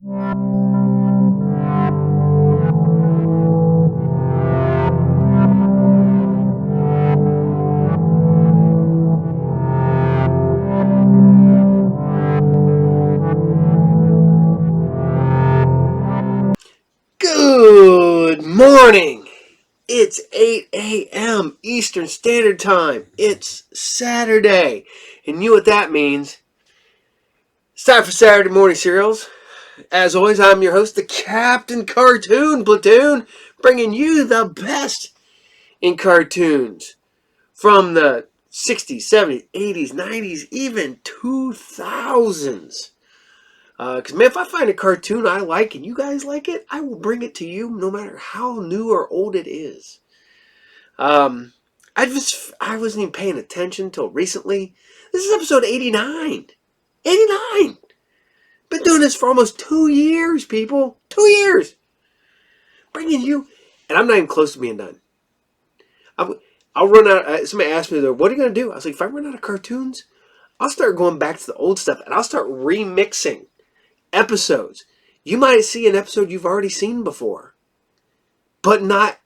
Good morning. It's 8 a.m. Eastern Standard Time. It's Saturday. And you know what that means? It's time for Saturday Morning Serials. As always, I'm your host, the Captain Cartoon Platoon, bringing you the best in cartoons from the 60s, 70s, 80s, 90s, even 2000s. Because, man, if I find a cartoon I like and you guys like it, I will bring it to you no matter how new or old it is. I wasn't even paying attention until recently. This is episode 89. 89! Been doing this for almost 2 years, people. 2 years! Bringing you, and I'm not even close to being done. I'll run out. Somebody asked me, what are you going to do? I was like, if I run out of cartoons, I'll start going back to the old stuff and I'll start remixing episodes. You might see an episode you've already seen before, but you're not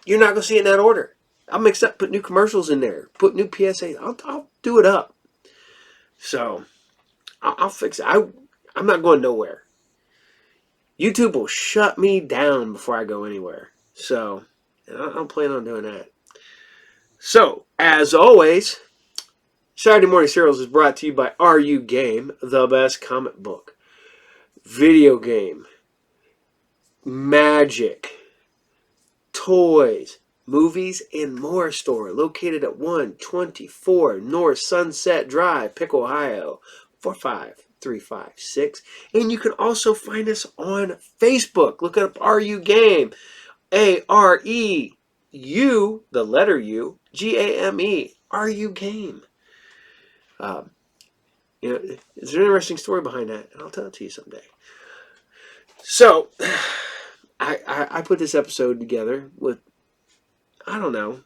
going to see it in that order. I'll mix up, put new commercials in there, put new PSAs. I'll do it up. So I'll fix it. I'm not going nowhere. YouTube will shut me down before I go anywhere. So I don't plan on doing that. So as always, Saturday Morning Serials is brought to you by RU Game, the best comic book, video game, magic, toys, movies, and more store located at 124 North Sunset Drive, Pick, Ohio, 45356. And you can also find us on Facebook. Look up RU Game, AREU, the letter U, GAME, RU Game. There's an interesting story behind that, and I'll tell it to you someday. So, I put this episode together with, I don't know,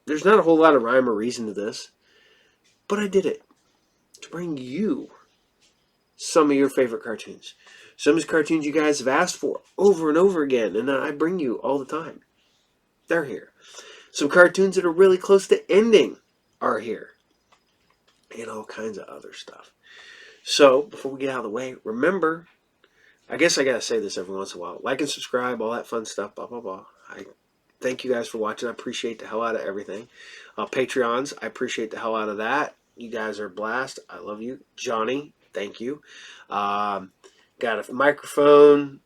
there's not a whole lot of rhyme or reason to this, but I did it to bring you some of your favorite cartoons. Some of these cartoons you guys have asked for over and over again, and I bring you all the time. They're here. Some cartoons that are really close to ending are here. And all kinds of other stuff. So, before we get out of the way, remember, I guess I gotta say this every once in a while. Like and subscribe, all that fun stuff, blah, blah, blah. I thank you guys for watching. I appreciate the hell out of everything. Patreons, I appreciate the hell out of that. You guys are a blast. I love you. Johnny, thank you. Got a microphone.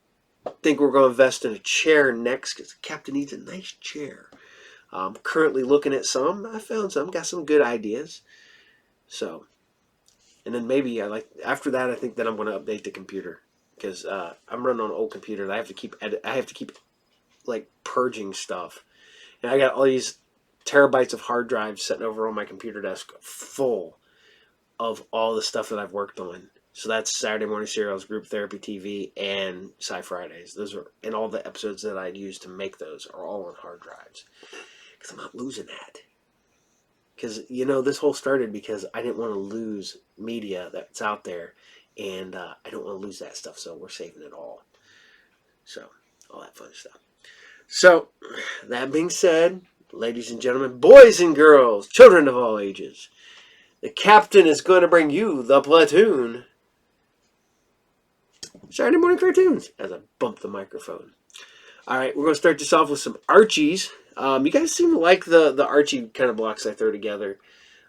Think we're going to invest in a chair next because the captain needs a nice chair. I'm currently looking at some. I found some. Got some good ideas. So, and then maybe after that, I think that I'm going to update the computer because I'm running on an old computer that I have to keep like purging stuff, and I got all these terabytes of hard drives sitting over on my computer desk full of all the stuff that I've worked on. So that's Saturday Morning Serials, Group Therapy TV, and Sci Fridays. Those are, and all the episodes that I used to make those are all on hard drives because I'm not losing that. Because, this whole started because I didn't want to lose media that's out there. And I don't want to lose that stuff. So we're saving it all. So, all that fun stuff. So, that being said, ladies and gentlemen, boys and girls, children of all ages, the captain is going to bring you the platoon. Saturday Morning Cartoons. As I bump the microphone. Alright, we're going to start this off with some Archies. You guys seem to like the Archie kind of blocks I throw together.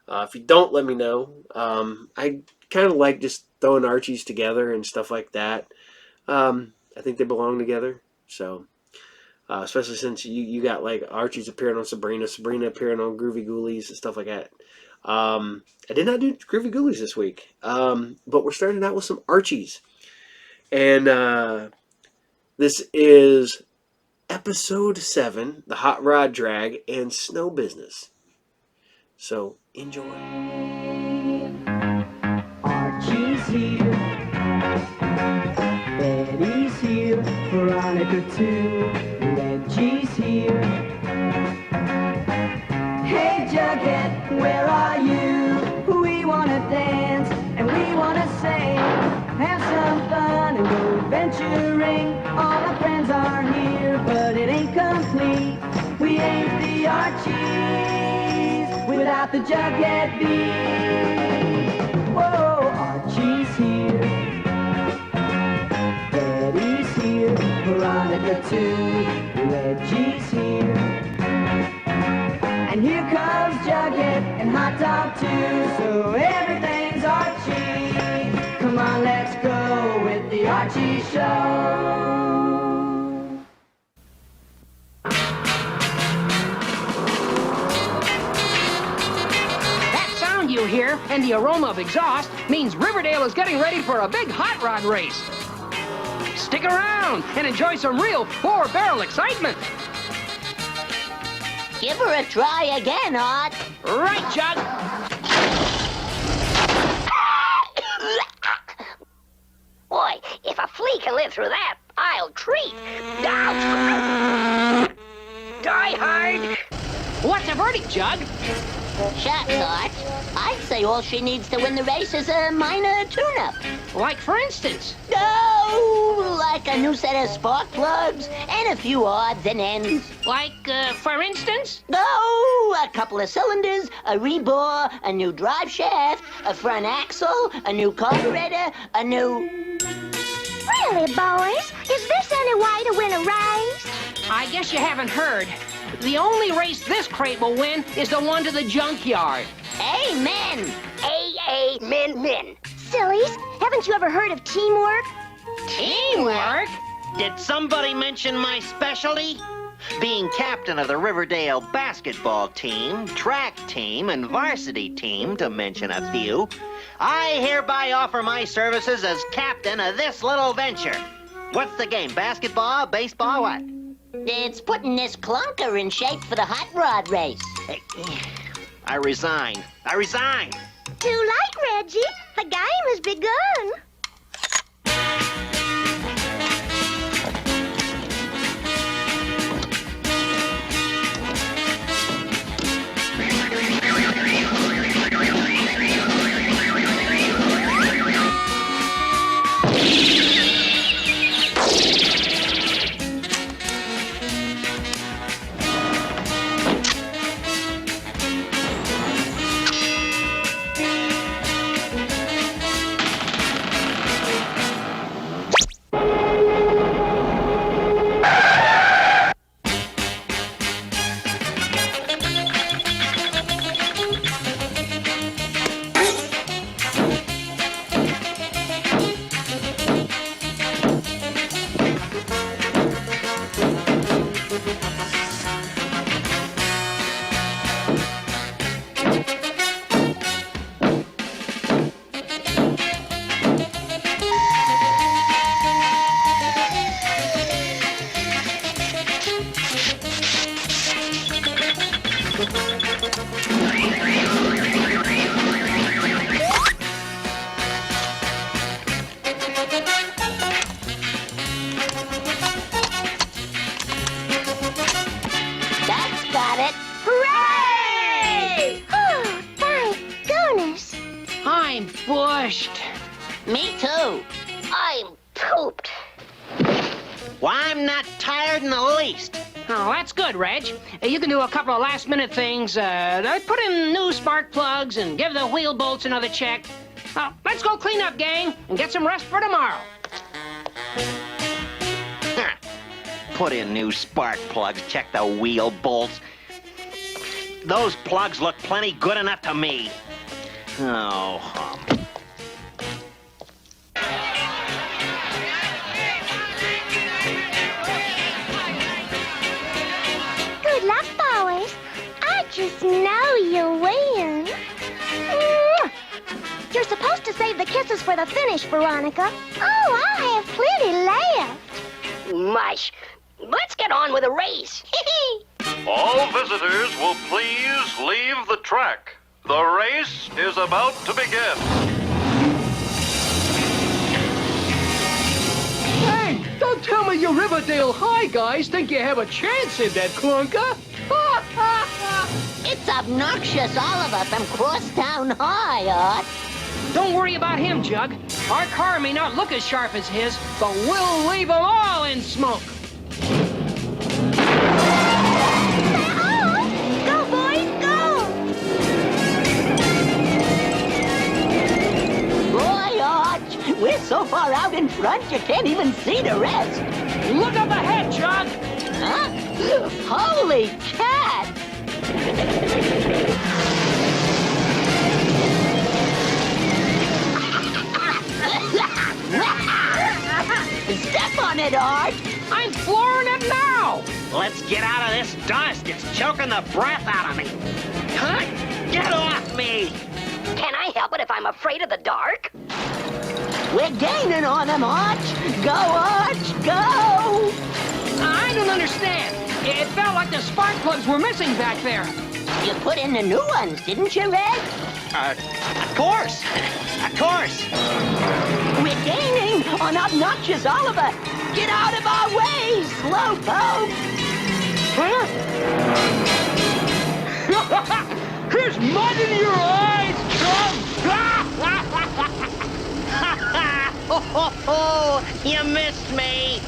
If you don't, let me know. I kind of like just throwing Archies together and stuff like that. I think they belong together. So, especially since you got like Archies appearing on Sabrina, Sabrina appearing on Groovy Ghoulies and stuff like that. I did not do Groovy Ghoulies this week. But we're starting out with some Archies. And this is Episode 7, The Hot Rod Drag and Snow Business. So, enjoy. Archie's here, Betty's here, Veronica too, Reggie's here. Hey Jughead, where are you? We wanna dance and we wanna sing, have some fun and go adventure. Archies without the Jughead bee. Whoa, Archie's here. Daddy's here. Veronica too. Reggie's here. And here comes Jughead and Hot Dog too. So everything's Archie. Come on, let's go with the Archie Show. You hear, and the aroma of exhaust means Riverdale is getting ready for a big hot rod race. Stick around and enjoy some real four-barrel excitement. Give her a try again, Art. Right, Jug. Boy, if a flea can live through that, I'll treat. Die hard. What's the verdict, Jug? Shucks, Art. I'd say all she needs to win the race is a minor tune-up. Like, for instance? No, like a new set of spark plugs and a few odds and ends. Like, for instance? No, a couple of cylinders, a rebore, a new drive shaft, a front axle, a new carburetor, a new... Really, boys? Is this any way to win a race? I guess you haven't heard. The only race this crate will win is the one to the junkyard. Amen! A-A-men. Sillies, haven't you ever heard of teamwork? Teamwork? Did somebody mention my specialty? Being captain of the Riverdale basketball team, track team, and varsity team, to mention a few, I hereby offer my services as captain of this little venture. What's the game, basketball, baseball, what? It's putting this clunker in shape for the hot rod race. I resign. Too late, Reggie. The game has begun. Me too. I'm pooped. Well, I'm not tired in the least. Oh, that's good, Reg. You can do a couple of last-minute things. Put in new spark plugs and give the wheel bolts another check. Let's go clean up, gang, and get some rest for tomorrow. Put in new spark plugs, check the wheel bolts. Those plugs look plenty good enough to me. Oh, Good luck, boys. I just know you'll win. You're supposed to save the kisses for the finish, Veronica. Oh, I have plenty left. Mush. Let's get on with the race. All visitors will please leave the track. The race is about to begin. Hey, don't tell me you Riverdale High guys think you have a chance in that clunker. It's obnoxious Oliver from Crosstown High, Art. Don't worry about him, Jug. Our car may not look as sharp as his, but we'll leave them all in smoke. so far out in front you can't even see the rest. Look up ahead, Chuck. Huh? Holy cat! Step on it, Art! I'm flooring it now. Let's get out of this dust. It's choking the breath out of me. Huh? Get off me! Can I help it if I'm afraid of the dark? We're gaining on him, Arch! Go, Arch, go! I don't understand. It felt like the spark plugs were missing back there. You put in the new ones, didn't you, Red? Of course. Of course. We're gaining on obnoxious Oliver! Get out of our way, slowpoke! Huh? There's mud in your eyes, Chuck! Oh, you missed me.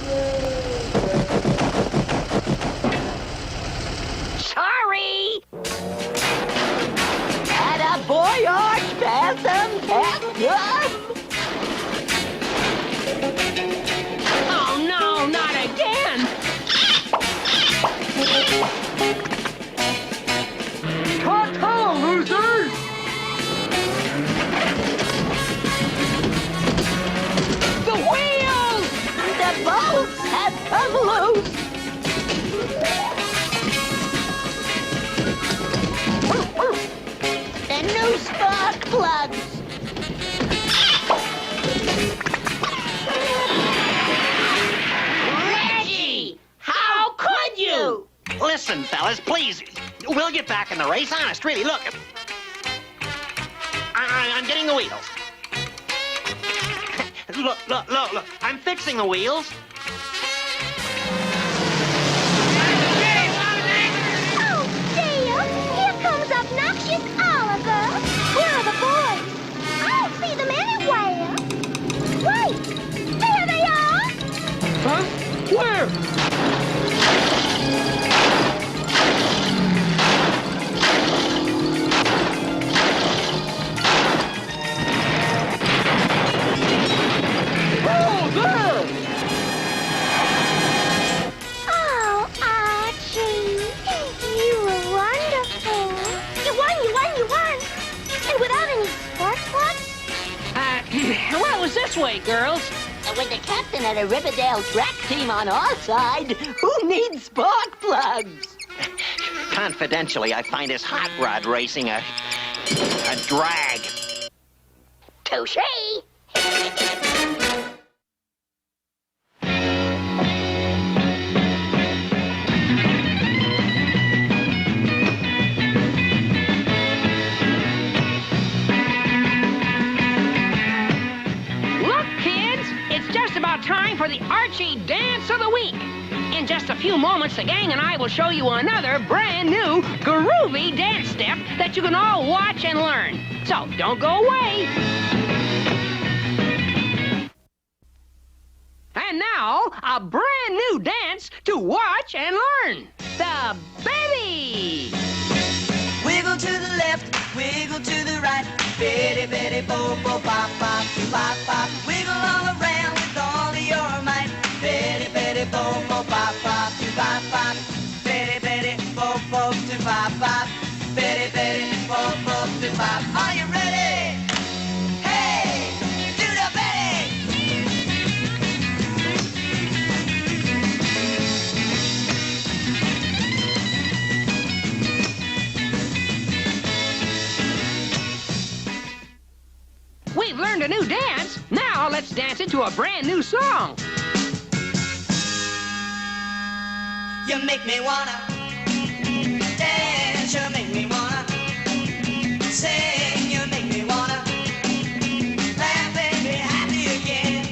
Sorry! Atta boy, Arch, pass him, pass him! Oh, no, not again! Ta-ta, losers! The wheels! The bolts have come loose! The new spark plugs! Reggie! How could you? Listen, fellas, please. We'll get back in the race. Honest, really. Look. I'm getting the wheels. Look. I'm fixing the wheels. Oh, dear! Here comes obnoxious Oliver! Where are the boys? I don't see them anywhere! Wait! There they are! Huh? Where? Oh, there! Oh, Archie! You were wonderful! You won! And without any spark plugs? Well, it was this way, girls. With the captain of the Riverdale track team on our side, who needs spark plugs? Confidentially, I find this hot rod racing a drag. Touche! Look, kids, it's just about time for the Archie Dance of the Week. In just a few moments, the gang and I will show you another brand new groovy dance step that you can all watch and learn. So don't go away. And now, a brand new dance to watch and learn. The Betty. Wiggle to the left, wiggle to the right. Betty, Betty, bo, bo, bop, bop, bop, bop. Wiggle all around with all of your might. Betty, Betty, bo, bo, bop, bop, bop, bop. Betty, Betty, bo, bo, bop, bop. Betty, Betty, bo, bo, bop. Are you ready? Hey, do the Betty! We've learned a new dance. Now let's dance it to a brand new song. You make me wanna dance, you make me wanna sing, you make me wanna laugh and be happy again.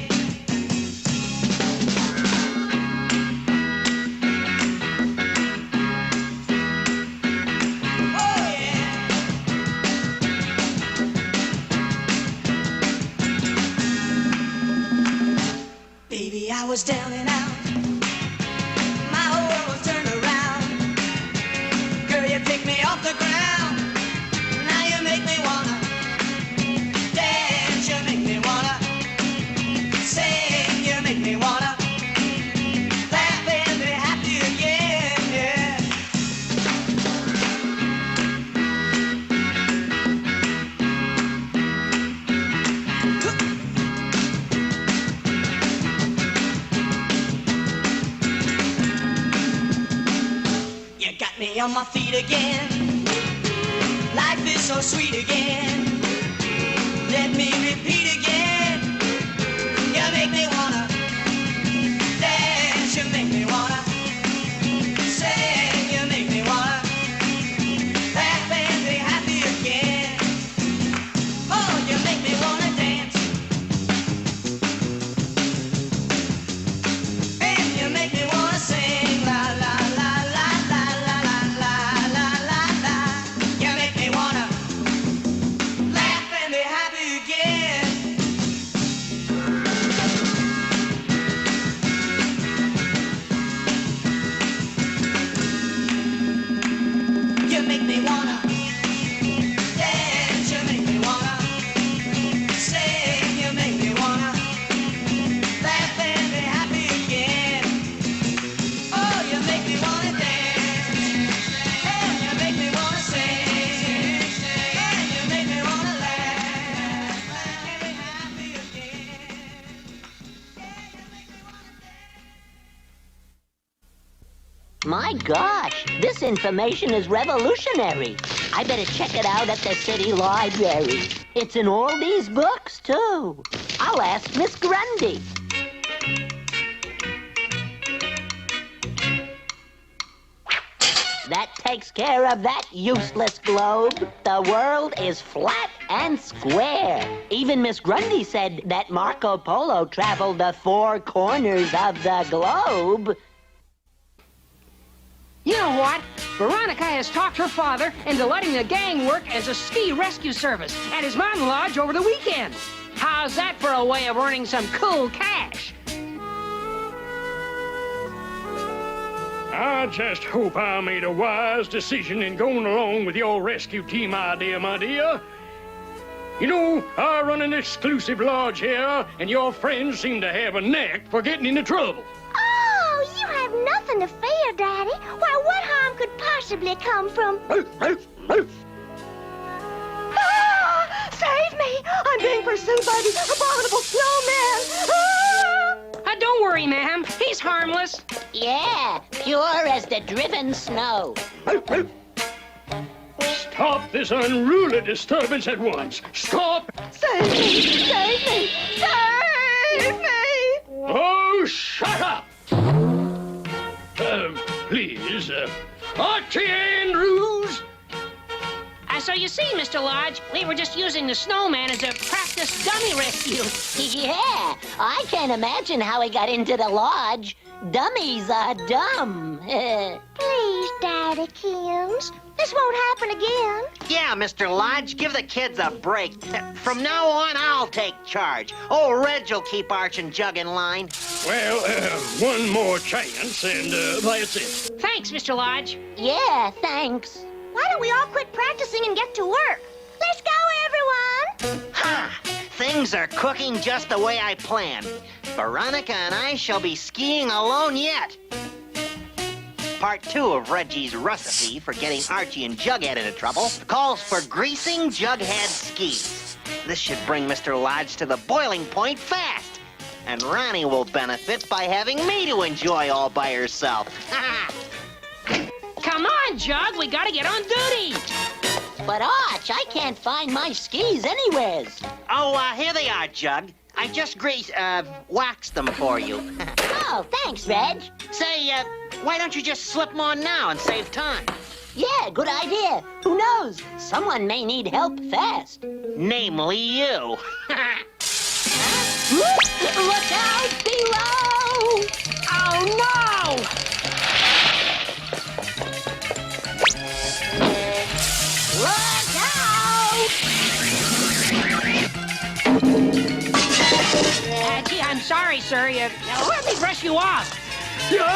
Oh yeah. Baby, I was down and out. My whole world was turned around. Girl, you pick me off the ground. Now you make me wanna dance. You make me wanna me on my feet again. Life is so sweet again. Let me repeat again. You make me wanna dance. You make me wanna sing. You make me wanna laugh and be happy again. Oh, you make me wanna dance. And you make me wanna sing. La la la la la la la la la la. You make me wanna laugh and be happy again. You make me wanna dance. You make me wanna sing. You make me wanna laugh and be happy again. Oh, you make me wanna dance. And you make me wanna sing. And you make me wanna laugh and be happy again. My gosh, this information is revolutionary. I better check it out at the city library. It's in all these books, too. I'll ask Miss Grundy. That takes care of that useless globe. The world is flat and square. Even Miss Grundy said that Marco Polo traveled the four corners of the globe. You know what? Veronica has talked her father into letting the gang work as a ski rescue service at his mountain lodge over the weekend. How's that for a way of earning some cool cash? I just hope I made a wise decision in going along with your rescue team idea, my dear. You know, I run an exclusive lodge here, and your friends seem to have a knack for getting into trouble. Oh, you have nothing to fear, Daddy. Why, what harm could possibly come from... Ah! Save me! I'm being pursued by the abominable snowman! Ah! Don't worry, ma'am. He's harmless. Yeah, pure as the driven snow. Stop this unruly disturbance at once. Stop! Save me! Save me! Save me! Oh, shut up! Please, Archie Andrews! So you see, Mr. Lodge, we were just using the snowman as a practice dummy rescue. Yeah, I can't imagine how he got into the lodge. Dummies are dumb. Please, Daddy Kins. This won't happen again. Yeah, Mr. Lodge, give the kids a break. From now on, I'll take charge. Old Reg will keep Arch and Jug in line. Well, one more chance, and that's it. Thanks, Mr. Lodge. Yeah, thanks. Why don't we all quit practicing and get to work? Let's go, everyone! Ha! Things are cooking just the way I planned. Veronica and I shall be skiing alone yet. Part 2 of Reggie's recipe for getting Archie and Jughead into trouble calls for greasing Jughead's skis. This should bring Mr. Lodge to the boiling point fast. And Ronnie will benefit by having me to enjoy all by herself. Ha! Come on, Jug, we gotta get on duty. But Arch, I can't find my skis anywheres. Oh, here they are, Jug. I just waxed them for you. Oh, thanks, Reg. Say, why don't you just slip them on now and save time? Yeah, good idea. Who knows? Someone may need help fast. Namely you. Look out below! Oh, no! Look out! Gee, I'm sorry, sir. Let me brush you off. Whoa!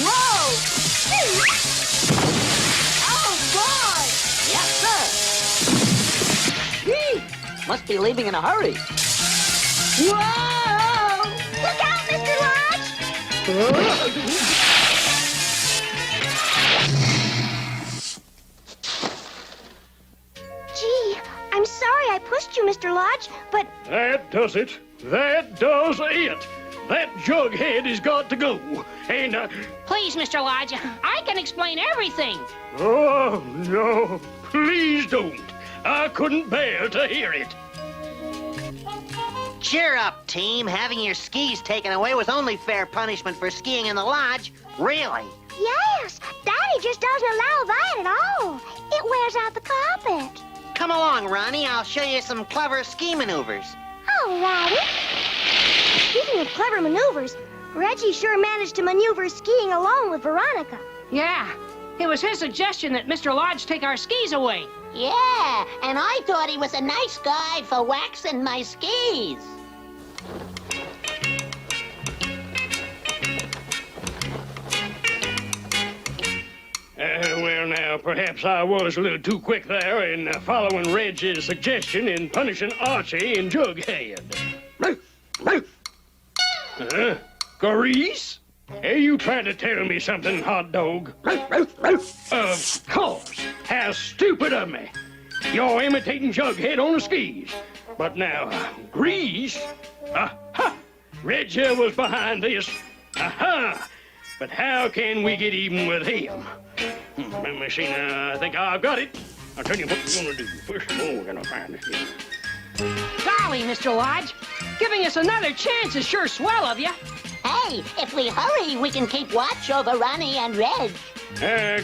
Whoa! Oh, boy! Yes, sir! Gee, must be leaving in a hurry. Whoa! Look out, Mr. Lodge! Gee, I'm sorry I pushed you, Mr. Lodge, but... That does it. That does it. That jughead has got to go. And, Please, Mr. Lodge, I can explain everything. oh, no, please don't. I couldn't bear to hear it. Cheer up, team. Having your skis taken away was only fair punishment for skiing in the lodge. Really? Yes, Daddy just doesn't allow that at all. It wears out the carpet. Come along, Ronnie. I'll show you some clever ski maneuvers. All righty. Speaking of clever maneuvers, Reggie sure managed to maneuver skiing along with Veronica. Yeah, it was his suggestion that Mr. Lodge take our skis away. Yeah, and I thought he was a nice guy for waxing my skis. Well, now, perhaps I was a little too quick there in following Reg's suggestion in punishing Archie and Jughead. Grease? Are you trying to tell me something, hot dog? Of course. How stupid of me. You're imitating Jughead on the skis. But now, Grease? Aha! Reg was behind this. Aha! But how can we get even with him? Let me see now. I think I've got it. I'll tell you what we're gonna do. First of all, we're gonna find this here. Golly, Mr. Lodge, giving us another chance is sure swell of you. Hey, if we hurry, we can keep watch over Ronnie and Reg.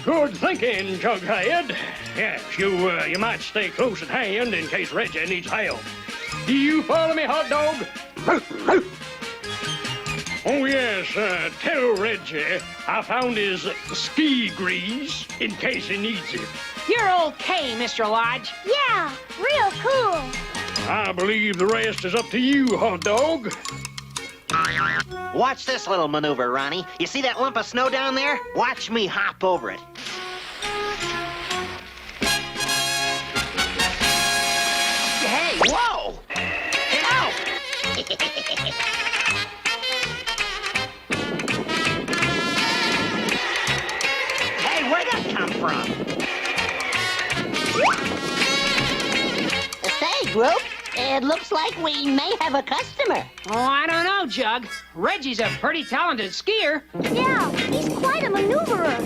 Good thinking, Jughead. Yes, you might stay close at hand in case Reggie needs help. Do you follow me, hot dog? Oh, yes, tell Reggie I found his ski grease in case he needs it. You're okay, Mr. Lodge. Yeah, real cool. I believe the rest is up to you, hot dog. Watch this little maneuver, Ronnie. You see that lump of snow down there? Watch me hop over it. Hey, whoa! Ow! Hey, where'd that come from? Say, group, it looks like we may have a customer. Oh, I don't know, Jug. Reggie's a pretty talented skier. Yeah, he's quite a maneuverer.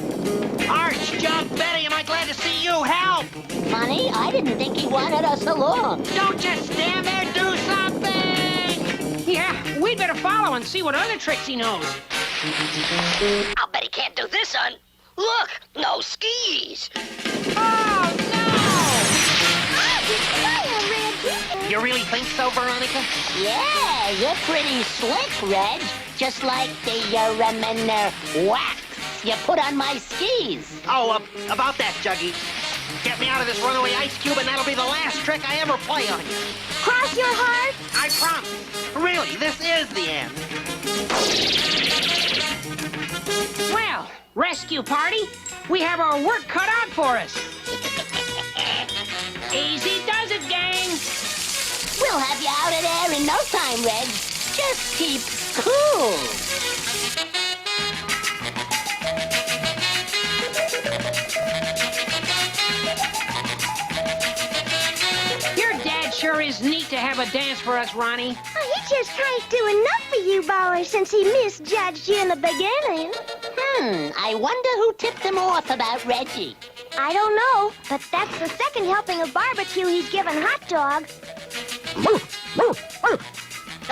Arch, Jug, Betty, am I glad to see you? Help! Funny, I didn't think he wanted us along. Don't just stand there, do something! Yeah, we'd better follow and see what other tricks he knows. I'll bet he can't do this, son. Look, no skis. Oh, You really think so, Veronica? Yeah, you're pretty slick, Reg. Just like the wax you put on my skis. Oh, about that, Juggy. Get me out of this runaway ice cube, and that'll be the last trick I ever play on you. Cross your heart. I promise. Really, this is the end. no! Well, rescue party, we have our work cut out for us. Easy does it, gang. We'll have you out of there in no time, Reg. Just keep cool. Your dad sure is neat to have a dance for us, Ronnie. Oh, he just can't do enough for you boys since he misjudged you in the beginning. I wonder who tipped him off about Reggie. I don't know, but that's the second helping of barbecue he's given Hot Dog.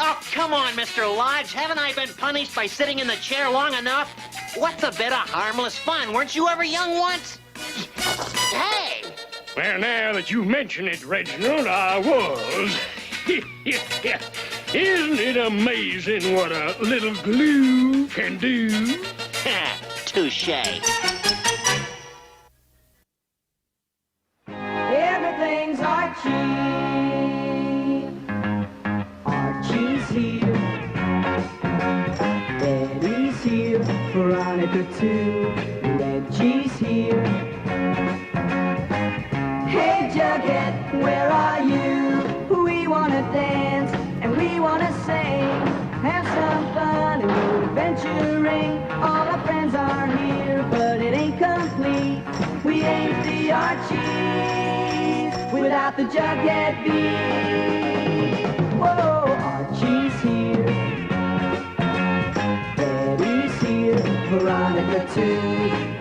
Oh, come on, Mr. Lodge. Haven't I been punished by sitting in the chair long enough? What's a bit of harmless fun? Weren't you ever young once? Hey! Well, now that you mention it, Reginald, I was. Isn't it amazing what a little glue can do? Touche. Everything's Archie. Archie's here. Betty's here. Veronica too. Reggie's here. Hey Jughead, where are you? We wanna dance and we wanna sing. Have some fun and go adventuring. All our friends are here, but it ain't complete. We ain't the Archies without the Jughead beat. Whoa, Archie's Veronica too.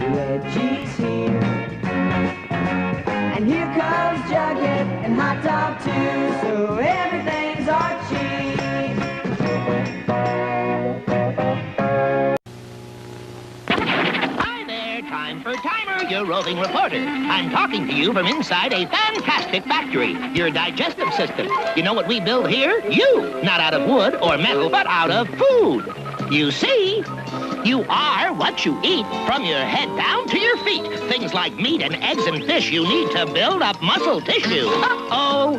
Reggie's here. And here comes Jughead and Hot Dog too. So everything's Archie. Hi there, time for Timer, your roving reporter. I'm talking to you from inside a fantastic factory, your digestive system. You know what we build here? You! Not out of wood or metal, but out of food. You see, you are what you eat, from your head down to your feet. Things like meat and eggs and fish you need to build up muscle tissue. Uh-oh.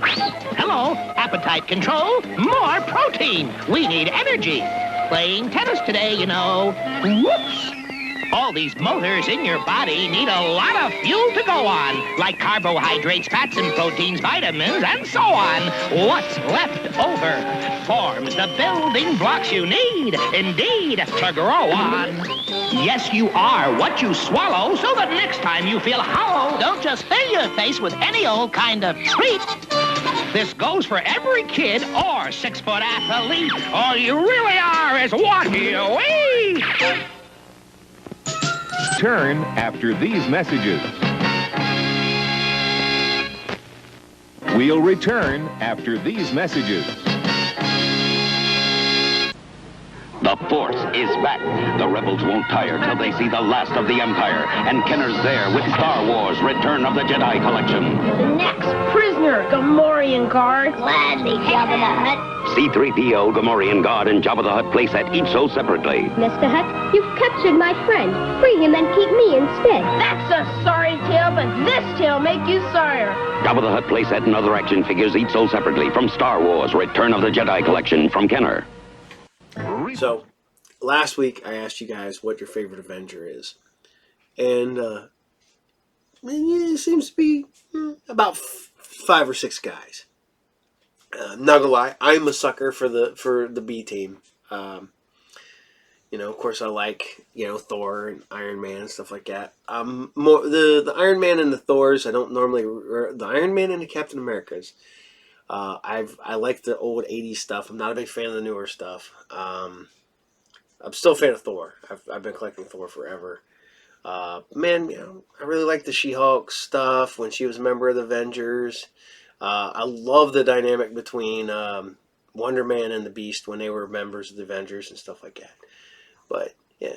Hello, appetite control, more protein. We need energy. Playing tennis today, you know. Whoops. All these motors in your body need a lot of fuel to go on, like carbohydrates, fats, and proteins, vitamins, and so on. What's left over forms the building blocks you need, indeed, to grow on. Yes, you are what you swallow, so that next time you feel hollow, don't just fill your face with any old kind of treat. This goes for every kid or 6-foot athlete. All you really are is what you eat. Turn after these messages. We'll return after these messages. The Force is back. The rebels won't tire till they see the last of the Empire. And Kenner's there with Star Wars Return of the Jedi Collection. The next prisoner, Gamorrean guard. Gladly, Jabba the Hutt. C-3PO, Gamorrean Guard, and Jabba the Hutt place at each sold separately. Mr. Hutt, you've captured my friend. Free him and keep me instead. That's a sorry tale, but this tale make you sorrier. Jabba the Hutt playset and other action figures each sold separately from Star Wars Return of the Jedi Collection from Kenner. So, last week I asked you guys what your favorite Avenger is. And it seems to be about 5 or 6 guys. Not gonna lie, I'm a sucker for the B team. Of course I like, Thor and Iron Man and stuff like that. More the Iron Man and the Thors, I don't normally, the Iron Man and the Captain Americas. I like the old 80s stuff. I'm not a big fan of the newer stuff. I'm still a fan of Thor. I've been collecting Thor forever. I really like the She-Hulk stuff when she was a member of the Avengers. I love the dynamic between Wonder Man and the Beast when they were members of the Avengers and stuff like that. But yeah,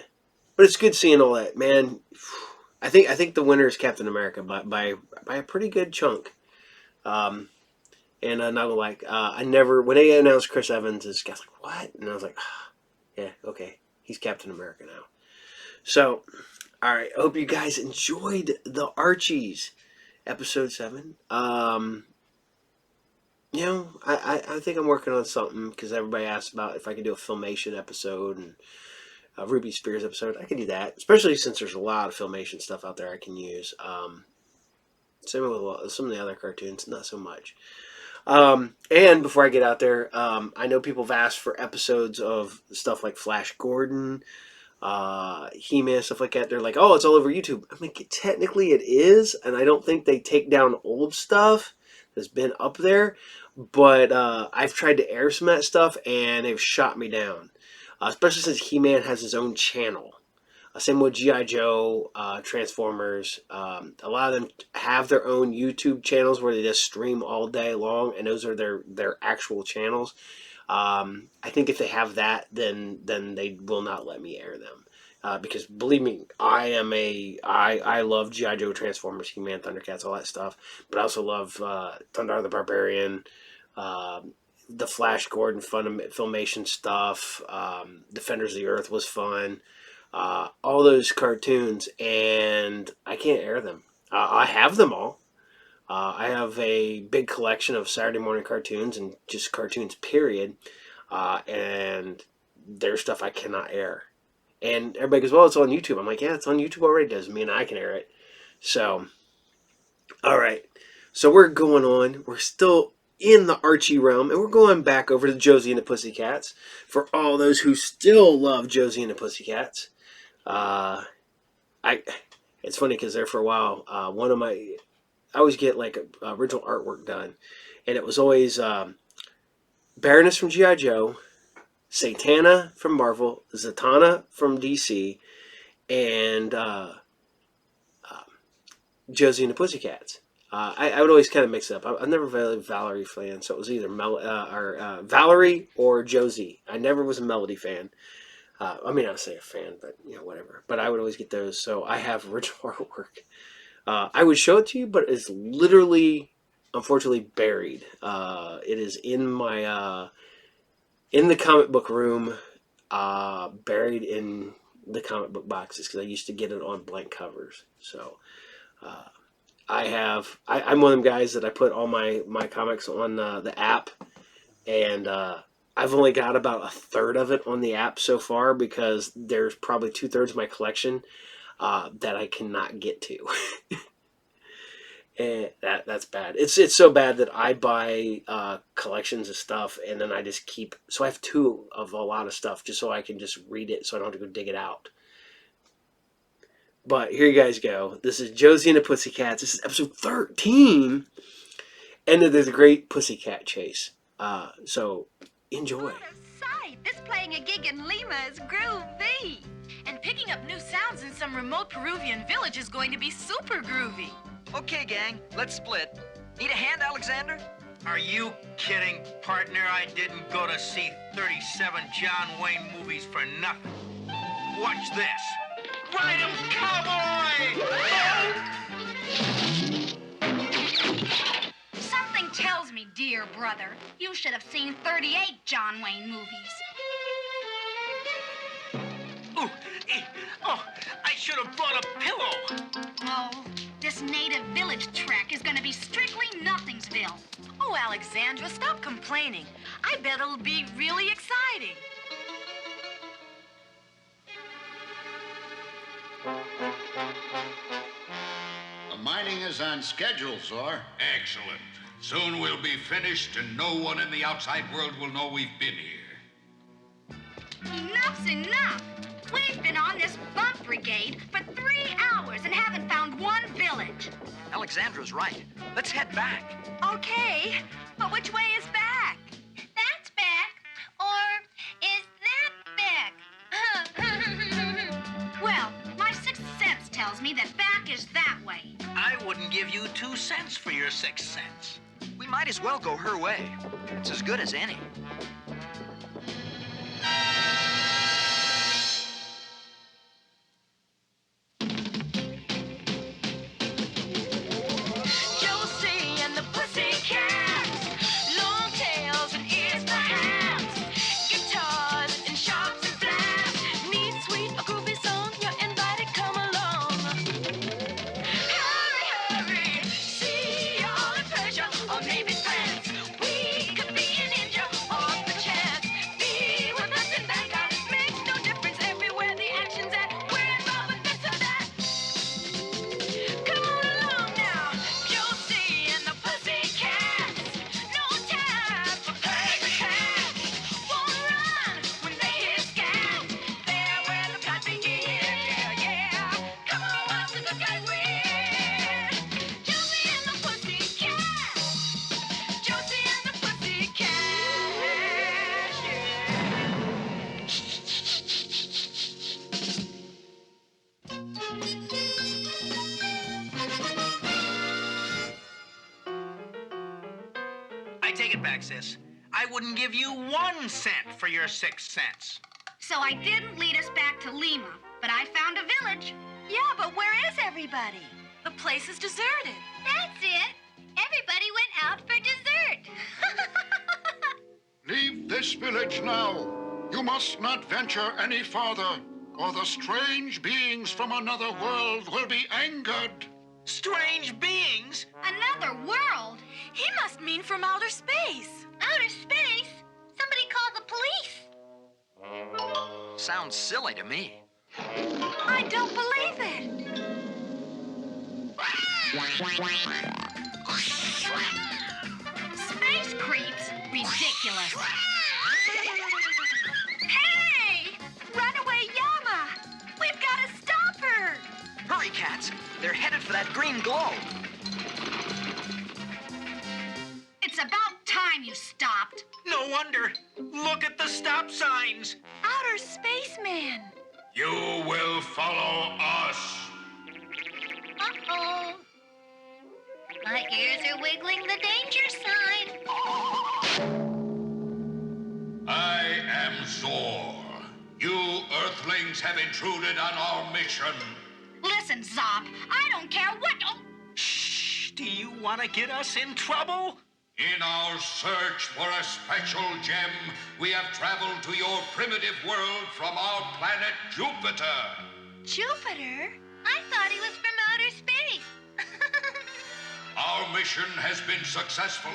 but it's good seeing all that, man. I think the winner is Captain America by a pretty good chunk. And not gonna like, when they announced Chris Evans, this guy's like, what? And I was like, yeah, okay, he's Captain America now. So, all right, I hope you guys enjoyed the Archies episode 7. I think I'm working on something because everybody asked about if I could do a Filmation episode and a Ruby Spears episode. I could do that, especially since there's a lot of Filmation stuff out there I can use. Same with some of the other cartoons, not so much. And before I get out there, I know people have asked for episodes of stuff like Flash Gordon, He-Man, stuff like that. They're like, oh, it's all over YouTube. I mean, technically it is, and I don't think they take down old stuff that's been up there, but I've tried to air some of that stuff, and they've shot me down, especially since He-Man has his own channel. Same with G.I. Joe, Transformers. A lot of them have their own YouTube channels where they just stream all day long, and those are their actual channels. I think if they have that, then they will not let me air them. Because believe me, I love G.I. Joe, Transformers, He-Man, Thundercats, all that stuff. But I also love Thundar the Barbarian, the Flash Gordon Filmation stuff. Defenders of the Earth was fun. All those cartoons, and I can't air them. I have them all. I have a big collection of Saturday morning cartoons and just cartoons, period. And there's stuff I cannot air. And everybody goes, well, it's on YouTube. I'm like, yeah, it's on YouTube already. Doesn't mean I can air it. So, all right. So we're going on. We're still in the Archie realm, and we're going back over to Josie and the Pussycats. For all those who still love Josie and the Pussycats. It's funny because there for a while, I always get like original artwork done, and it was always Baroness from G.I. Joe, Satana from Marvel, Zatanna from DC, and Josie and the Pussycats. I would always kind of mix it up. I'm never really a Valerie fan, so it was either Valerie or Josie. I never was a Melody fan. I mean, I would say a fan, but whatever. But I would always get those. So I have original artwork. I would show it to you, but it's literally, unfortunately, buried. It is in my in the comic book room, buried in the comic book boxes because I used to get it on blank covers. So I'm one of them guys that I put all my comics on the app, and I've only got about a third of it on the app so far because there's probably 2/3 of my collection that I cannot get to. And that's bad. It's so bad that I buy collections of stuff and then I just keep. So I have 2 of a lot of stuff just so I can just read it so I don't have to go dig it out. But here you guys go. This is Josie and the Pussycats. This is episode 13. And there's a great pussycat chase. So enjoy. This playing a gig in Lima is groovy. And picking up new sounds in some remote Peruvian village is going to be super groovy. Okay, gang, let's split. Need a hand, Alexander? Are you kidding, partner? I didn't go to see 37 John Wayne movies for nothing. Watch this. Ride 'em, cowboy! Something tells me, dear brother, you should have seen 38 John Wayne movies. Ooh, oh, I should have brought a pillow. Oh, this native village trek is going to be strictly Nothingsville. Oh, Alexandra, stop complaining. I bet it'll be really exciting. The mining is on schedule, Zor. Excellent. Soon we'll be finished and no one in the outside world will know we've been here. Enough's enough. We've been on this bump brigade for 3 hours and haven't found one village. Alexandra's right. Let's head back. Okay, but which way is back? That's back, or is that back? Well, my sixth sense tells me that back is that way. I wouldn't give you 2 cents for your 6th sense. We might as well go her way. It's as good as any. Josie and the Pussycats, long tails and ears perhaps, guitars and sharps and flaps, need sweet or groovy song, you're invited, come along. Hurry, hurry, see all the pleasure, or maybe friends, we could be a ninja or the chance. Be with us in Bangkok, makes no difference everywhere the action's at, we're involved with this or that. Come on along now, Josie and the Pussycats. No time for paper cats. Won't run when they hear scat. They're where the plot begins. Yeah, yeah. Come on, watch the good guys win. Josie and the Pussycats. Josie and the Pussycats. I take it back, sis. I wouldn't give you 1 cent for your 6th sense. So I didn't lead us back to Lima, but I found a village. Yeah, but where is everybody? The place is deserted. That's it. Everybody went out for dessert. Leave this village now. You must not venture any farther, or the strange beings from another world will be angered. Strange beings? Another world? He must mean from outer space. Outer space? Somebody call the police. Sounds silly to me. I don't believe it. Space creeps? Ridiculous. Hey! Runaway Yama! We've got to stop her! Hurry, cats. They're headed for that green glow. It's about time you stopped. No wonder. Look at the stop signs. Outer spaceman. You will follow us. Uh-oh. My ears are wiggling the danger sign. I am Zor. You Earthlings have intruded on our mission. Listen, Zop, I don't care what... Oh, Shh! Do you want to get us in trouble? In our search for a special gem, we have traveled to your primitive world from our planet Jupiter. Jupiter? I thought he was from outer space. Our mission has been successful.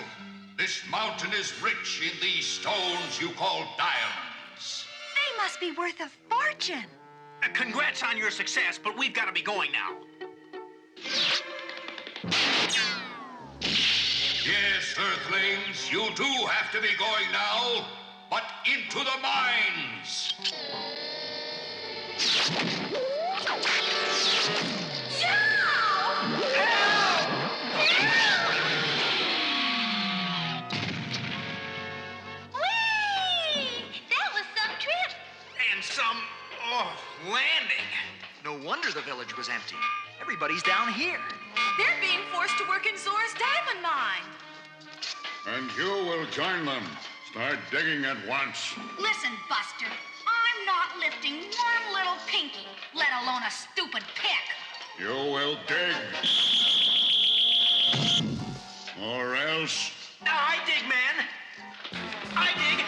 This mountain is rich in these stones you call diamonds. they must be worth a fortune. Congrats on your success, but we've got to be going now. Yes, Earthlings, you do have to be going now, but into the mines. That was some trip. And some, landing. No wonder the village was empty. Everybody's down here. They're being forced to work in Zor's diamond mine. And you will join them. Start digging at once. Listen, Buster, I'm not lifting one little pinky, let alone a stupid pick. You will dig. Or else. I dig, man. I dig.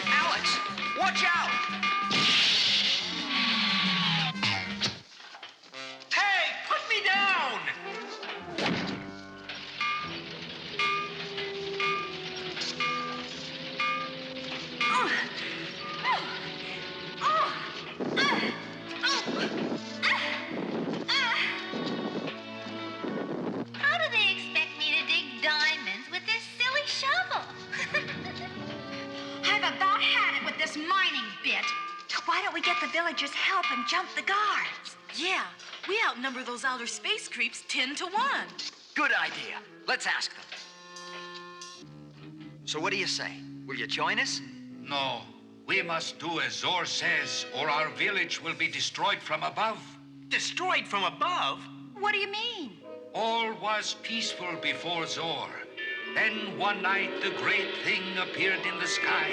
Alex, watch out! Hey, put me down! How do they expect me to dig diamonds with this silly shovel? I've about had it with this mining bit. Why don't we get the villagers' help and jump the guards? Yeah, we outnumber those outer space creeps 10 to 1. Good idea. Let's ask them. So what do you say? Will you join us? No, we must do as Zor says, or our village will be destroyed from above. Destroyed from above? What do you mean? All was peaceful before Zor. Then one night the great thing appeared in the sky,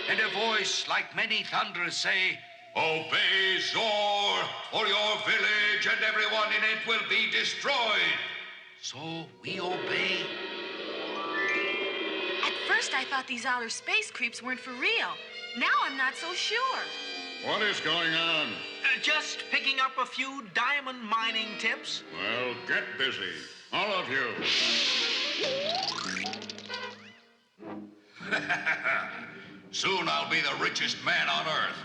and a voice like many thunders say, "Obey Zor, or your village and everyone in it will be destroyed." So we obey. At first, I thought these outer space creeps weren't for real. Now I'm not so sure. What is going on? Just picking up a few diamond mining tips. Well, get busy. All of you. Soon I'll be the richest man on Earth,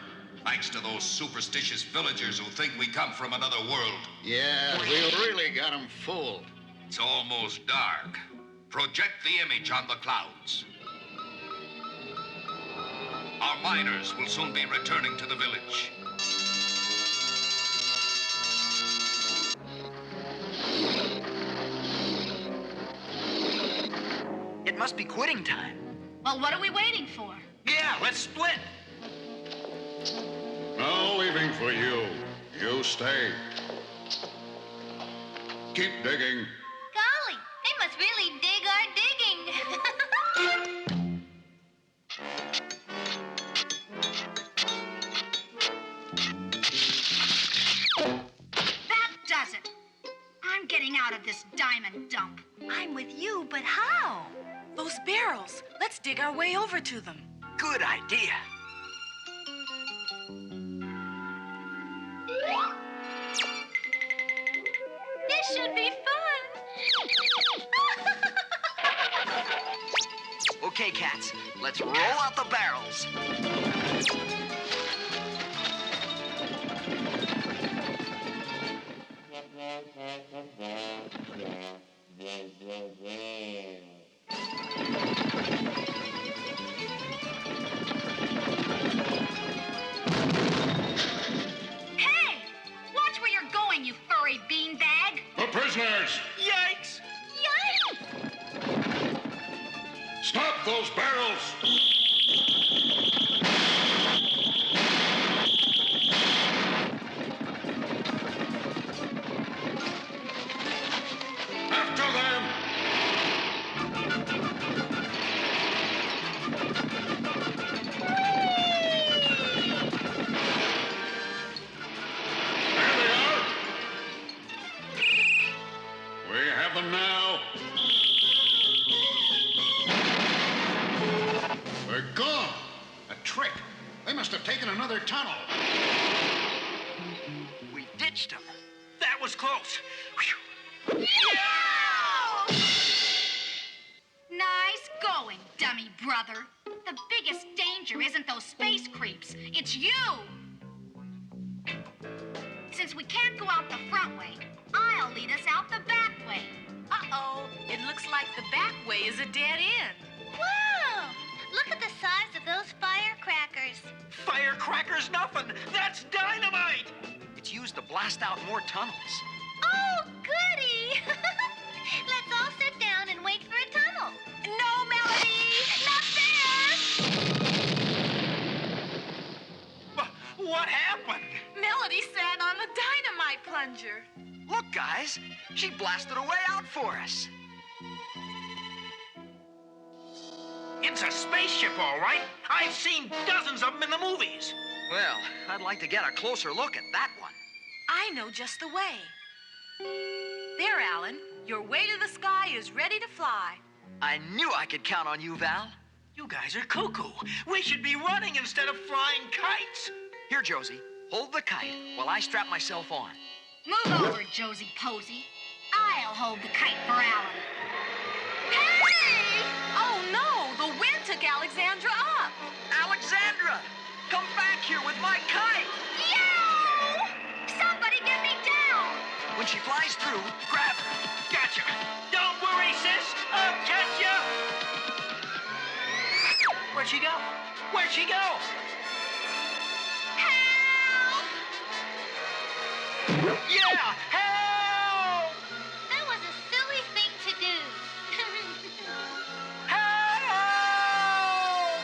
thanks to those superstitious villagers who think we come from another world. Yeah, we really got them fooled. It's almost dark. Project the image on the clouds. Our miners will soon be returning to the village. It must be quitting time. Well, what are we waiting for? Yeah, let's split. No leaving for you. You stay. Keep digging. Golly, they must really dig our digging. That does it. I'm getting out of this diamond dump. I'm with you, but how? Those barrels. Let's dig our way over to them. Good idea. This should be fun. Okay, cats, let's roll out the barrels. Hey! Watch where you're going, you furry beanbag! The prisoners! Yikes! Yikes! Stop those barrels! After them! There they are! We have them now. They're gone. A trick. They must have taken another tunnel. We ditched them. That was close. Nice going, dummy brother. The biggest danger isn't those space creeps. It's you! Since we can't go out the front way, I'll lead us out the back way. Uh-oh. It looks like the back way is a dead end. Whoa! Look at the size of those firecrackers. Firecrackers, nothing. That's dynamite. It's used to blast out more tunnels. Oh, goody! Let's all sit down and wait for a tunnel. No, Melody! Not there! What happened? Melody sat on the dynamite plunger. Look, guys. She blasted a way out for us. It's a spaceship, all right. I've seen dozens of them in the movies. Well, I'd like to get a closer look at that one. I know just the way. There, Alan. Your way to the sky is ready to fly. I knew I could count on you, Val. You guys are cuckoo. We should be running instead of flying kites. Here, Josie, hold the kite while I strap myself on. Move over, Josie Posey. I'll hold the kite for Alan. Hey! Oh, no! The wind took Alexandra up. Alexandra! Come back here with my kite! Yo! Somebody get me down! When she flies through, grab her. Gotcha! Don't worry, sis! I'll catch ya! Where'd she go? Where'd she go? Help! Yeah! Help! That was a silly thing to do. Help!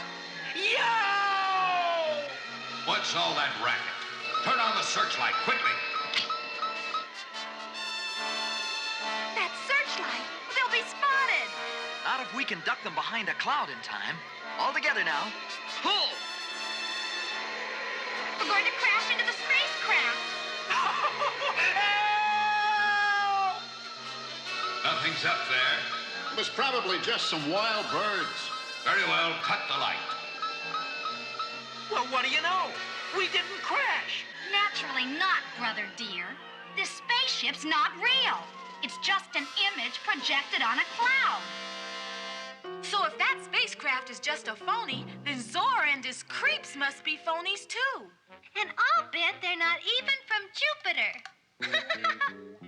Yo! What's all that racket? Turn on the searchlight, quickly. That searchlight. They'll be spotted. Not if we can duck them behind a cloud in time. All together now. Pull! We're going to crash into the spacecraft. Nothing's up there. It was probably just some wild birds. Very well, cut the light. Well, what do you know? We didn't crash. Naturally not, brother dear. This spaceship's not real. It's just an image projected on a cloud. So if that spacecraft is just a phony, then Zor and his creeps must be phonies too. And I'll bet they're not even from Jupiter.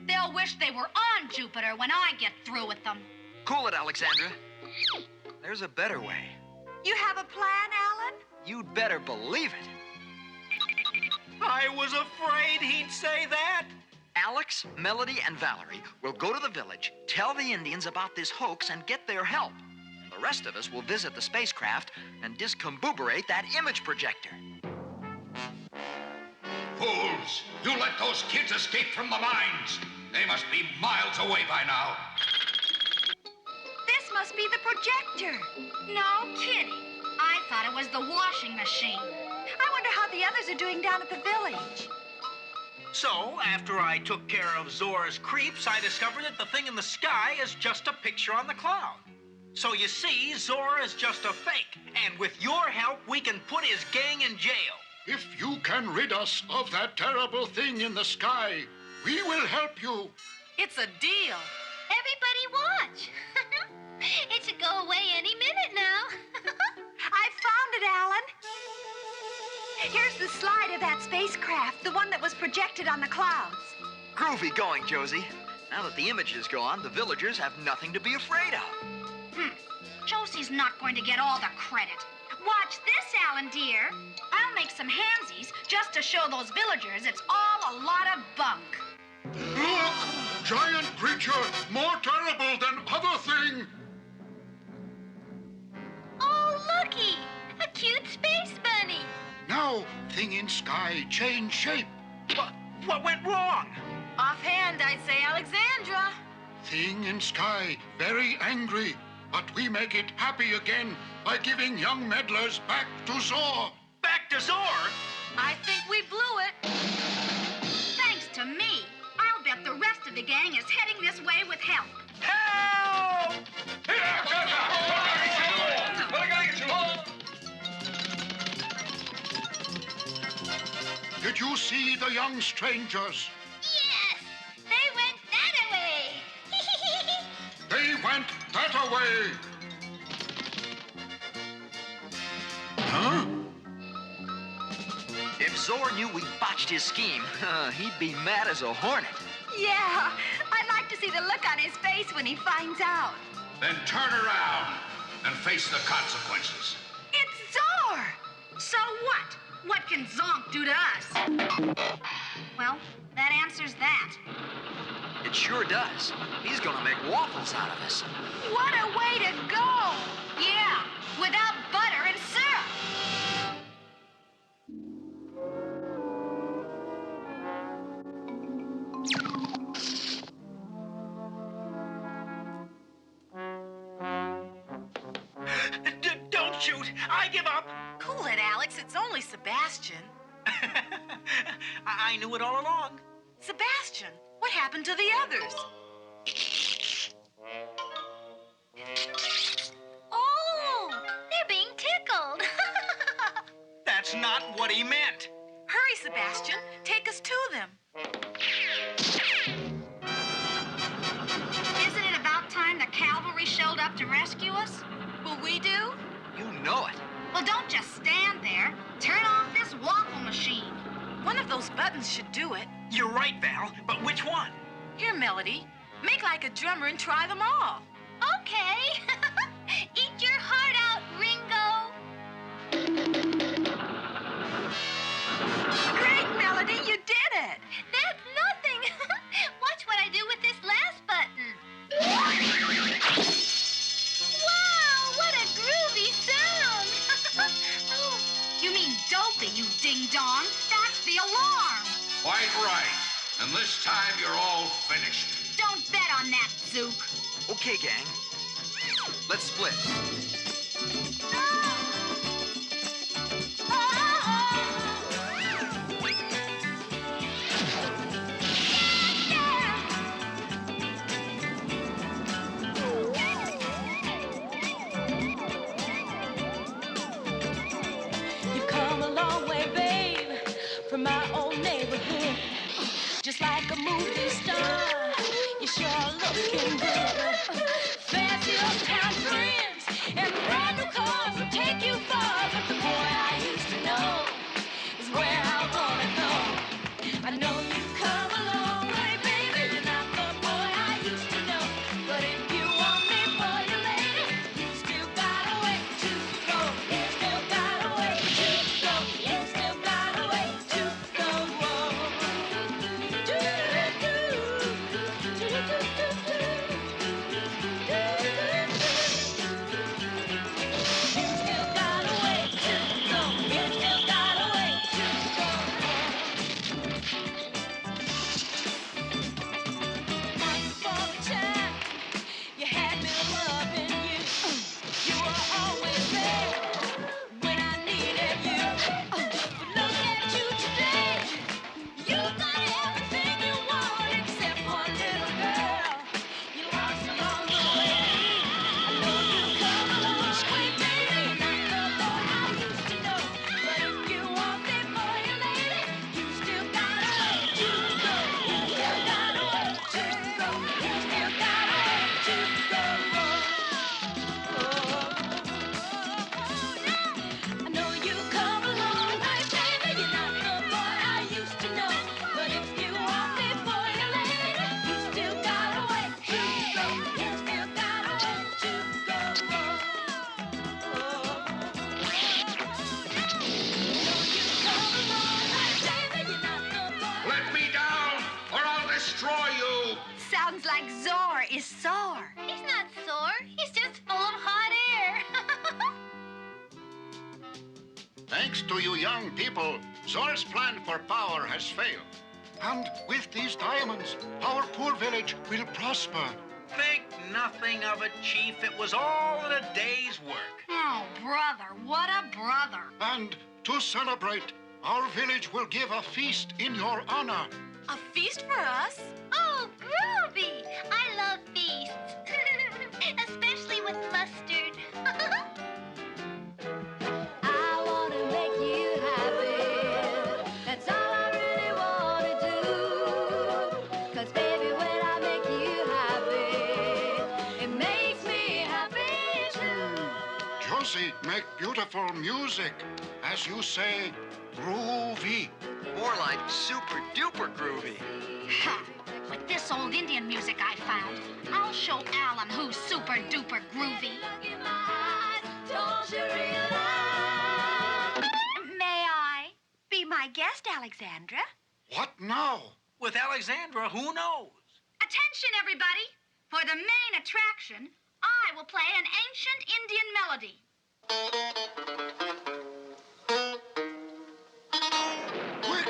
They'll wish they were on Jupiter when I get through with them. Cool it, Alexandra. There's a better way. You have a plan, Alan? You'd better believe it. I was afraid he'd say that. Alex, Melody, and Valerie will go to the village, tell the Indians about this hoax, and get their help. The rest of us will visit the spacecraft and discombuberate that image projector. Fools! You let those kids escape from the mines. They must be miles away by now. This must be the projector. No kidding. I thought it was the washing machine. I wonder how the others are doing down at the village. So, after I took care of Zor's creeps, I discovered that the thing in the sky is just a picture on the cloud. So you see, Zor is just a fake. And with your help, we can put his gang in jail. If you can rid us of that terrible thing in the sky, we will help you. It's a deal. Everybody watch. It should go away any minute now. I found it, Alan. Here's the slide of that spacecraft, the one that was projected on the clouds. Groovy going, Josie. Now that the image is gone, the villagers have nothing to be afraid of. Josie's not going to get all the credit. Watch this, Alan dear. I'll make some handsies just to show those villagers it's all a lot of bunk. Look! Giant creature, more terrible than other thing. Oh, looky! A cute space bunny. Now Now, thing in sky, change shape. What went wrong? Offhand, I'd say Alexandra. Thing in sky, very angry. But we make it happy again by giving young meddlers back to Zor. Back to Zor? I think we blew it. Thanks to me. I'll bet the rest of the gang is heading this way with help. Help! Did you see the young strangers? Yes! They went that away! They went that away. Huh? If Zor knew we botched his scheme, he'd be mad as a hornet. Yeah, I'd like to see the look on his face when he finds out. Then turn around and face the consequences. It's Zor! So what? What can Zonk do to us? Well, that answers that. It sure does. He's gonna make waffles out of us. What a way to go! Yeah, without butter and syrup. Don't shoot! I give up! Cool it, Alex. It's only Sebastian. I knew it all along. Sebastian, what happened to the others? Oh, they're being tickled. That's not what he meant. Hurry, Sebastian. Take us to them. Isn't it about time the cavalry showed up to rescue us? Will we do? You know it. Well, don't just stand there. Turn off this waffle machine. One of those buttons should do it. You're right, Val, but which one? Here, Melody. Make like a drummer and try them all. Okay. Eat your heart out, Ringo. Great, Melody. You did it. That's nothing. Watch what I do with this last button. Wow, what a groovy sound. Oh. You mean dopey, you ding-dong. That's the alarm. Quite right. And this time you're all finished. Don't bet on that, Zook. Okay, gang. Let's split. You've come a long way, babe, from my old neighborhood. Just like a movie star, you sure looking good. Fancy uptown friends and brand new cars will take you far. But the boy I used to know is where I wanna go. I know you've come a long way, baby. You're not the boy I used to know. But if you want me for your lady, you still got a way to go. You still got a way to go. You still got a way to go. Thanks to you young people, Zor's plan for power has failed. And with these diamonds, our poor village will prosper. Think nothing of it, Chief. It was all in a day's work. Oh, brother, what a brother. And to celebrate, our village will give a feast in your honor. A feast for us? Oh, groovy! I love feasts. Especially with mustard. I wanna make you happy. That's all I really wanna do. 'Cause baby, when I make you happy, it makes me happy too. Josie, make beautiful music. As you say, groovy. More like super duper groovy. Ha! With this old Indian music I found, I'll show Alan who's super duper groovy. Don't you realize? May I be my guest, Alexandra? What now? With Alexandra, who knows? Attention, everybody! For the main attraction, I will play an ancient Indian melody. Quick,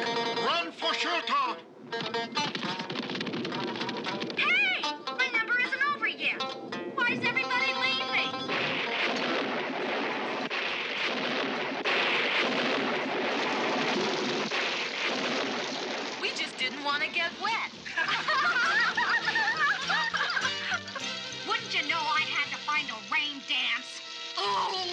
run for shelter! Hey! My number isn't over yet. Why is everybody leaving? We just didn't want to get wet. Wouldn't you know I had to find a rain dance? Oh!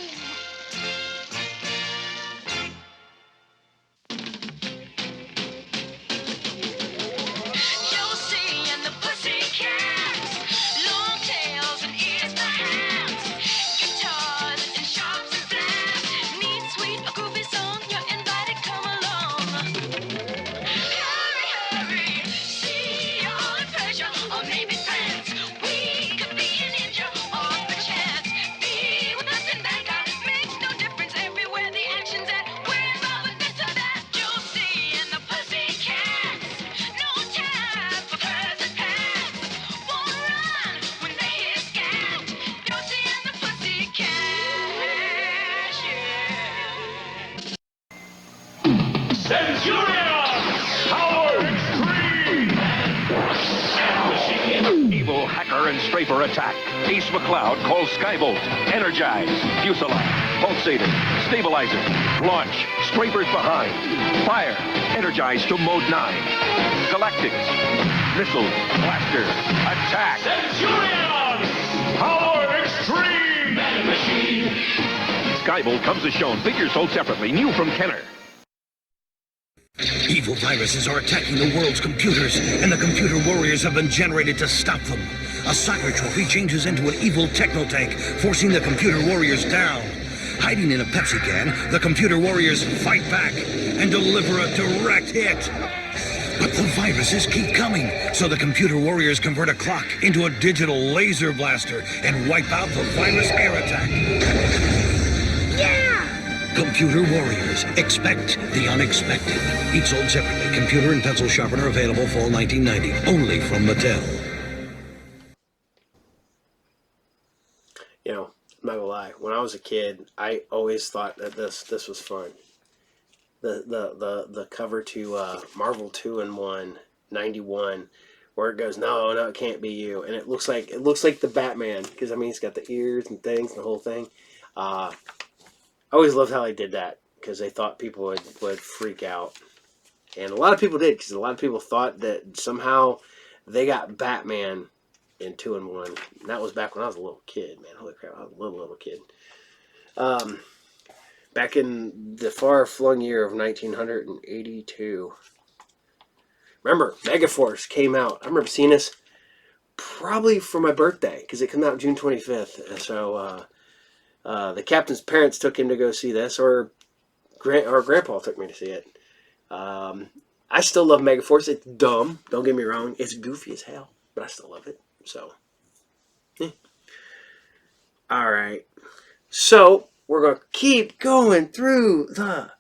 Josie and the Pussycats, long tails and ears for hands, guitars and sharps and flats, need sweet or groovy song, you're invited, come along. Hurry, hurry, see all the pleasure, or maybe friends, we could be an ninja or perchance, be with us in Bangkok, makes no difference everywhere the action's at, we're involved with this or that, Josie and the Pussycats. No time for present past. Won't run when they hear scat. Josie and the Pussycats, yeah. Centurion! Power Extreme! Evil hacker and strafer attack. Ace McCloud calls Skybolt. Energize. Fuselage. Pulsator. Stabilizer. Launch. Strafers behind. Fire. Energize to mode 9. Galactics. Missiles. Blaster. Attack. Centurion! Power Extreme! Man Machine! Skybolt comes as shown. Figures sold separately. New from Kenner. Evil viruses are attacking the world's computers, and the computer warriors have been generated to stop them. A soccer trophy changes into an evil techno tank, forcing the computer warriors down. Hiding in a Pepsi can, the computer warriors fight back and deliver a direct hit. But the viruses keep coming, so the computer warriors convert a clock into a digital laser blaster and wipe out the virus air attack. Yeah! Computer Warriors. Expect the unexpected. Each sold separately. Computer and pencil sharpener available fall 1990. Only from Mattel. You know, I'm not gonna lie. When I was a kid, I always thought that this was fun. The cover to Marvel 2-in-1 '91, where it goes, no, it can't be you, and it looks like the Batman, because I mean he's got the ears and things and the whole thing. I always loved how they did that, because they thought people would freak out. And a lot of people did, because a lot of people thought that somehow they got Batman in 2-in-1. And that was back when I was a little kid, man. Holy crap, I was a little kid. Back in the far-flung year of 1982. Remember, Megaforce came out. I remember seeing this probably for my birthday, because it came out June 25th. So, the captain's parents took him to go see this, or Grandpa took me to see it. I still love Megaforce. It's dumb. Don't get me wrong. It's goofy as hell, but I still love it. So, all right. So we're gonna keep going through the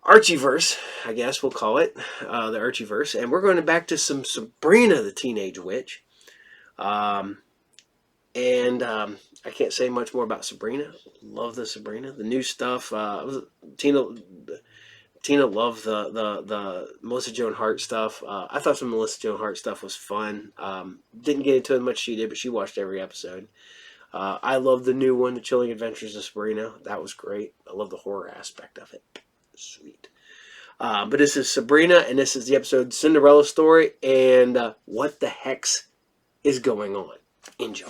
Archieverse, I guess we'll call it, the Archieverse, and we're going back to some Sabrina the Teenage Witch. I can't say much more about Sabrina. Love the Sabrina. The new stuff. I was Tina loved the Melissa Joan Hart stuff. I thought some Melissa Joan Hart stuff was fun. Didn't get into it as much as she did, but she watched every episode. I love the new one, The Chilling Adventures of Sabrina. That was great. I love the horror aspect of it. Sweet. But this is Sabrina, and this is the episode Cinderella Story, and what the hex is going on. Enjoy.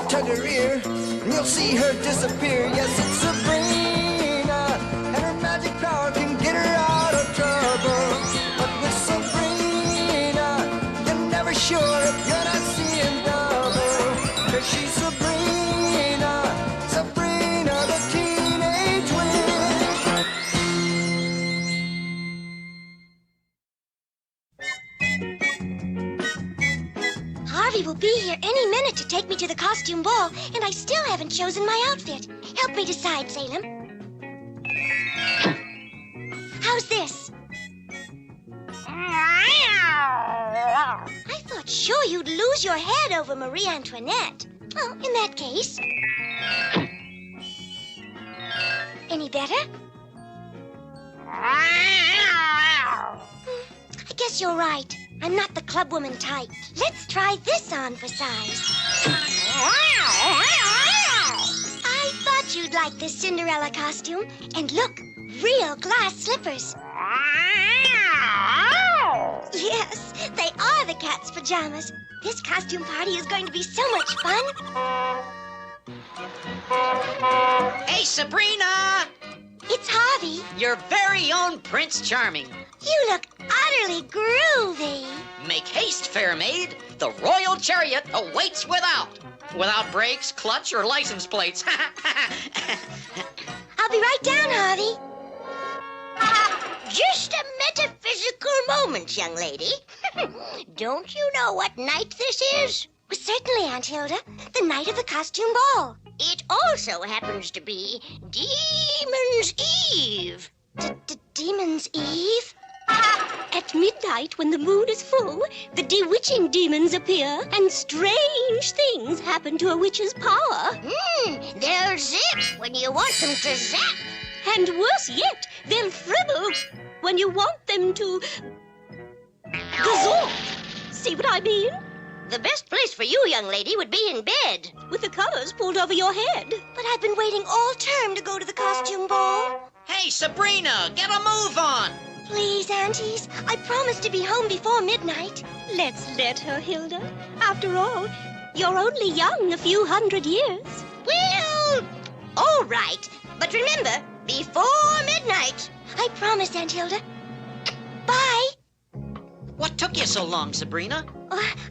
Tug her ear, and you'll see her disappear. Yes, it's Sabrina, and her magic power can get her out of trouble. But with Sabrina, you're never sure if you're not seeing double. 'Cause she's Sabrina, Sabrina the teenage witch. Harvey will be here any minute to take me to the costume ball, and I still haven't chosen my outfit. Help me decide, Salem. How's this? I thought sure you'd lose your head over Marie Antoinette. Well, in that case... Any better? I guess you're right. I'm not the clubwoman type. Let's try this on for size. I thought you'd like this Cinderella costume. And look, real glass slippers. Yes, they are the cat's pajamas. This costume party is going to be so much fun. Hey, Sabrina! It's Harvey. Your very own Prince Charming. You look utterly groovy. Make haste, fair maid. The royal chariot awaits without. Without brakes, clutch, or license plates. I'll be right down, Harvey. Just a metaphysical moment, young lady. Don't you know what night this is? Well, certainly, Aunt Hilda. The night of the costume ball. It also happens to be Demon's Eve. Demon's Eve? At midnight, when the moon is full, the bewitching demons appear, and strange things happen to a witch's power. They'll zip when you want them to zap. And worse yet, they'll fribble when you want them to... gazork. See what I mean? The best place for you, young lady, would be in bed. With the covers pulled over your head. But I've been waiting all term to go to the costume ball. Hey, Sabrina, get a move on. Please, aunties, I promise to be home before midnight. Let's let her, Hilda. After all, you're only young a few 100 years. Well, all right. But remember, before midnight. I promise, Aunt Hilda. Bye. What took you so long, Sabrina?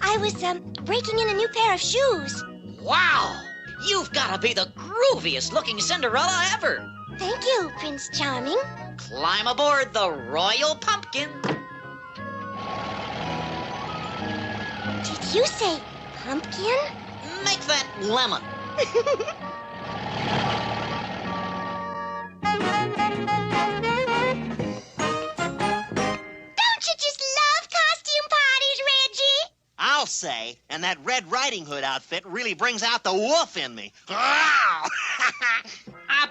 I was, breaking in a new pair of shoes. Wow! You've got to be the grooviest looking Cinderella ever. Thank you, Prince Charming. Climb aboard the Royal Pumpkin. Did you say pumpkin? Make that lemon. Don't you just love costume parties, Reggie? I'll say, and that Red Riding Hood outfit really brings out the wolf in me.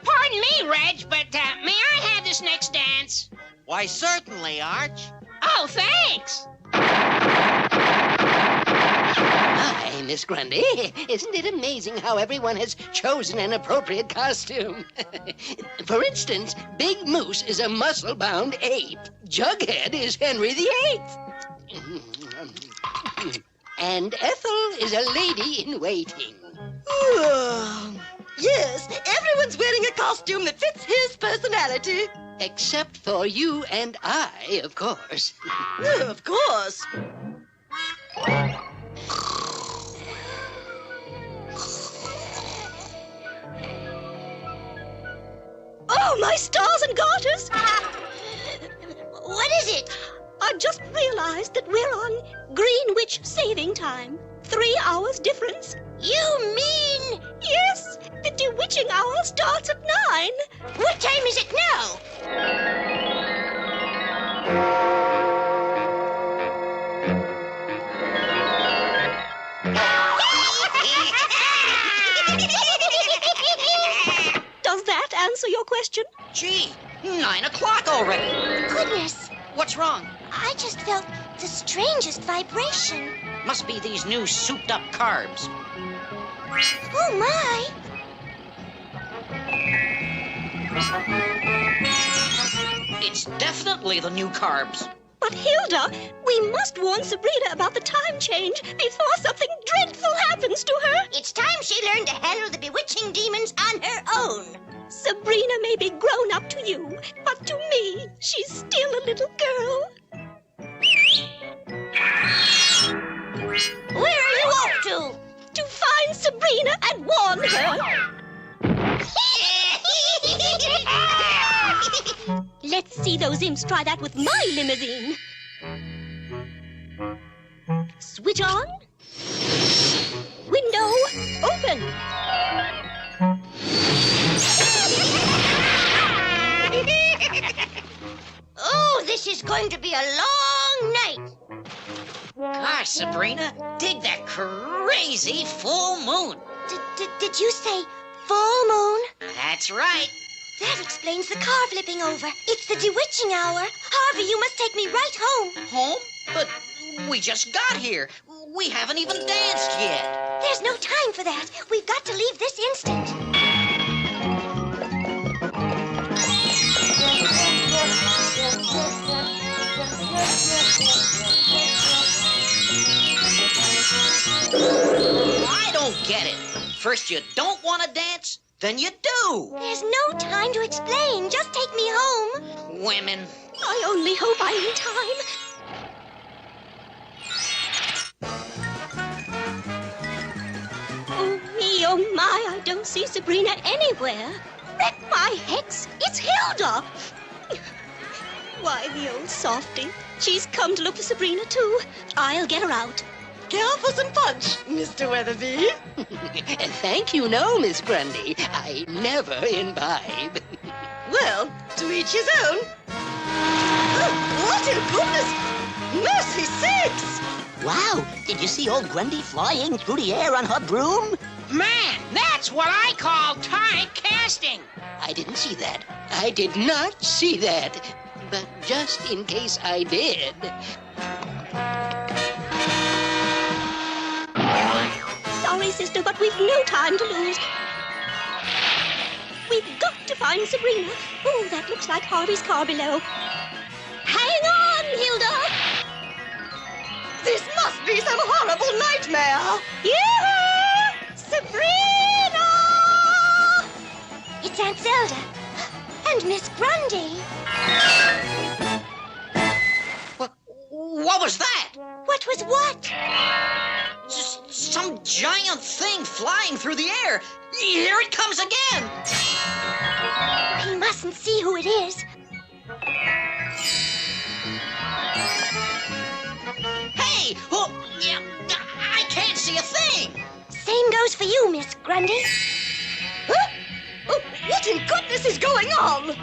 Pardon me, Reg, but may I have this next dance? Why, certainly, Arch. Oh, thanks. Hi, Miss Grundy. Isn't it amazing how everyone has chosen an appropriate costume? For instance, Big Moose is a muscle-bound ape. Jughead is Henry VIII. And Ethel is a lady-in-waiting. Yes, everyone's wearing a costume that fits his personality. Except for you and I, of course. Of course. Oh, my stars and garters! What is it? I just realized that we're on Greenwich Saving Time. 3 hours difference. You mean... Yes, the bewitching hour starts at 9. What time is it now? Does that answer your question? Gee, 9 o'clock already. Goodness, What's wrong? I just felt the strangest vibration. Must be these new souped-up carbs. Oh, my. It's definitely the new carbs. But Hilda, we must warn Sabrina about the time change before something dreadful happens to her. It's time she learned to handle the bewitching demons on her own. Sabrina may be grown up to you, but to me, she's still a little girl. Where are you off to? To find Sabrina and warn her. Let's see those imps try that with my limousine. Switch on. Window open. Oh, this is going to be a long night. Gosh, Sabrina, dig that crazy full moon. Did you say full moon? That's right. That explains the car flipping over. It's the bewitching hour. Harvey, you must take me right home. Home? But we just got here. We haven't even danced yet. There's no time for that. We've got to leave this instant. I don't get it. First you don't want to dance, then you do. There's no time to explain. Just take me home. Women. I only hope I'm in time. Oh, me, oh, my, I don't see Sabrina anywhere. Wreck my hex, it's Hilda. Why, the old softy. She's come to look for Sabrina, too. I'll get her out. Care for some punch, Mr. Weatherby? Thank you, no, Miss Grundy. I never imbibe. Well, to each his own. Oh, what in goodness! Mercy sakes! Wow, did you see old Grundy flying through the air on her broom? Man, that's what I call typecasting. I didn't see that. I did not see that. But just in case I did. Sorry, sister, but we've no time to lose. We've got to find Sabrina. Oh, that looks like Harvey's car below. Hang on, Hilda! This must be some horrible nightmare! Yeah! Sabrina! It's Aunt Zelda. And Miss Grundy. What was that? What was what? Just some giant thing flying through the air. Here it comes again. We mustn't see who it is. Hey! Oh, yeah, I can't see a thing. Same goes for you, Miss Grundy. Huh? Oh, what in goodness is going on?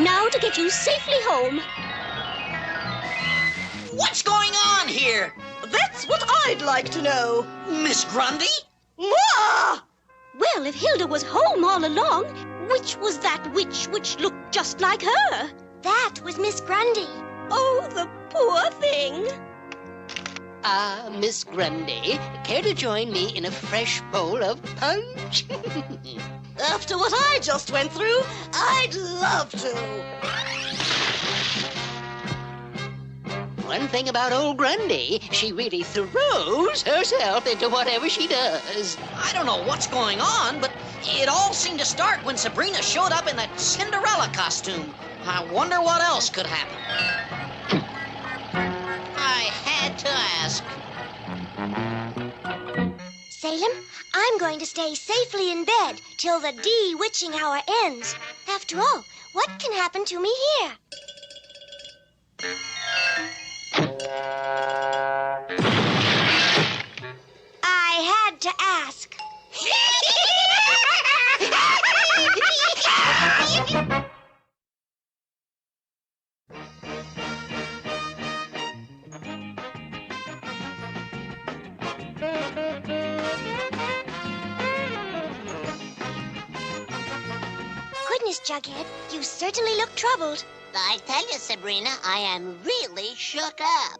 Now to get you safely home. What's going on here? That's what I'd like to know. Miss Grundy? Mwah! Well, if Hilda was home all along, which was that witch which looked just like her? That was Miss Grundy. Oh, the poor thing. Miss Grundy, care to join me in a fresh bowl of punch? After what I just went through, I'd love to. One thing about old Grundy, she really throws herself into whatever she does. I don't know what's going on, but it all seemed to start when Sabrina showed up in that Cinderella costume. I wonder what else could happen. to ask. Salem, I'm going to stay safely in bed till the de-witching hour ends. After all, what can happen to me here? I had to ask. Goodness, Jughead, you certainly look troubled. I tell you, Sabrina, I am really shook up.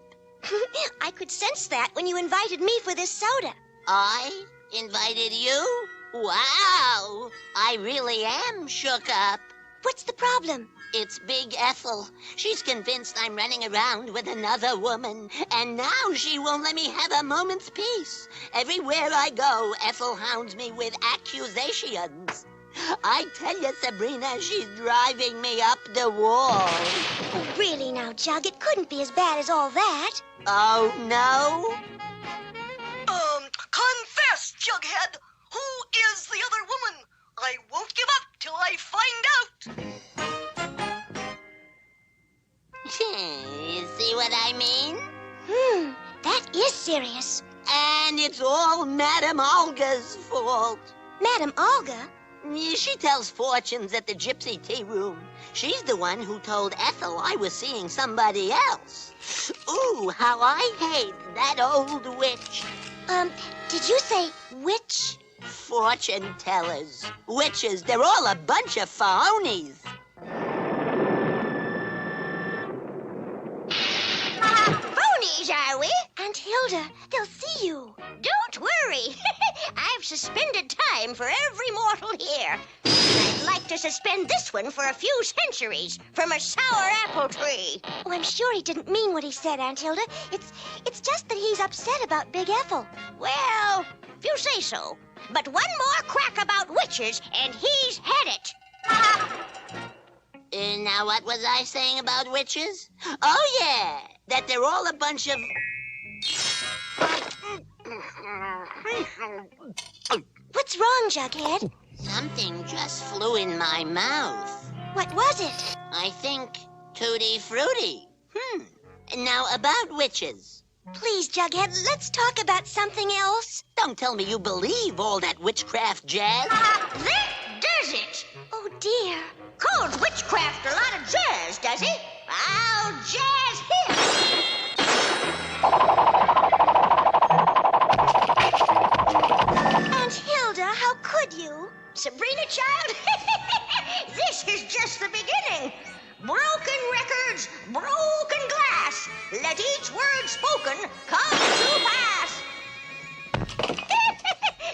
I could sense that when you invited me for this soda. I invited you? Wow! I really am shook up. What's the problem? It's Big Ethel. She's convinced I'm running around with another woman, and now she won't let me have a moment's peace. Everywhere I go, Ethel hounds me with accusations. I tell you, Sabrina, she's driving me up the wall. Oh, really now, Jug, it couldn't be as bad as all that. Oh, no? Confess, Jughead. Who is the other woman? I won't give up till I find out. You see what I mean? That is serious. And it's all Madame Olga's fault. Madame Olga? She tells fortunes at the Gypsy Tea Room. She's the one who told Ethel I was seeing somebody else. Ooh, how I hate that old witch. Did you say witch? Fortune tellers. Witches, they're all a bunch of phonies. Phonies, are we? Aunt Hilda, they'll see you. Don't worry. I've suspended time for every mortal here. I'd like to suspend this one for a few centuries from a sour apple tree. Oh, I'm sure he didn't mean what he said, Aunt Hilda. It's just that he's upset about Big Ethel. Well, if you say so. But one more crack about witches, and he's had it. Now, what was I saying about witches? Oh, yeah, that they're all a bunch of... What's wrong, Jughead? Something just flew in my mouth. What was it? I think Tutti Frutti. Now, about witches. Please, Jughead, let's talk about something else. Don't tell me you believe all that witchcraft jazz. That does it. Oh, dear. Calls witchcraft a lot of jazz, does he? I'll jazz him. Aunt Hilda, how could you? Sabrina, child, this is just the beginning. Broken records, broken glass. Let each word spoken come to pass.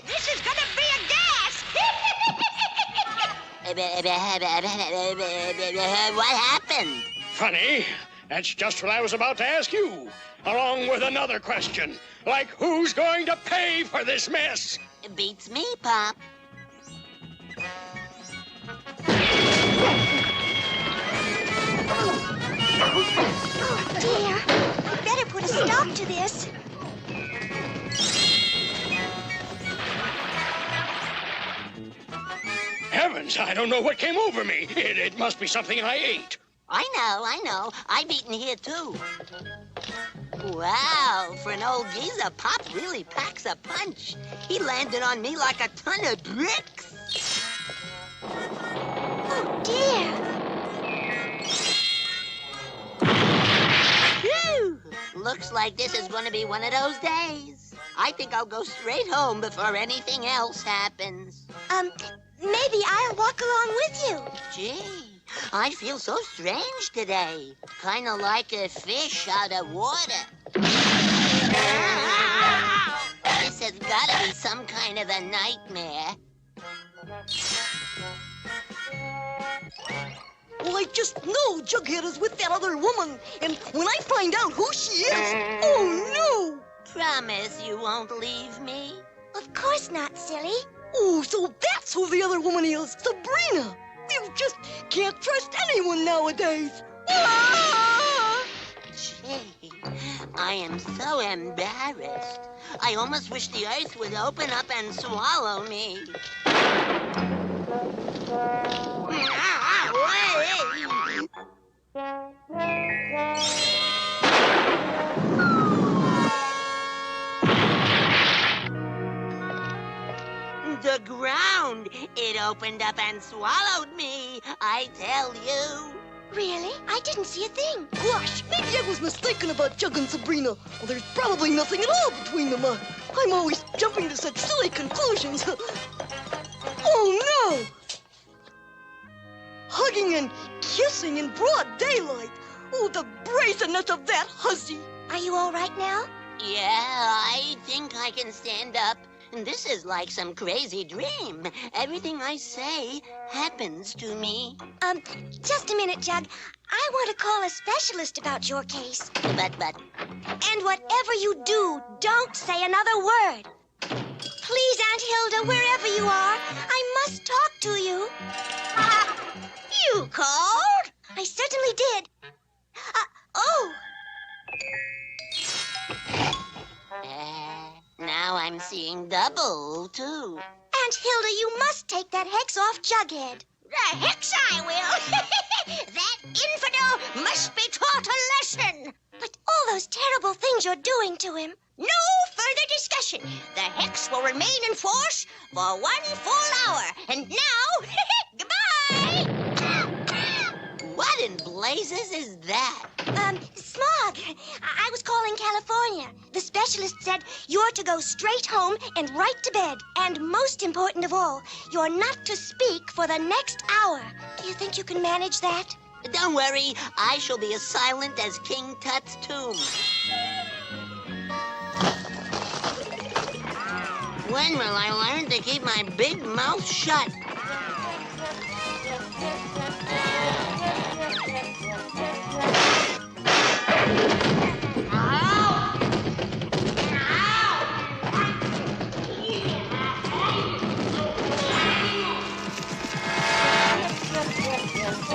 This is gonna be a gas. What happened? Funny. That's just what I was about to ask you, along with another question. Like, who's going to pay for this mess? Beats me, Pop. Oh, dear. I'd better put a stop to this. Heavens, I don't know what came over me. It must be something I ate. I know. I've eaten here, too. Wow, for an old geezer, Pop really packs a punch. He landed on me like a ton of bricks. Oh, dear. Phew! Looks like this is going to be one of those days. I think I'll go straight home before anything else happens. Maybe I'll walk along with you. Gee, I feel so strange today. Kind of like a fish out of water. This has got to be some kind of a nightmare. Well, I just know Jughead is with that other woman. And when I find out who she is, oh no! Promise you won't leave me? Of course not, silly. Oh, so that's who the other woman is, Sabrina. You just can't trust anyone nowadays. Ah! gee, I am so embarrassed. I almost wish the earth would open up and swallow me. The ground, it opened up and swallowed me, I tell you. Really? I didn't see a thing. Gosh, maybe I was mistaken about Jug and Sabrina. Well, there's probably nothing at all between them. I'm always jumping to such silly conclusions. Oh, no! Hugging and kissing in broad daylight. Oh, the brazenness of that hussy. Are you all right now? Yeah, I think I can stand up. This is like some crazy dream. Everything I say happens to me. Just a minute, Jug. I want to call a specialist about your case. But... And whatever you do, don't say another word. Please, Aunt Hilda, wherever you are, I must talk to you. You called? I certainly did. Oh! Now I'm seeing double, too. Aunt Hilda, you must take that hex off Jughead. The hex I will. That infidel must be taught a lesson. But all those terrible things you're doing to him. No further discussion. The hex will remain in force for 1 full hour. And now, goodbye! What in blazes is that? Smog. I was calling California. The specialist said you're to go straight home and right to bed. And most important of all, you're not to speak for the next hour. Do you think you can manage that? Don't worry. I shall be as silent as King Tut's tomb. When will I learn to keep my big mouth shut?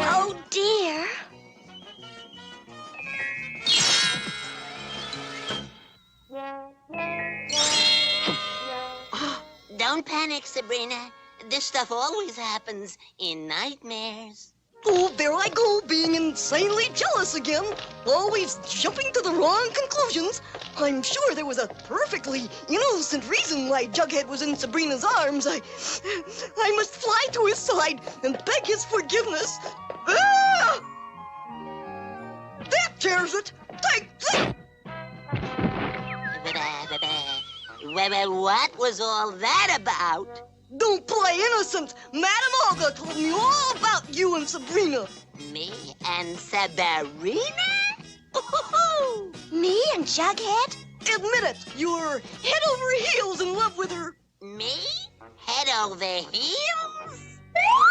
Oh, dear. Don't panic, Sabrina. This stuff always happens in nightmares. Oh, there I go, being insanely jealous again. Always jumping to the wrong conclusions. I'm sure there was a perfectly innocent reason why Jughead was in Sabrina's arms. I must fly to his side and beg his forgiveness. Ah! That tears it. Take that! What was all that about? Don't play innocent. Madame Olga told me all about you and Sabrina. Me and Sabrina? Me and Jughead? Admit it. You're head over heels in love with her. Me? Head over heels?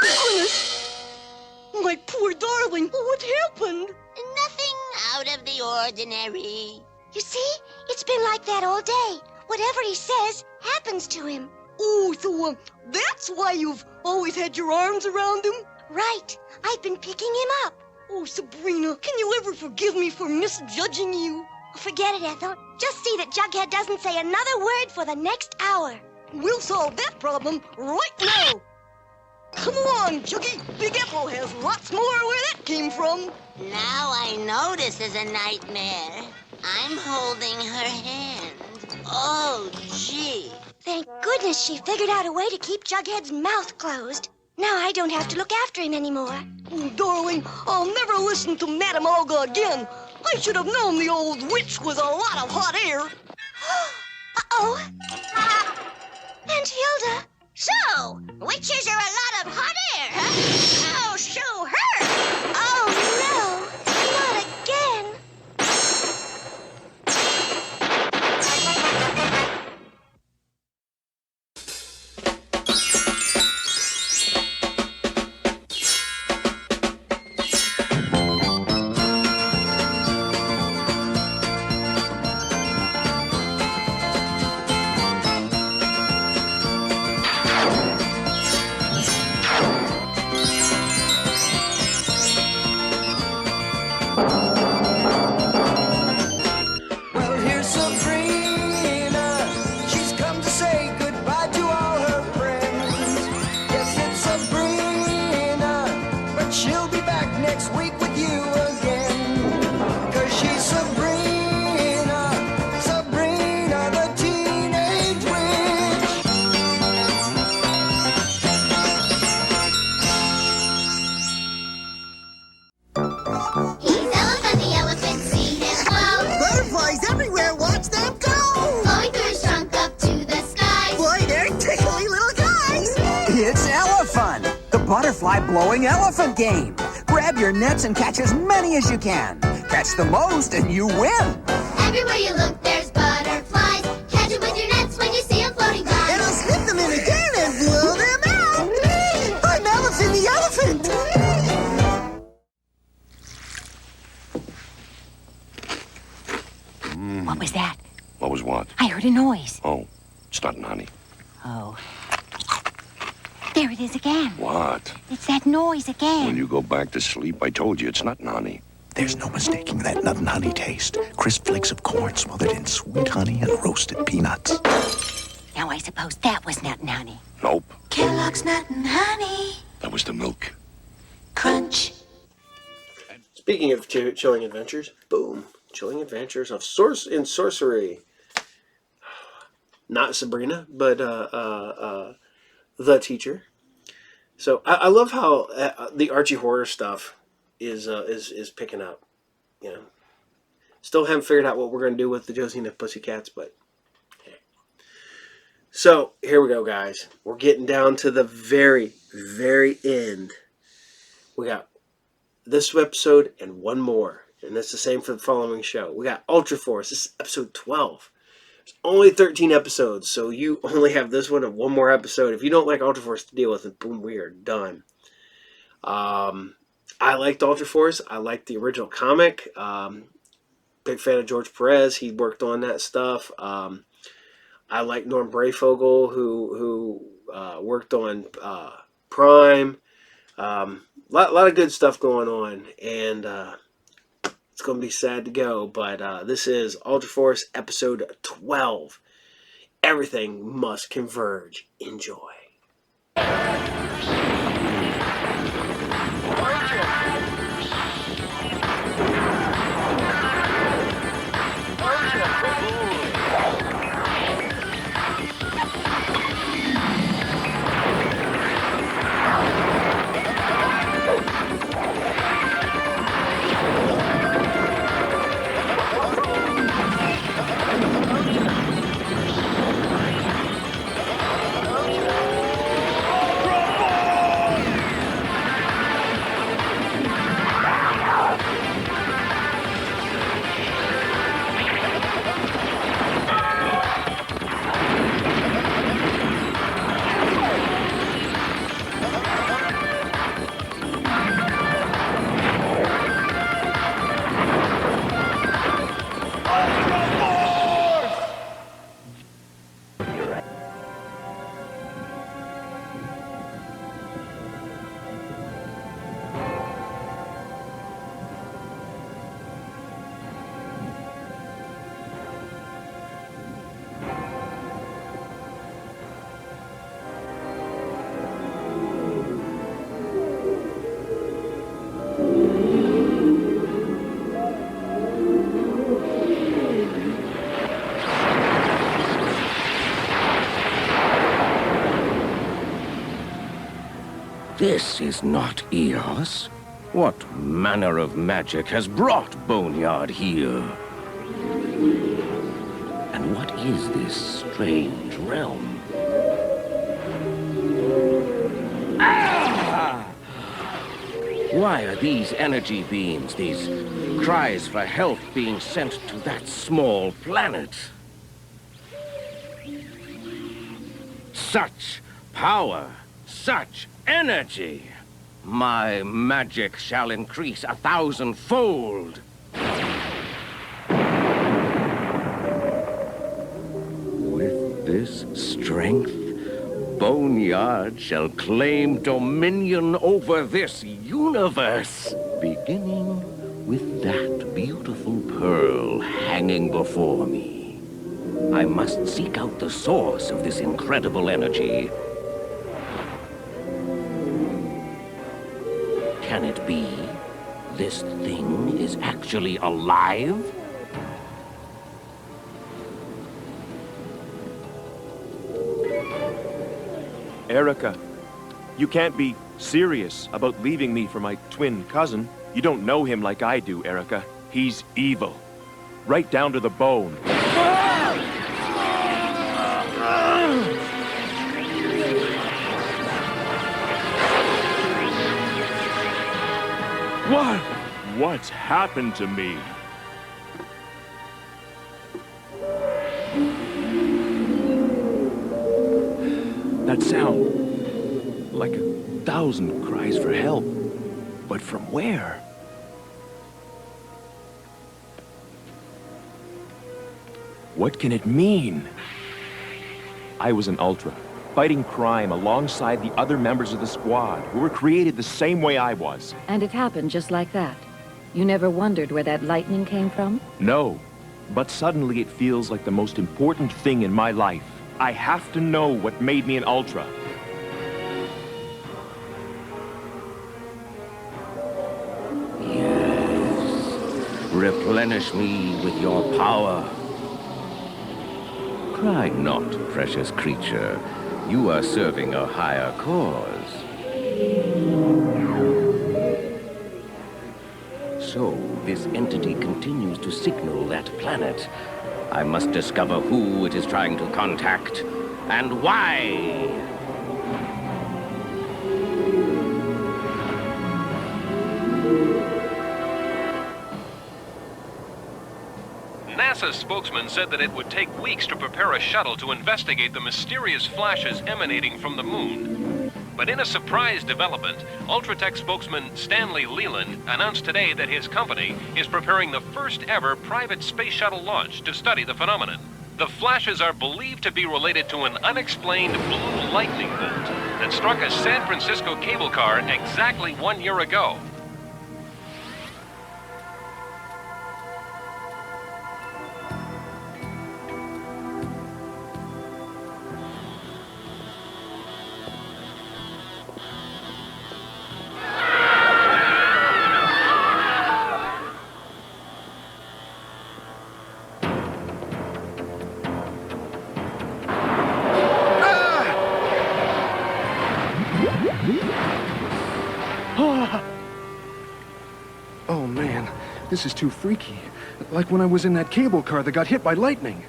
Goodness. My poor darling. What happened? Nothing out of the ordinary. You see, it's been like that all day. Whatever he says happens to him. Oh, so that's why you've always had your arms around him? Right. I've been picking him up. Oh, Sabrina, can you ever forgive me for misjudging you? Forget it, Ethel. Just see that Jughead doesn't say another word for the next hour. We'll solve that problem right now. Come along, Juggy. Big Ethel has lots more where that came from. Now I know this is a nightmare. I'm holding her hand. Oh, gee. Thank goodness she figured out a way to keep Jughead's mouth closed. Now I don't have to look after him anymore. Oh, darling, I'll never listen to Madame Olga again. I should have known the old witch was a lot of hot air. Uh-oh. Aunt Hilda. So, witches are a lot of hot air, huh? Oh, show her! Oh, no. Not again. butterfly blowing elephant game. Grab your nets and catch as many as you can. Catch the most and you win. Everywhere you look, there's butterflies. Catch them with your nets when you see them floating by. And I'll slip them in again and blow them out. I'm Elephant the Elephant. What was that? What was what? I heard a noise. Oh, it's not Nani. Oh. There it is again. What? It's that noise again. When you go back to sleep, I told you it's not Nani. There's no mistaking that nut and honey taste. Crisp flakes of corn smothered in sweet honey and roasted peanuts. Now I suppose that was Nut and Honey. Nope. Kellogg's Nut and Honey. That was the milk. Crunch. Speaking of chilling adventures, boom. Chilling Adventures of Sorcery. Not Sabrina, but the teacher. So I love how the Archie horror stuff is picking up. You know, still haven't figured out what we're going to do with the Josie and the Pussycats, but hey. So here we go, guys. We're getting down to the very, very end. We got this episode and one more. And that's the same for the following show. We got Ultraforce. This is episode 12. There's only 13 episodes, so you only have this one and one more episode. If you don't like Ultraforce to deal with it, boom, we are done. I liked Ultraforce. I liked the original comic. Big fan of George Perez. He worked on that stuff. I like Norm Brayfogle, who worked on Prime. Lot of good stuff going on, and it's going to be sad to go, but this is Ultraforce episode 12. Everything must converge. Enjoy. This is not Eos. What manner of magic has brought Boneyard here? And what is this strange realm? Ah! Why are these energy beams, these cries for help being sent to that small planet? Such power, such energy! My magic shall increase 1,000-fold. With this strength, Boneyard shall claim dominion over this universe, beginning with that beautiful pearl hanging before me. I must seek out the source of this incredible energy. Can it be this thing is actually alive? Erica, you can't be serious about leaving me for my twin cousin. You don't know him like I do, Erica. He's evil. Right down to the bone. What's happened to me? That sound, like 1,000 cries for help. But from where? What can it mean? I was an Ultra, fighting crime alongside the other members of the squad who were created the same way I was. And it happened just like that. You never wondered where that lightning came from? No, but suddenly it feels like the most important thing in my life. I have to know what made me an Ultra. Yes. Replenish me with your power. Cry not, precious creature. You are serving a higher cause. So, this entity continues to signal that planet. I must discover who it is trying to contact, and why. NASA's spokesman said that it would take weeks to prepare a shuttle to investigate the mysterious flashes emanating from the moon. But in a surprise development, Ultratech spokesman Stanley Leland announced today that his company is preparing the first ever private space shuttle launch to study the phenomenon. The flashes are believed to be related to an unexplained blue lightning bolt that struck a San Francisco cable car exactly 1 year ago. Oh man, this is too freaky. Like when I was in that cable car that got hit by lightning.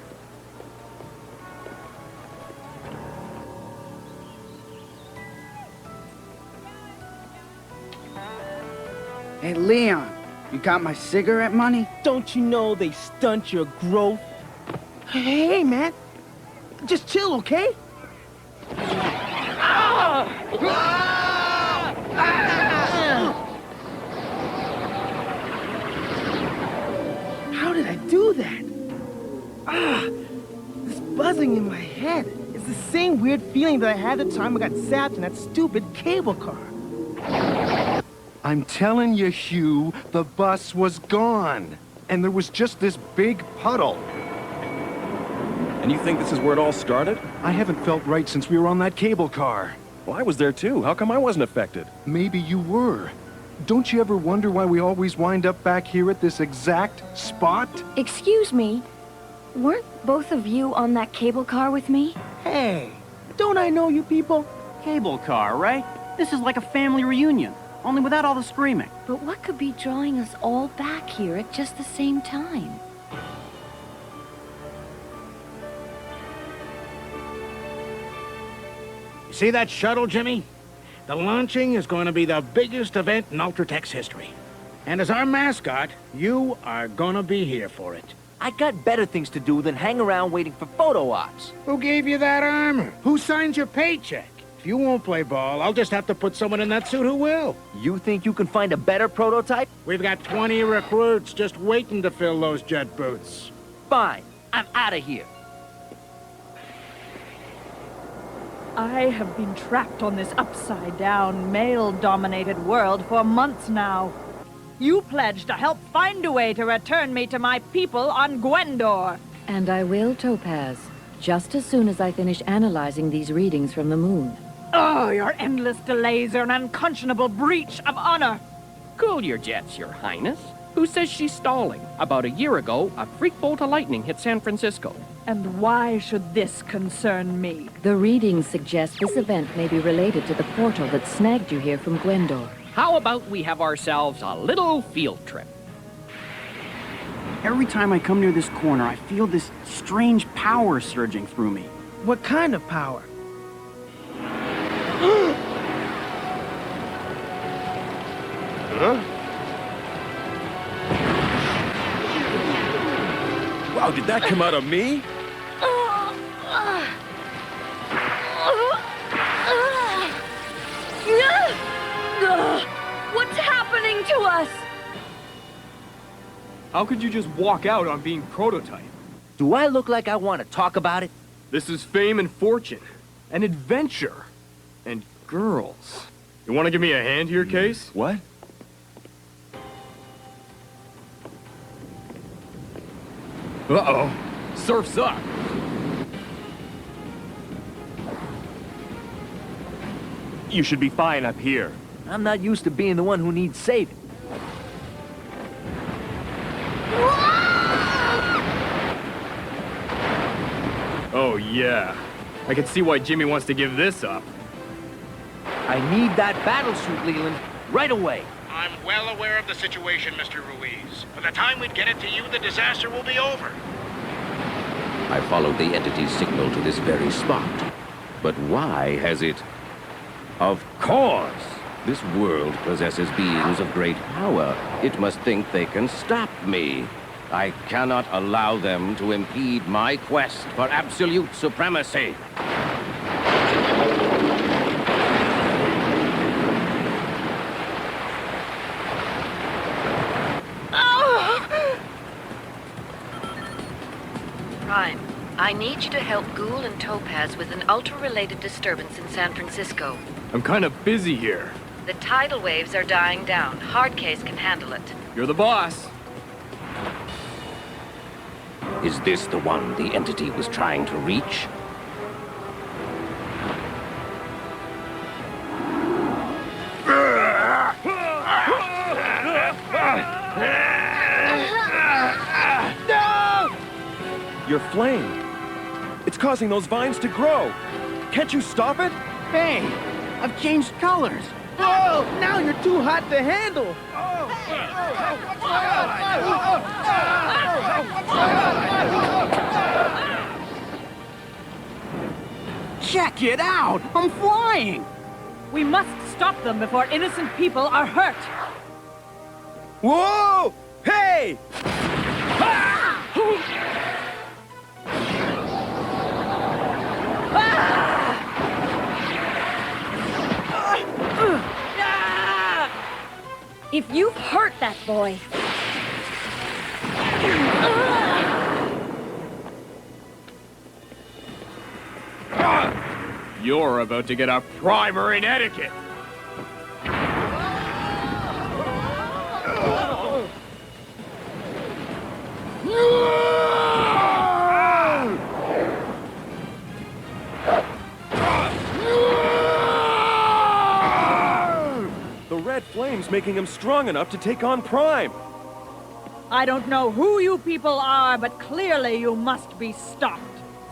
Hey, Leon, you got my cigarette money? Don't you know they stunt your growth? Hey, man. Just chill, okay? How did I do that? This buzzing in my head. It's the same weird feeling that I had the time I got zapped in that stupid cable car. I'm telling you, Hugh, the bus was gone. And there was just this big puddle. And you think this is where it all started? I haven't felt right since we were on that cable car. Well, I was there too. How come I wasn't affected? Maybe you were. Don't you ever wonder why we always wind up back here at this exact spot? Excuse me, weren't both of you on that cable car with me? Hey, don't I know you people? Cable car, right? This is like a family reunion, only without all the screaming. But what could be drawing us all back here at just the same time? You see that shuttle, Jimmy? The launching is going to be the biggest event in Ultratech's history. And as our mascot, you are going to be here for it. I got better things to do than hang around waiting for photo ops. Who gave you that armor? Who signs your paycheck? If you won't play ball, I'll just have to put someone in that suit who will. You think you can find a better prototype? We've got 20 recruits just waiting to fill those jet boots. Fine. I'm out of here. I have been trapped on this upside-down, male-dominated world for months now. You pledged to help find a way to return me to my people on Gwendor. And I will, Topaz, just as soon as I finish analyzing these readings from the moon. Oh, your endless delays are an unconscionable breach of honor. Cool your jets, Your Highness. Who says she's stalling? About a year ago, a freak bolt of lightning hit San Francisco. And why should this concern me? The readings suggest this event may be related to the portal that snagged you here from Gwendor. How about we have ourselves a little field trip? Every time I come near this corner, I feel this strange power surging through me. What kind of power? Huh? Wow, did that come out of me? What's happening to us? How could you just walk out on being prototype? Do I look like I want to talk about it? This is fame and fortune, and adventure, and girls. You want to give me a hand here, Case? What? Uh-oh. Surf's up. You should be fine up here. I'm not used to being the one who needs saving. Oh, yeah. I can see why Jimmy wants to give this up. I need that battle suit, Leland, right away. I'm well aware of the situation, Mr. Ruiz. By the time we get it to you, the disaster will be over. I followed the entity's signal to this very spot. But why has it... Of course! This world possesses beings of great power. It must think they can stop me. I cannot allow them to impede my quest for absolute supremacy. Prime, I need you to help Ghoul and Topaz with an ultra-related disturbance in San Francisco. I'm kind of busy here. The tidal waves are dying down. Hardcase can handle it. You're the boss. Is this the one the entity was trying to reach? No! Your flame. It's causing those vines to grow. Can't you stop it? Hey, I've changed colors. Whoa, now you're too hot to handle. Check it out! I'm flying! We must stop them before innocent people are hurt. Whoa! Hey! If you've hurt that boy... You're about to get a primer in etiquette. The red flame's making him strong enough to take on Prime. I don't know who you people are, but clearly you must be stopped.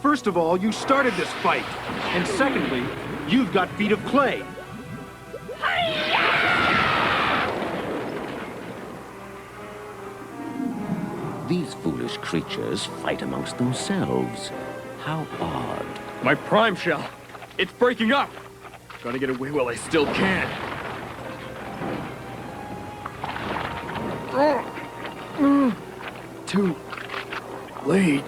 First of all, you started this fight. And secondly, you've got feet of clay. These foolish creatures fight amongst themselves. How odd. My prime shell. It's breaking up. Gotta get away while I still can. Too late.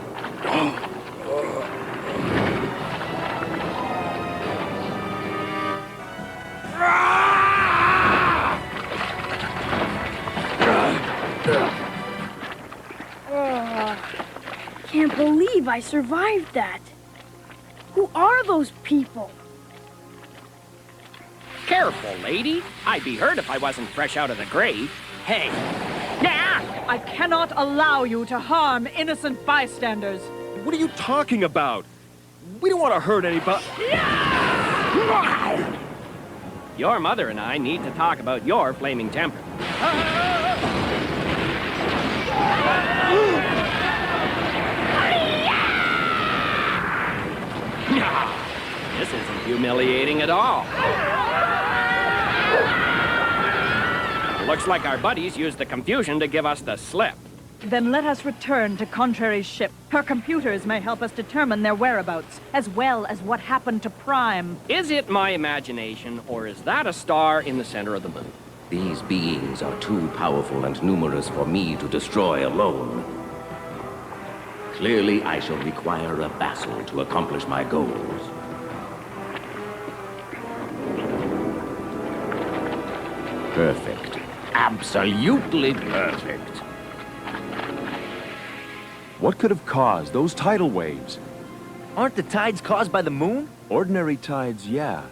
Can't believe I survived that. Who are those people? Careful, lady. I'd be hurt if I wasn't fresh out of the grave. Hey. I cannot allow you to harm innocent bystanders. What are you talking about? We don't want to hurt anybody. Your mother and I need to talk about your flaming temper. This isn't humiliating at all. Looks like our buddies used the confusion to give us the slip. Then let us return to Contrary's ship. Her computers may help us determine their whereabouts, as well as what happened to Prime. Is it my imagination, or is that a star in the center of the moon? These beings are too powerful and numerous for me to destroy alone. Clearly, I shall require a vassal to accomplish my goals. Perfect. Absolutely perfect. What could have caused those tidal waves? Aren't the tides caused by the moon? Ordinary tides, yeah.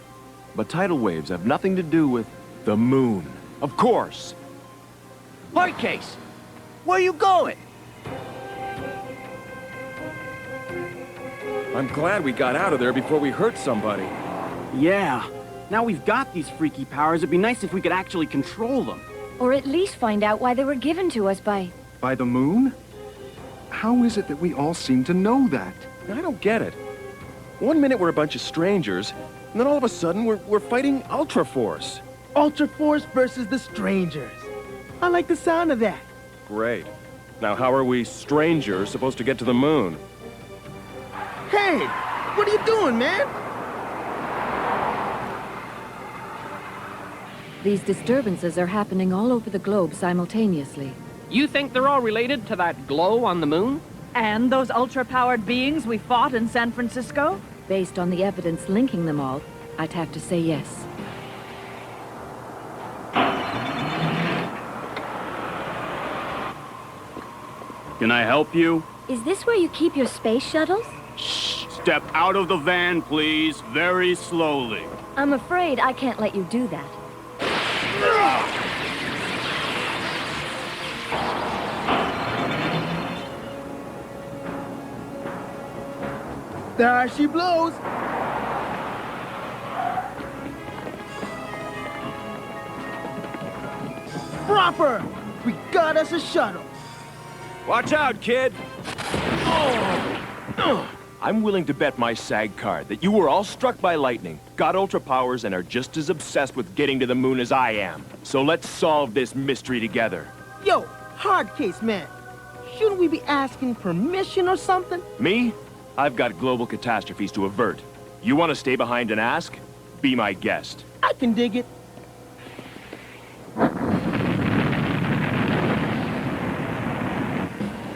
But tidal waves have nothing to do with the moon. Of course. Hard case. Where are you going? I'm glad we got out of there before we hurt somebody. Yeah. Now we've got these freaky powers, it'd be nice if we could actually control them. Or at least find out why they were given to us by... By the moon? How is it that we all seem to know that? I don't get it. One minute we're a bunch of strangers, and then all of a sudden we're fighting Ultraforce. Ultraforce versus the strangers. I like the sound of that. Great. Now how are we strangers supposed to get to the moon? Hey, what are you doing, man? These disturbances are happening all over the globe simultaneously. You think they're all related to that glow on the moon? And those ultra-powered beings we fought in San Francisco? Based on the evidence linking them all, I'd have to say yes. Can I help you? Is this where you keep your space shuttles? Shh! Step out of the van, please. Very slowly. I'm afraid I can't let you do that. There she blows. Proper! We got us a shuttle. Watch out, kid! I'm willing to bet my SAG card that you were all struck by lightning, got ultra powers, and are just as obsessed with getting to the moon as I am. So let's solve this mystery together. Yo, hard case, man. Shouldn't we be asking permission or something? Me? I've got global catastrophes to avert. You want to stay behind and ask? Be my guest. I can dig it.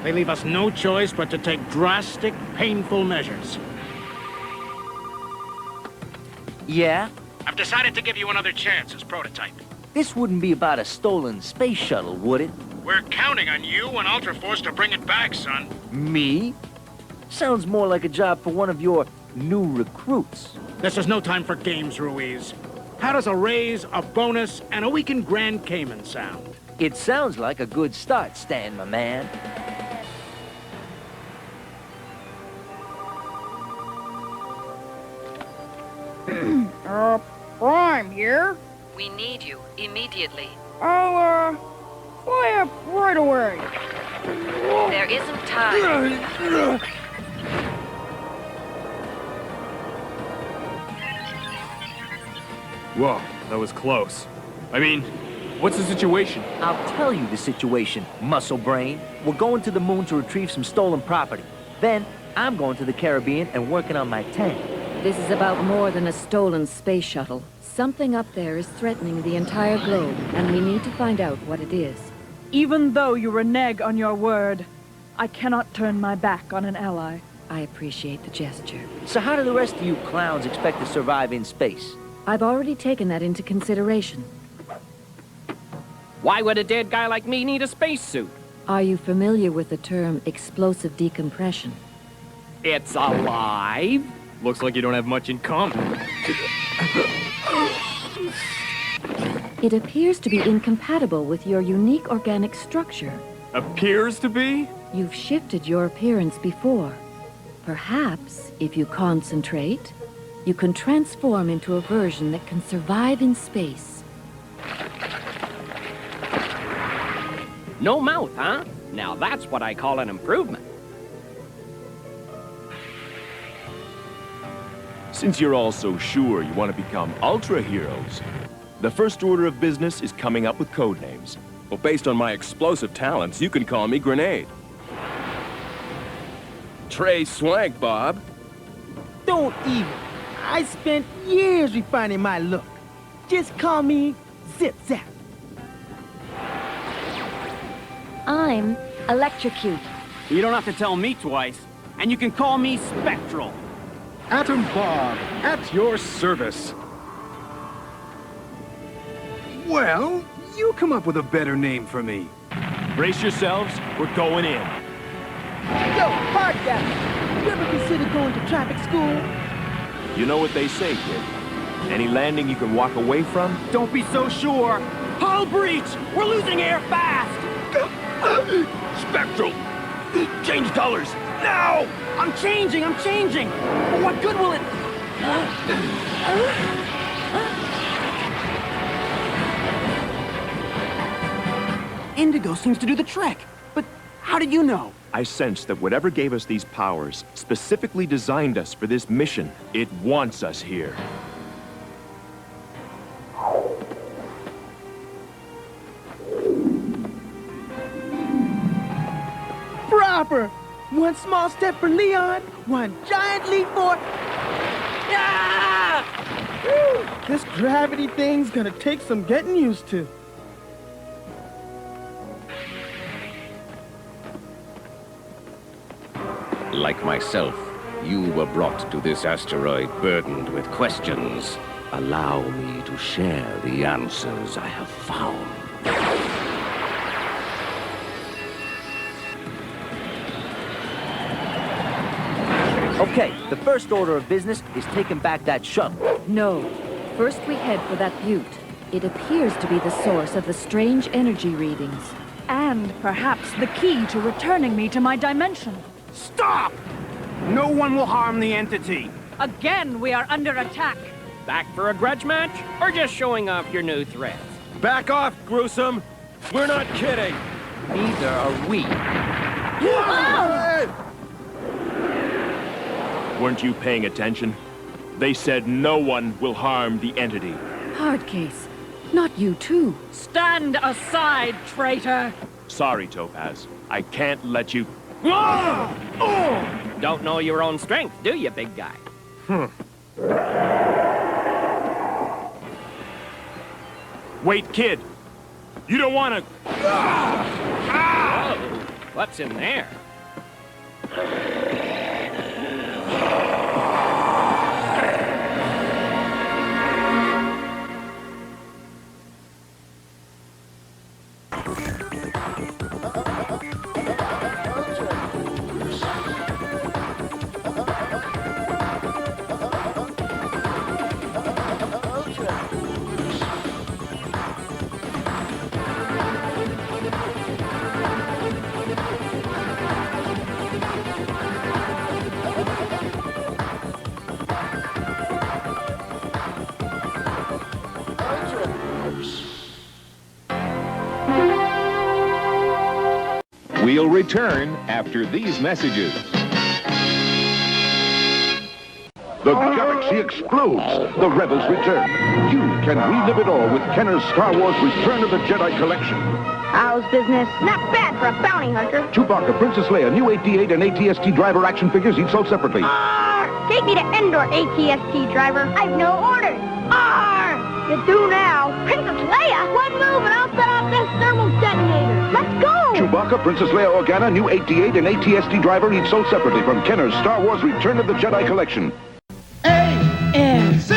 They leave us no choice but to take drastic, painful measures. Yeah? I've decided to give you another chance as prototype. This wouldn't be about a stolen space shuttle, would it? We're counting on you and Ultraforce to bring it back, son. Me? Sounds more like a job for one of your new recruits. This is no time for games, Ruiz. How does a raise, a bonus, and a week in Grand Cayman sound? It sounds like a good start, Stan, my man. Prime here. We need you immediately. I'll, fly up right away. There isn't time. Whoa, that was close. I mean, what's the situation? I'll tell you the situation, muscle brain. We're going to the moon to retrieve some stolen property. Then, I'm going to the Caribbean and working on my tank. This is about more than a stolen space shuttle. Something up there is threatening the entire globe, and we need to find out what it is. Even though you renege on your word, I cannot turn my back on an ally. I appreciate the gesture. So how do the rest of you clowns expect to survive in space? I've already taken that into consideration. Why would a dead guy like me need a spacesuit? Are you familiar with the term explosive decompression? It's alive. Looks like you don't have much in common. It appears to be incompatible with your unique organic structure. Appears to be? You've shifted your appearance before. Perhaps, if you concentrate, you can transform into a version that can survive in space. No mouth, huh? Now that's what I call an improvement. Since you're all so sure you want to become ultra heroes, the first order of business is coming up with code names. Well, based on my explosive talents, you can call me Grenade. Trey Swank, Bob. Don't even. I spent years refining my look. Just call me Zip Zap. I'm Electrocute. You don't have to tell me twice. and you can call me Spectral. Atom Bob, at your service. Well, you come up with a better name for me. Brace yourselves, we're going in. Yo, hard guy, you ever consider going to traffic school? You know what they say, kid. Any landing you can walk away from? Don't be so sure. Hull breach! We're losing air fast! Spectral! Change colors, now! I'm changing! But what good will it... Indigo seems to do the trick. But how did you know? I sense that whatever gave us these powers specifically designed us for this mission. It wants us here. Proper! One small step for Leon, one giant leap for... Ah! Whew. This gravity thing's gonna take some getting used to. Like myself, you were brought to this asteroid burdened with questions. Allow me to share the answers I have found. Okay, the first order of business is taking back that shuttle. No. First we head for that butte. It appears to be the source of the strange energy readings. And perhaps the key to returning me to my dimension. Stop! No one will harm the entity. Again, we are under attack. Back for a grudge match, or just showing off your new threats? Back off, gruesome! We're not kidding! Neither are we. Weren't you paying attention? They said no one will harm the entity. Hard case. Not you too. Stand aside, traitor! Sorry, Topaz. I can't let you... Don't know your own strength, do you, big guy? Wait, kid! You don't want to... Whoa! What's in there? We'll return after these messages. The galaxy explodes. The rebels return. You can relive it all with Kenner's Star Wars Return of the Jedi collection. How's business? Not bad for a bounty hunter. Chewbacca, Princess Leia, new 88 and ATST driver action figures each sold separately. Take me to Endor, ATST driver. I've no orders. You do now. Princess Leia? One move and I'll set off this thermal detonator. Let's go! Chewbacca, Princess Leia Organa, new 88 and ATST driver each sold separately from Kenner's Star Wars Return of the Jedi collection. Air. C.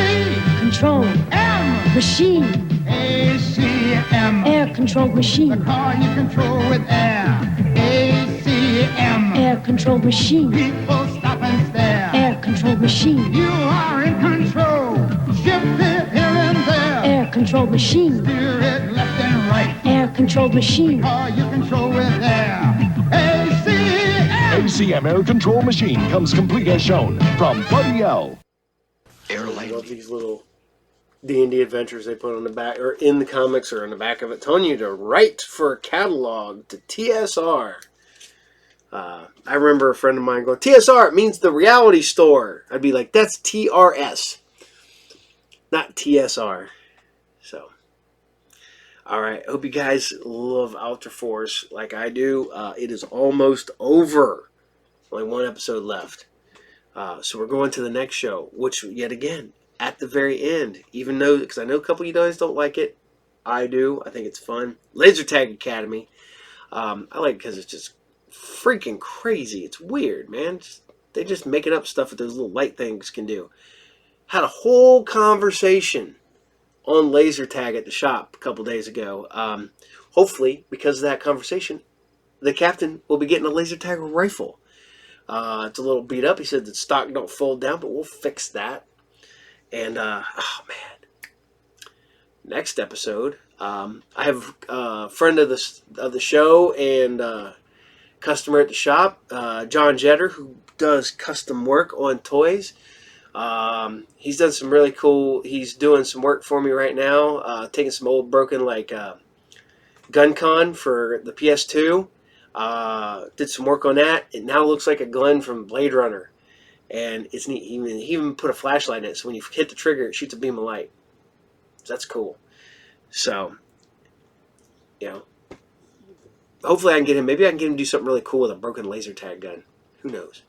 Control. M. Machine. ACM. Air-controlled machine. The car you control with air. ACM. Air-controlled machine. People stop and stare. Air-controlled machine. You are in control. Shift it here and there. Air-controlled machine. Steer it left and right. Air-controlled machine. The car you control with air. ACM. ACM Air Control Machine comes complete as shown from Buddy L. I love these little D&D adventures they put on the back, or in the comics, or on the back of it, telling you to write for a catalog to TSR. I remember a friend of mine going, TSR, it means the reality store. I'd be like, that's TRS, not TSR. So, alright, I hope you guys love Ultraforce like I do. It is almost over. Only one episode left. So we're going to the next show, which, yet again, at the very end, even though, because I know a couple of you guys don't like it, I do. I think it's fun. Lazer Tag Academy. I like it because it's just freaking crazy. It's weird, man. Just They're just making up stuff that those little light things can do. Had a whole conversation on Lazer Tag at the shop a couple days ago. Hopefully, because of that conversation, the captain will be getting a Lazer Tag rifle. It's a little beat up. He said the stock don't fold down, but we'll fix that. And, oh man. Next episode, I have a friend of the show and customer at the shop, John Jetter, who does custom work on toys. He's done some really cool, he's doing some work for me right now, taking some old broken like GunCon for the PS2. Did some work on that. It now looks like a gun from Blade Runner. And it's neat. He even put a flashlight in it, so when you hit the trigger, it shoots a beam of light. So that's cool. So, you know, hopefully I can get him. Maybe I can get him to do something really cool with a broken Lazer Tag gun. Who knows?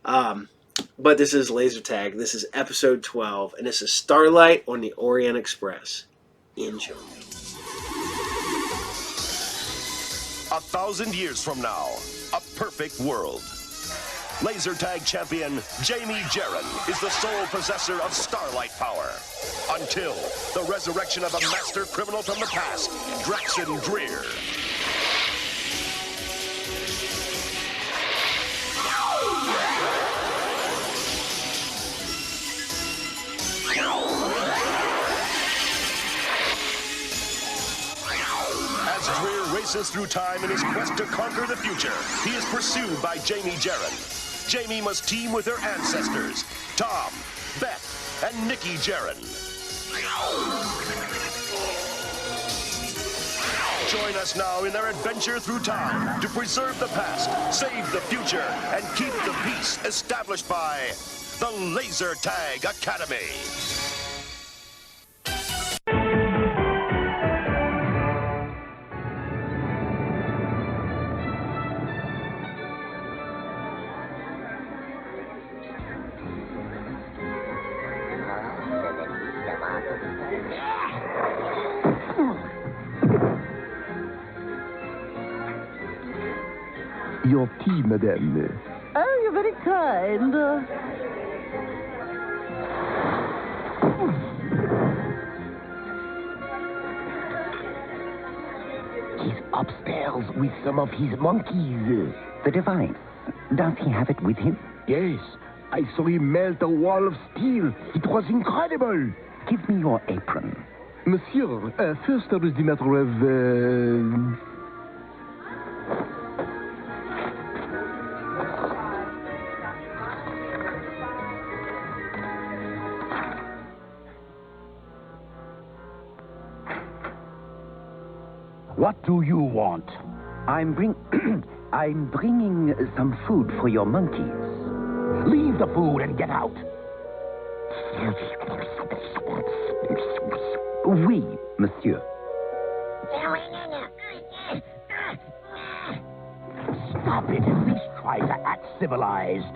But this is Lazer Tag. This is episode 12, and this is Starlight on the Orient Express. Enjoy. 1,000 years from now, a perfect world. Lazer Tag champion Jamie Jarren is the sole possessor of Starlight power. Until the resurrection of a master criminal from the past, Draxon Dreer. As Dreer races through time in his quest to conquer the future, he is pursued by Jamie Jarren. Jamie must team with her ancestors, Tom, Beth, and Nikki Jarren. Join us now in their adventure through time to preserve the past, save the future, and keep the peace established by the Lazer Tag Academy. Your tea, madame. Oh, you're very kind. He's upstairs with some of his monkeys. The device, does he have it with him? Yes, I saw him melt a wall of steel. It was incredible. Give me your apron. Monsieur, first there is the matter of... What do you want? I'm bringing some food for your monkeys. Leave the food and get out. Oui, monsieur. Stop it. At least try to act civilized.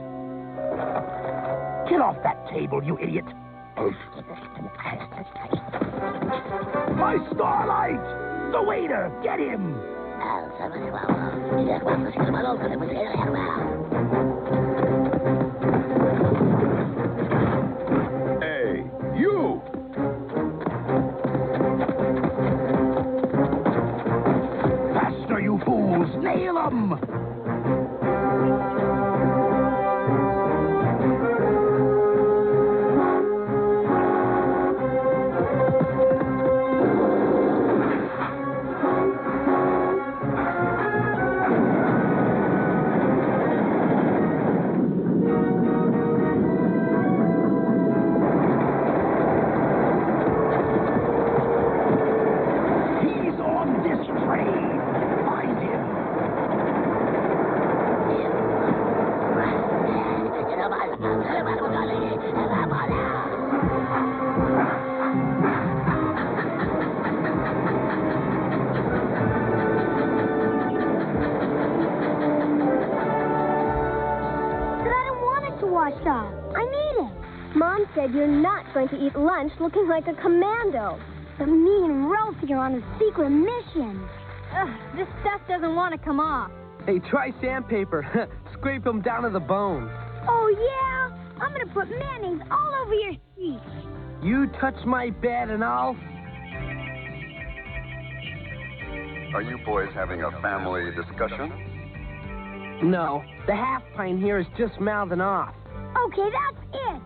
Get off that table, you idiot. My Starlight! The waiter! Get him! Hey, you! Faster, you fools! Nail 'em! Said you're not going to eat lunch looking like a commando. But me and Ralphie are on a secret mission. Ugh, this stuff doesn't want to come off. Hey, try sandpaper. Scrape them down to the bone. Oh, yeah? I'm gonna put mayonnaise all over your seat. You touch my bed and I'll... Are you boys having a family discussion? No, the half pint here is just mouthing off. Okay, that's it.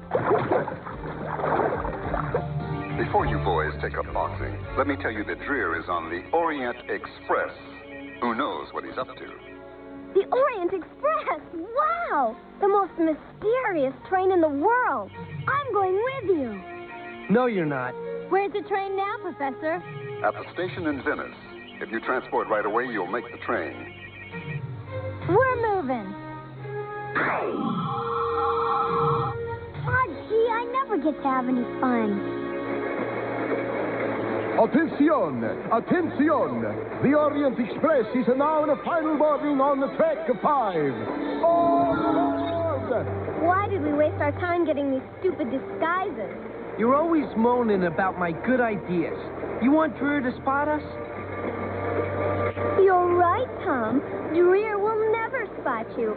Before you boys take up boxing, let me tell you that Dreer is on the Orient Express. Who knows what he's up to? The Orient Express! Wow! The most mysterious train in the world. I'm going with you. No, you're not. Where's the train now, Professor? At the station in Venice. If you transport right away, you'll make the train. We're moving. Oh, gee, I never get to have any fun. Attention! Attention! The Orient Express is now in a final boarding on the track 5. All aboard! Why did we waste our time getting these stupid disguises? You're always moaning about my good ideas. You want Dreer to spot us? You're right, Tom. Dreer will never spot you.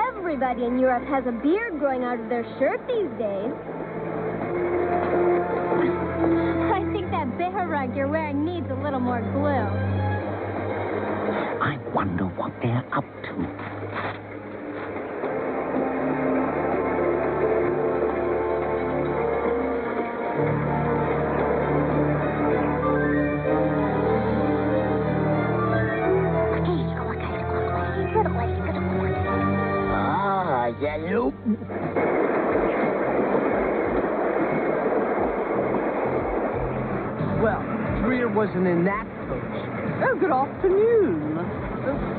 Everybody in Europe has a beard growing out of their shirt these days. I think that bear rug you're wearing needs a little more glue. I wonder what they're up to. Yellow. Well, Dreer wasn't in that coach. Oh, good afternoon.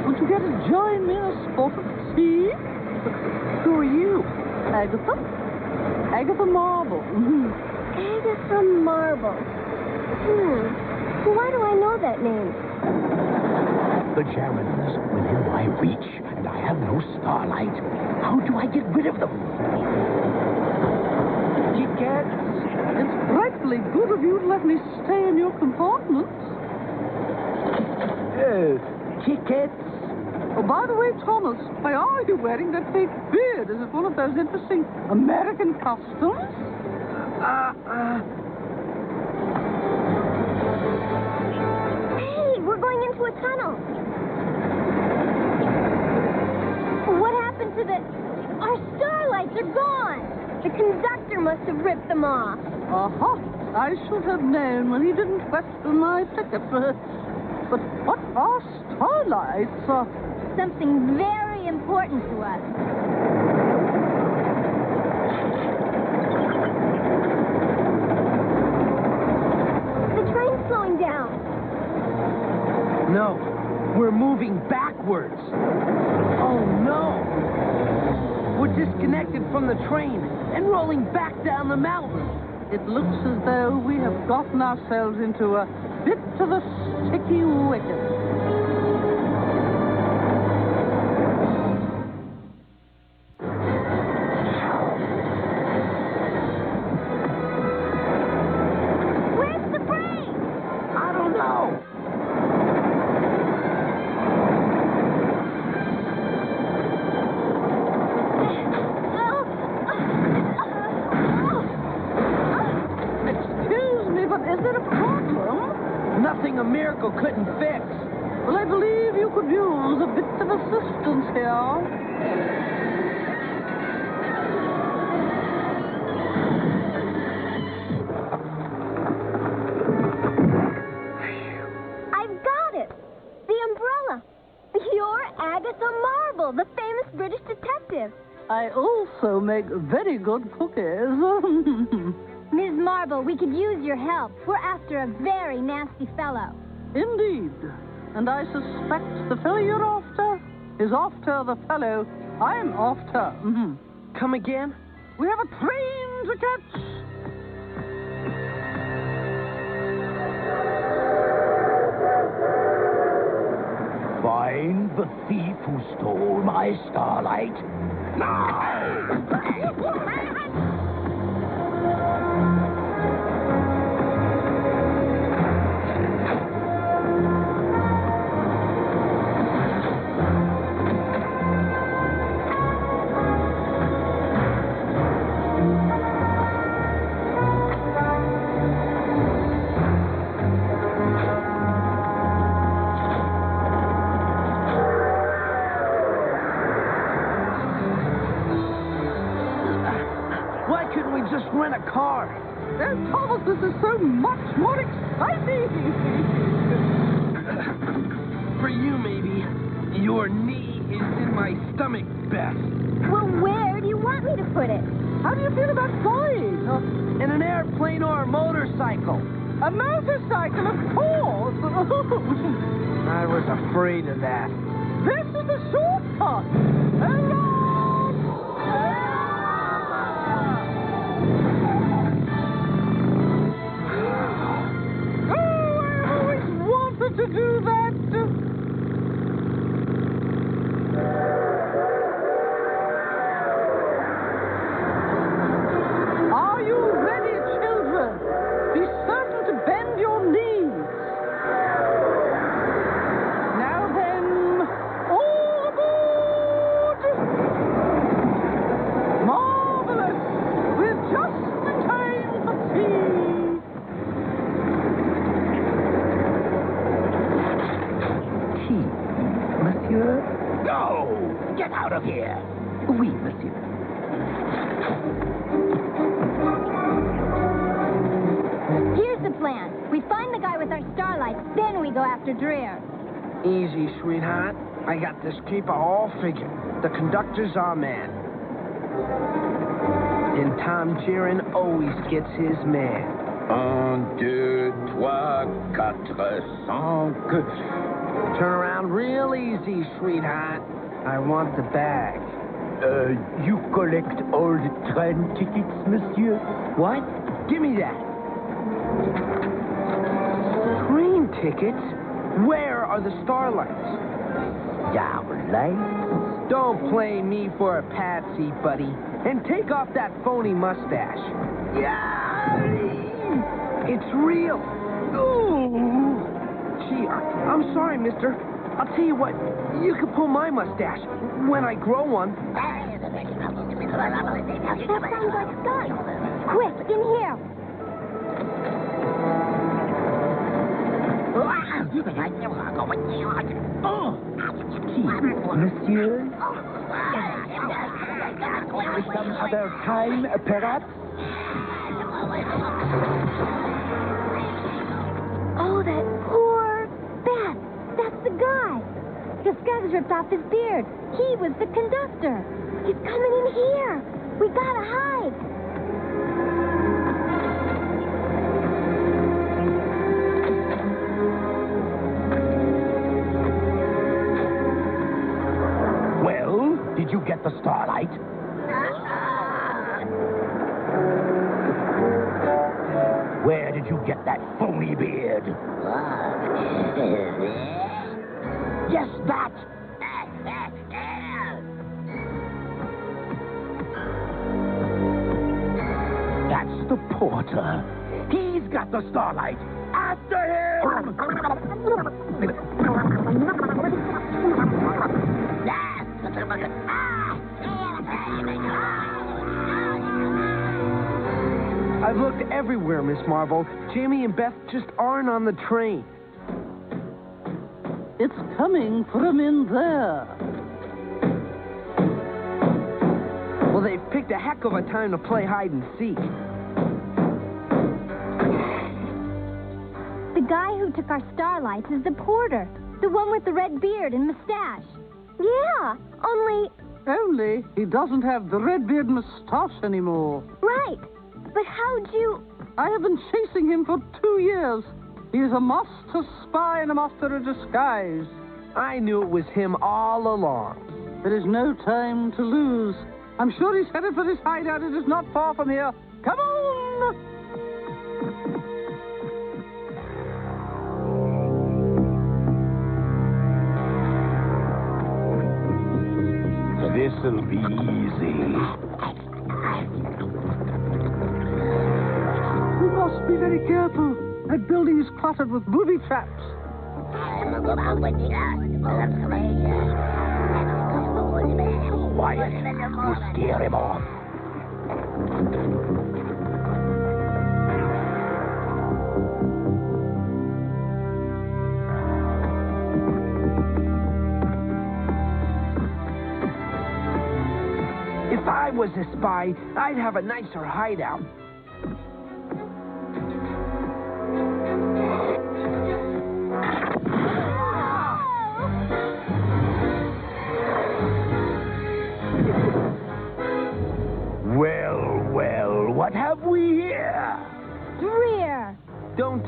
Would you care to join me in a sport of tea? Who are you? Agatha? Agatha Marble. Agatha Marble. Why do I know that name? The Germans within my reach, and I have no starlight. How do I get rid of them? Kit Kat, it's frightfully good of you to let me stay in your compartment. Oh, Kit Kats. Oh, by the way, Thomas, why are you wearing that fake beard? Is it one of those interesting American customs? Hey, we're going into a tunnel. What happened to our starlights are gone. The conductor must have ripped them off. Aha! I should have known when he didn't question my ticket. But what are starlights? Something very important to us. The train's slowing down. No, we're moving backwards. Oh, no. We're disconnected from the train and rolling back down the mountain. It looks as though we have gotten ourselves into a bit of a sticky wicket. Nothing a miracle couldn't fix. Well, I believe you could use a bit of assistance here. I've got it. The umbrella. You're Agatha Marble, the famous British detective. I also make very good cookies. Ms. Marble, we could use your help. We're after a very nasty fellow. Indeed. And I suspect the fellow you're after is after the fellow I'm after. Come again? We have a train to catch. Find the thief who stole my starlight. Now! rent a car. Thomas, this is so much more exciting! For you, maybe. Your knee is in my stomach, Beth. Well, where do you want me to put it? How do you feel about flying? In an airplane or a motorcycle? A motorcycle, of course! I was afraid of that. This is the shortcut! To do that. Are you ready, children? Be certain to bend your knees. Now then, all aboard! Marvelous! We're just in time for tea. Monsieur? No! Get out of here! Oui, monsieur. Here's the plan. We find the guy with our starlights, then we go after Dreer. Easy, sweetheart. I got this keeper all figured. The conductor's our man. And Tom Jiren always gets his man. 1, 2, 3, 4, 5. Turn around real easy, sweetheart. I want the bag. You collect all the train tickets, monsieur? What? Give me that. Train tickets? Where are the starlights? Starlights? Don't play me for a patsy, buddy. And take off that phony mustache. Yeah! It's real. Ooh! Gee, I'm sorry, mister. I'll tell you what, you can pull my mustache when I grow one. That sounds like Sky. Quick, in here. Monsieur? Some other time, perhaps? Oh, that poor Beth. That's the guy. His scabs ripped off his beard. He was the conductor. He's coming in here. We gotta hide. Well, did you get the starlight? Where did you get that phony beard? Yes, that! That's the porter. He's got the starlight. After him! I've looked everywhere, Miss Marvel. Jamie and Beth just aren't on the train. It's coming from in there. Well, they've picked a heck of a time to play hide and seek. The guy who took our starlights is the porter. The one with the red beard and mustache. Yeah, Only he doesn't have the red beard and mustache anymore. Right. But how'd you... I have been chasing him for 2 years. He is a master spy and a master of disguise. I knew it was him all along. There is no time to lose. I'm sure he's headed for this hideout. It is not far from here. Come on! This'll be easy. We must be very careful. That building is cluttered with booby traps. Quiet. You scare him off. If I was a spy, I'd have a nicer hideout.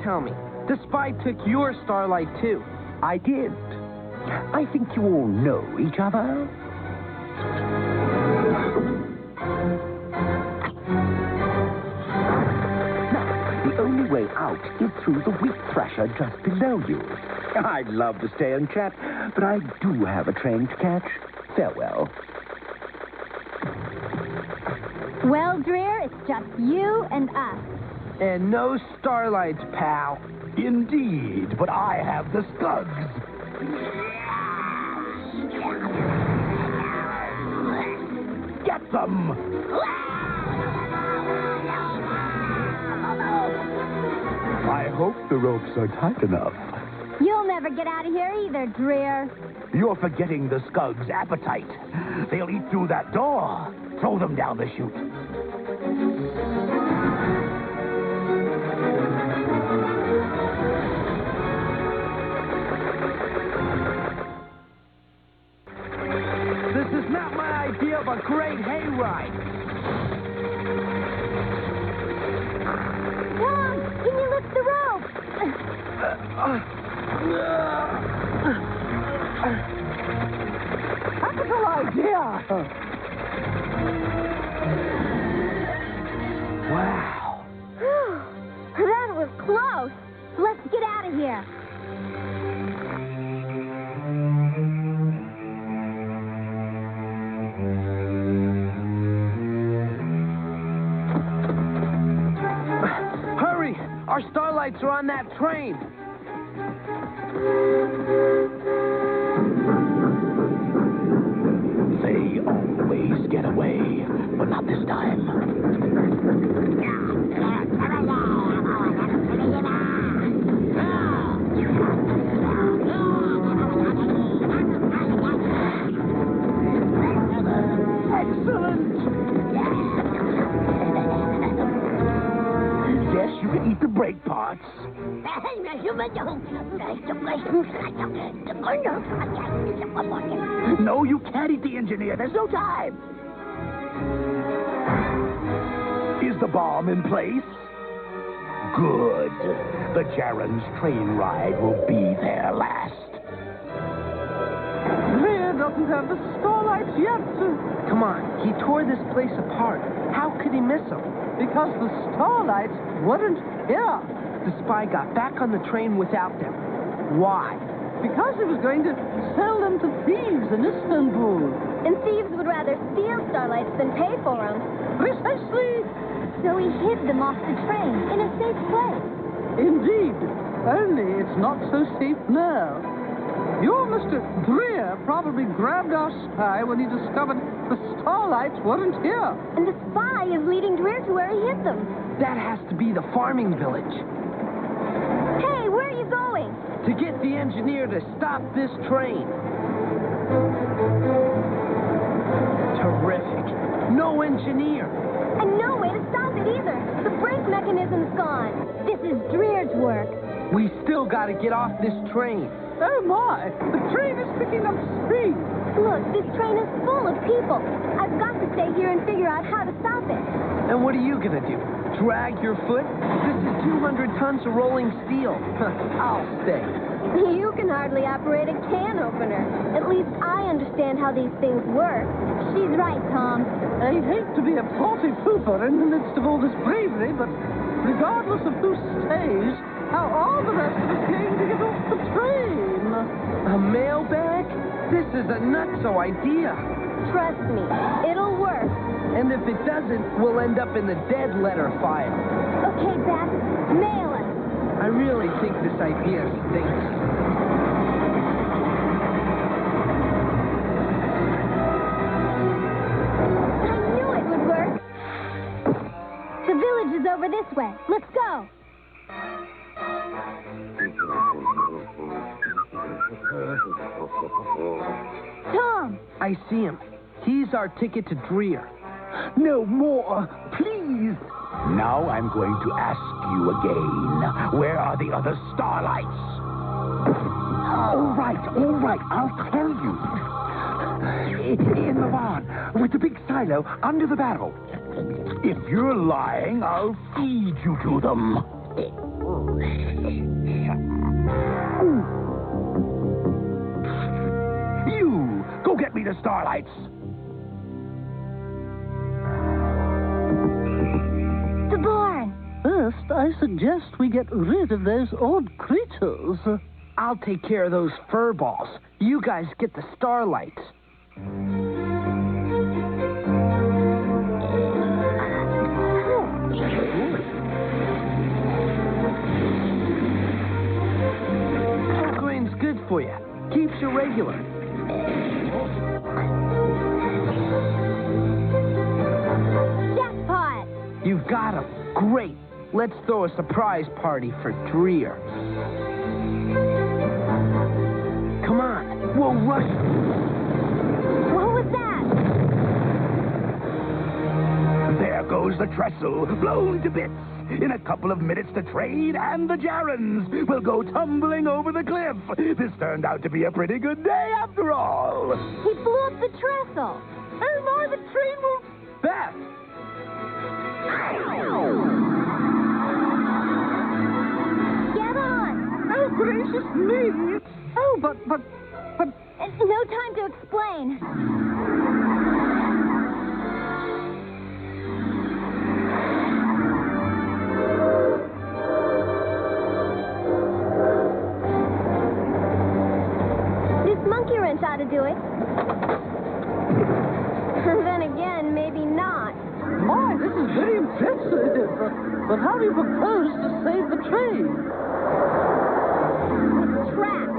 tell me. The spy took your starlight, too. I did. I think you all know each other. Now, the only way out is through the wheat thrasher just below you. I'd love to stay and chat, but I do have a train to catch. Farewell. Well, Dreer, it's just you and us. And no starlights, pal. Indeed, but I have the Skugs. Get them! I hope the ropes are tight enough. You'll never get out of here either, Dreer. You're forgetting the Skugs' appetite. They'll eat through that door. Throw them down the chute. This is not my idea of a great hayride. Tom, can you lift the rope? Capital idea! Wow. That was close. Let's get out of here. Hurry! Our starlights are on that train. They always get away, but not this time. Excellent! Yes, you can eat the brake parts. No, you can't eat the engineer. There's no time. Is the bomb in place? Good. The Charon's train ride will be their last. Dreer doesn't have the starlights yet. Come on, he tore this place apart. How could he miss them? Because the starlights weren't here. The spy got back on the train without them. Why? Because he was going to sell them to thieves in Istanbul. And thieves would rather steal starlights than pay for them. Precisely. So he hid them off the train in a safe place. Indeed. Only it's not so safe now. Your Mr. Dreer probably grabbed our spy when he discovered the starlights weren't here. And the spy is leading Dreer to where he hid them. That has to be the farming village. Hey, where are you going? To get the engineer to stop this train. Terrific. No engineer. And no way to stop it either. The brake mechanism's gone. This is Dreer's work. We still gotta get off this train. Oh my! The train is picking up speed. Look, this train is full of people. I've got to stay here and figure out how to stop it. And what are you gonna do? Drag your foot? This is 200 tons of rolling steel. I'll stay. You can hardly operate a can opener. At least I understand how these things work. She's right, Tom. I hate to be a party pooper in the midst of all this bravery, but regardless of who stays, how are the rest of us going to get off the train? A mailbag? This is a nutso idea. Trust me, it'll work. And if it doesn't, we'll end up in the dead letter file. Okay, Beth, mail us. I really think this idea stinks. I knew it would work. The village is over this way. Let's go. Tom! I see him. He's our ticket to Dreer. No more, please. Now I'm going to ask you again. Where are the other starlights? All right, I'll tell you. In the barn, with the big silo under the barrel. If you're lying, I'll feed you to them. You, go get me the starlights. The barn. First, I suggest we get rid of those odd creatures. I'll take care of those fur balls. You guys get the starlights. Grain's good for you. Keeps you regular. Jackpot. You've got 'em. Great. Let's throw a surprise party for Dreer. Come on, we'll rush. What was that? There goes the trestle, blown to bits. In a couple of minutes, the train and the gerunds will go tumbling over the cliff. This turned out to be a pretty good day after all. He blew up the trestle. Oh my, the train will... Beth! Get on. Oh, gracious me. Oh, but... No time to explain. This monkey wrench ought to do it. Then again, maybe not. My, this is very impressive. But how do you propose to save the train? With tracks.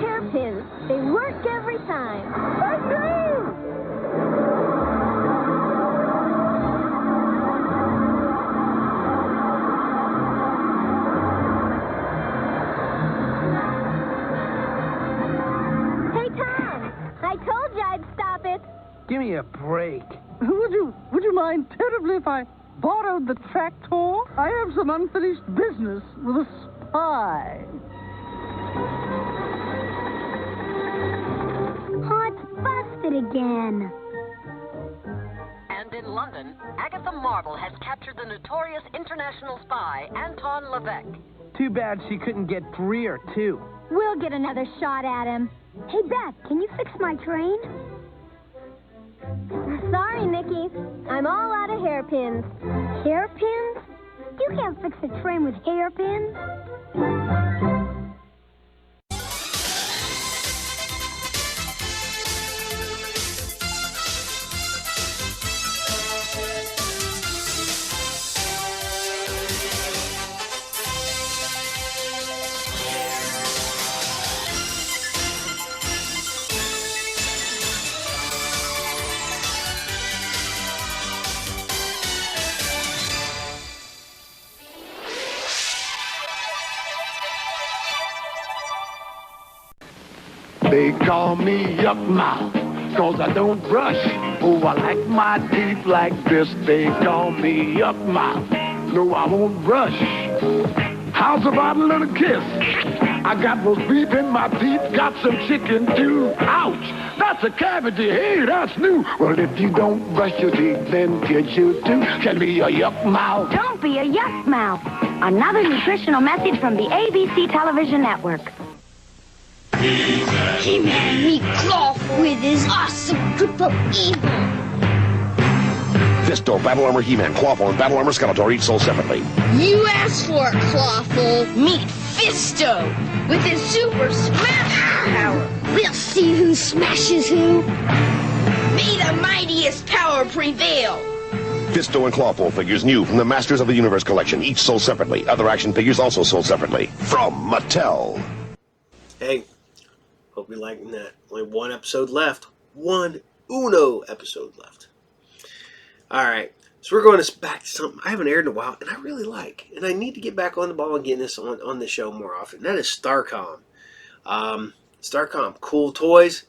Hairpins. They work every time. I know! Hey, Tom. I told you I'd stop it. Give me a break. Would you mind terribly if I borrowed the tractor? I have some unfinished business with a spy. Oh, it's busted again. And in London, Agatha Marble has captured the notorious international spy, Anton LeVec. Too bad she couldn't get Dreer, too. We'll get another shot at him. Hey, Beth, can you fix my train? Sorry, Nikki. I'm all out of hairpins. Hairpins? You can't fix a train with hairpins. They call me Yuck Mouth, 'cause I don't brush. Oh, I like my teeth like this. They call me Yuck Mouth. No, I won't brush. How's about a little kiss? I got roast beef in my teeth, got some chicken too. Ouch! That's a cavity. Hey, that's new. Well, if you don't brush your teeth, then kids you too can be a Yuck Mouth. Don't be a yuck mouth. Another nutritional message from the ABC television network. He-Man meet Cloth with his awesome grip of evil. Fisto, Battle Armor He-Man, Clawful, and Battle Armor Skeletor each sold separately. You asked for it, Clawful. Meet Fisto with his super smash power. We'll see who smashes who. May the mightiest power prevail. Fisto and Clawful figures new from the Masters of the Universe collection, each sold separately. Other action figures also sold separately. From Mattel. Hey, hope you're liking that. Only one episode left. One episode left. Alright, so we're going back to something I haven't aired in a while, and I really like. And I need to get back on the ball and getting this on the show more often. That is Starcom. Starcom, cool toys.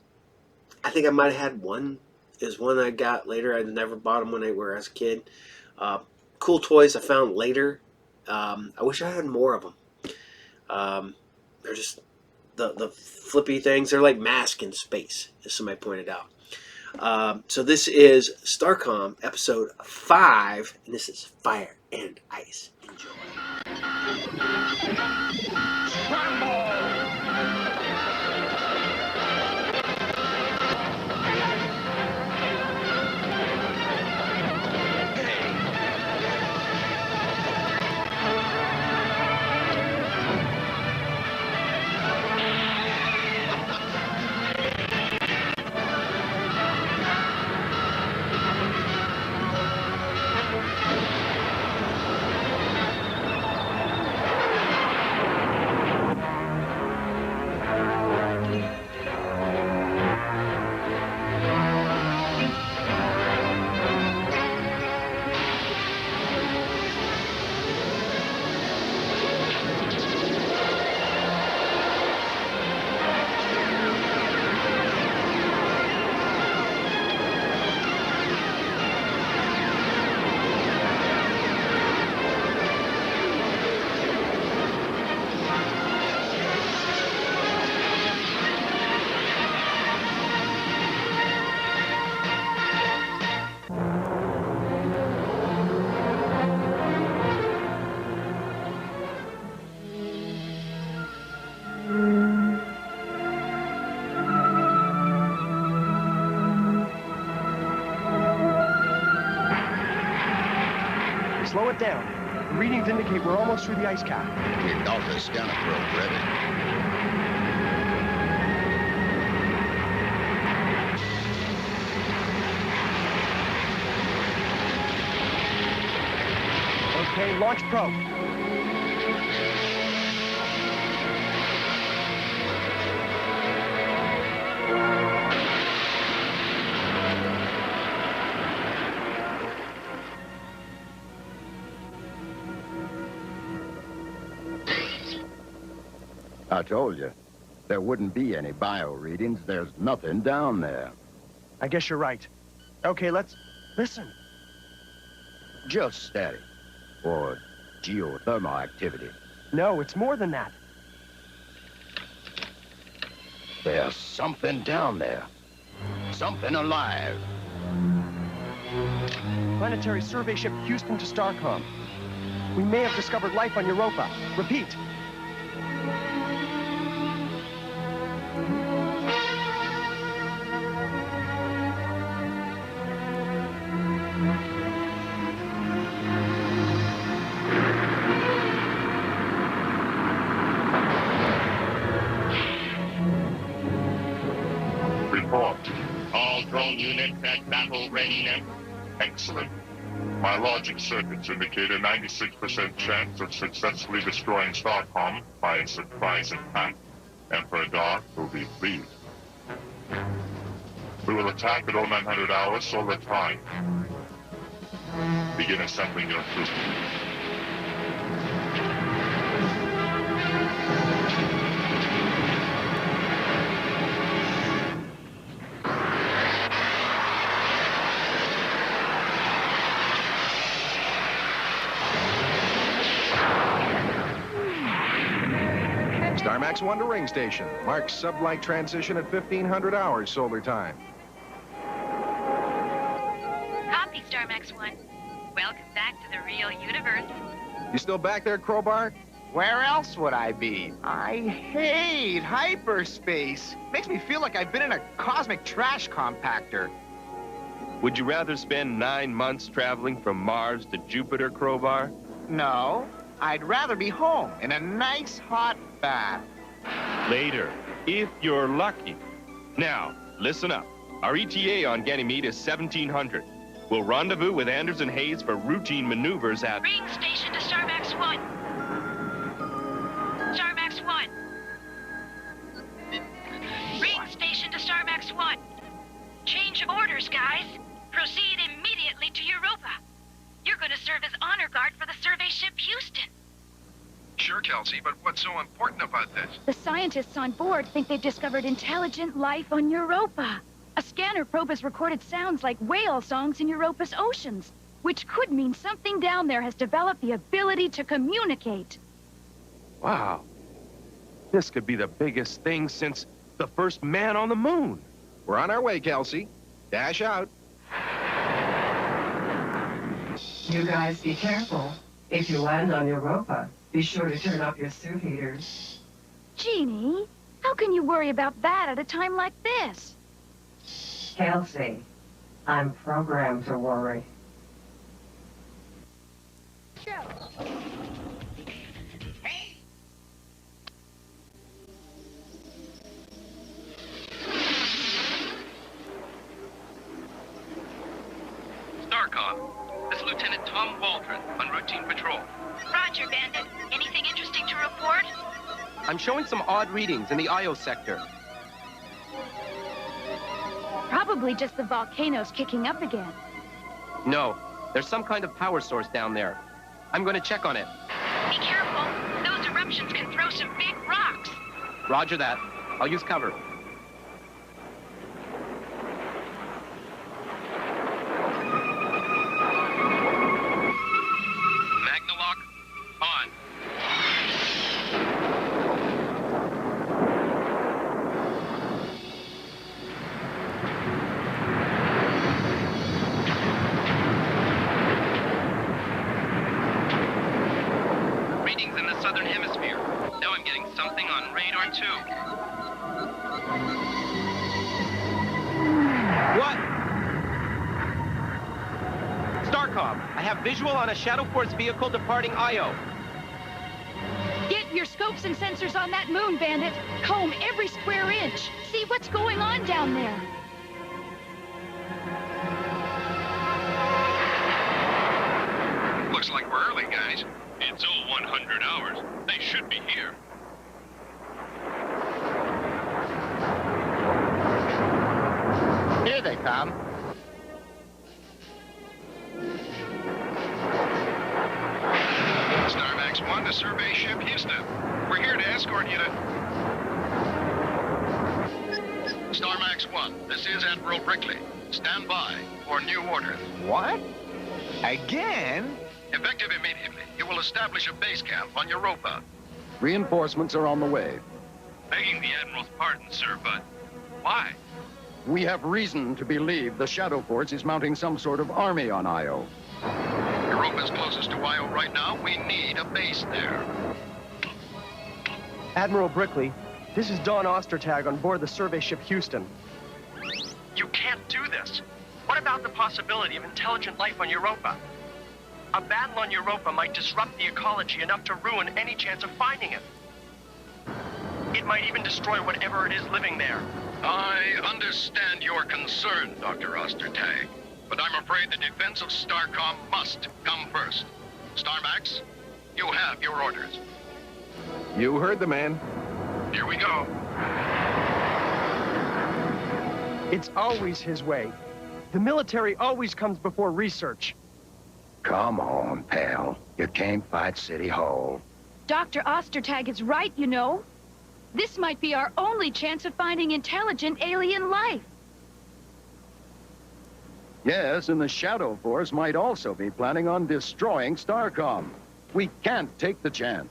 I think I might have had one. Is one I got later. I never bought them when I were as a kid. Cool toys I found later. I wish I had more of them. They're just the flippy things. They're like masks in space, as somebody pointed out. So this is Starcom episode 5, and this is Fire and Ice. Enjoy. Slow it down. The readings indicate we're almost through the ice cap. Your Delta scanner probe ready. Okay, launch probe. I told you, there wouldn't be any bio readings. There's nothing down there. I guess you're right. Okay, let's listen. Just steady. Or geothermal activity. No, it's more than that. There's something down there. Something alive. Planetary survey ship Houston to Starcom. We may have discovered life on Europa. Repeat. Report. All drone units at battle readiness. Excellent. My logic circuits indicate a 96% chance of successfully destroying Starcom by a surprise impact. Emperor Dark will be pleased. We will attack at 0900 hours solar time. Begin assembling your troops. Starmax 1 to ring station. Marks sublight transition at 1500 hours solar time. Copy, Starmax 1. Welcome back to the real universe. You still back there, Crowbar? Where else would I be? I hate hyperspace. Makes me feel like I've been in a cosmic trash compactor. Would you rather spend 9 months traveling from Mars to Jupiter, Crowbar? No, I'd rather be home in a nice hot bath. Later, if you're lucky. Now, listen up. Our ETA on Ganymede is 1700. We'll rendezvous with Anders and Hayes for routine maneuvers at... Ring station to Starmax 1. Starmax 1. Ring station to Starmax 1. Change of orders, guys. Proceed immediately to Europa. You're going to serve as honor guard for the survey ship Houston. Sure, Kelsey, but what's so important about this? The scientists on board think they've discovered intelligent life on Europa. A scanner probe has recorded sounds like whale songs in Europa's oceans, which could mean something down there has developed the ability to communicate. Wow. This could be the biggest thing since the first man on the moon. We're on our way, Kelsey. Dash out. You guys be careful. If you land on Europa, be sure to turn off your suit heaters. Jeannie, how can you worry about that at a time like this? Kelsey, I'm programmed to worry. STARCOM, this is Lieutenant Tom Waldron on routine patrol. Roger, Bandit. Anything interesting to report? I'm showing some odd readings in the Io sector. Probably just the volcanoes kicking up again. No, there's some kind of power source down there. I'm going to check on it. Be careful. Those eruptions can throw some big rocks. Roger that. I'll use cover. Magnalock, on. Readings in the southern hemisphere. Now I'm getting something on radar too. What? STARCOM, I have visual on a Shadow Force vehicle departing Io. Get your scopes and sensors on that moon, Bandit. Comb every square inch. See what's going on down there. Looks like we're early, guys. It's 0100 hours. They should be here. Here they come. Starmax 1 to Survey Ship Houston. We're here to escort you to... Starmax 1, this is Admiral Brickley. Stand by for new orders. What? Again? Effective immediately. You will establish a base camp on Europa. Reinforcements are on the way. Begging the Admiral's pardon, sir, but why? We have reason to believe the Shadow Force is mounting some sort of army on Io. Europa's closest to Io right now. We need a base there. Admiral Brickley, this is Don Ostertag on board the survey ship Houston. You can't do this. What about the possibility of intelligent life on Europa? A battle on Europa might disrupt the ecology enough to ruin any chance of finding it. It might even destroy whatever it is living there. I understand your concern, Dr. Ostertag, but I'm afraid the defense of STARCOM must come first. Starmax, you have your orders. You heard the man. Here we go. It's always his way. The military always comes before research. Come on, pal. You can't fight City Hall. Dr. Ostertag is right, you know. This might be our only chance of finding intelligent alien life. Yes, and the Shadow Force might also be planning on destroying STARCOM. We can't take the chance.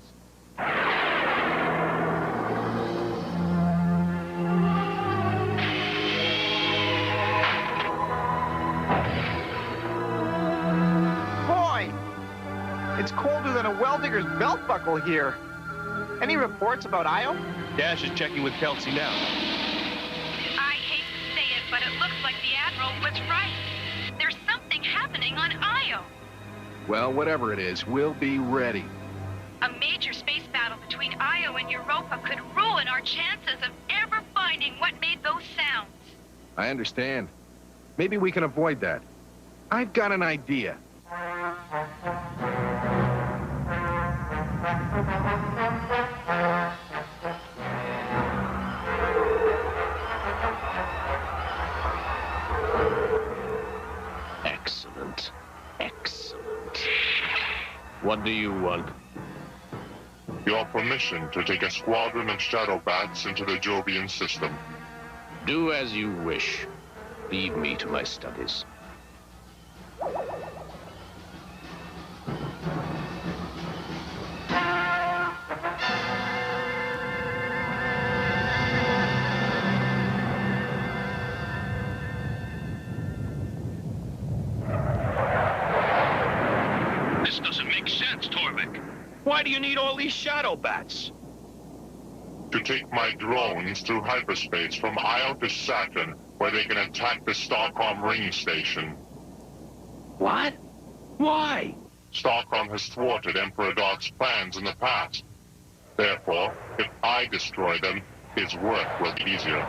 Boy! It's colder than a well-digger's belt buckle here. Any reports about Io? Dash is checking with Kelsey now. I hate to say it, but it looks like the Admiral was right. There's something happening on Io. Well, whatever it is, we'll be ready. A major space battle between Io and Europa could ruin our chances of ever finding what made those sounds. I understand. Maybe we can avoid that. I've got an idea. Excellent. Excellent. What do you want? Your permission to take a squadron of shadow bats into the Jovian system. Do as you wish. Leave me to my studies. Why do you need all these shadow bats? To take my drones through hyperspace from Io to Saturn, where they can attack the Starcom ring station. What? Why? Starcom has thwarted Emperor Dark's plans in the past. Therefore, if I destroy them, his work will be easier.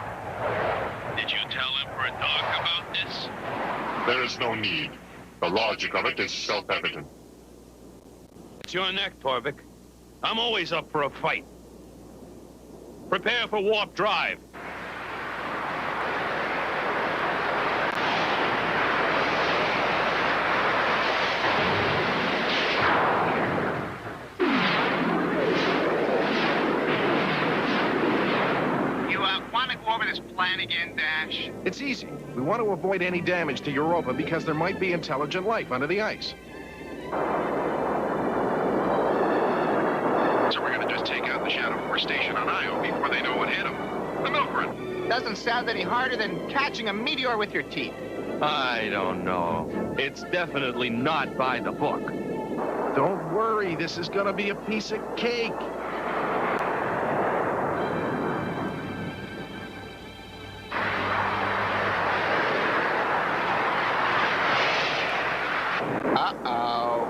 Did you tell Emperor Dark about this? There is no need. The logic of it is self-evident. It's your neck, Torvik. I'm always up for a fight. Prepare for warp drive. Want to go over this plan again, Dash? It's easy. We want to avoid any damage to Europa because there might be intelligent life under the ice. So we're gonna just take out the Shadow Force station on Io before they know what hit them. The milk run. Doesn't sound any harder than catching a meteor with your teeth. I don't know. It's definitely not by the book. Don't worry, this is gonna be a piece of cake. Uh-oh.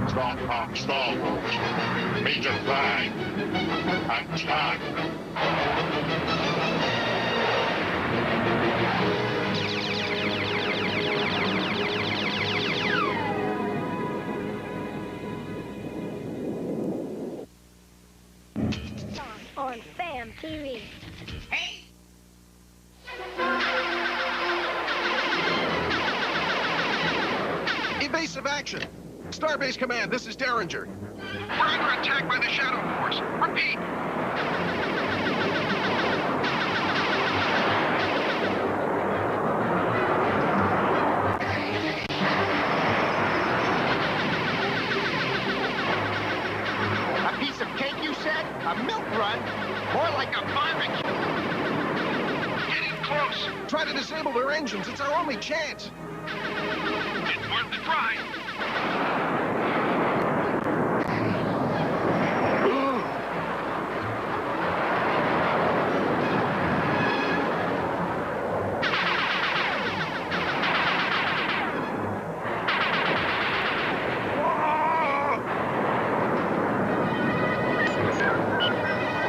Starcom Star Wars. Major flag. Attack. On Fam TV. Evasive action! Starbase Command, this is Derringer. We're under attack by the Shadow Force. Repeat. A piece of cake, you said? A milk run? More like a barbecue. Getting close. Try to disable their engines. It's our only chance. It's worth the try.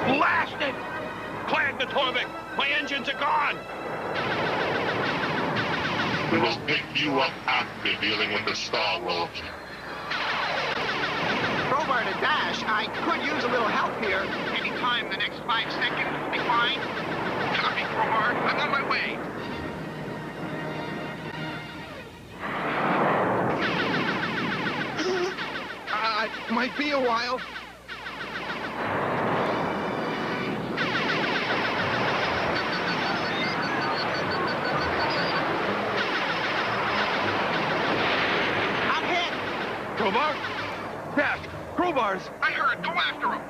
Blast it! Clan to Torvik! My engines are gone! We will pick you up after dealing with the Star Wolves. Crowbar to Dash, I could use a little help here. Any time in the next 5 seconds will be fine. Copy, Crowbar. I'm on my way. It might be a while. I'm hit. Crowbar? Dash! Crowbars! I heard. Go after him.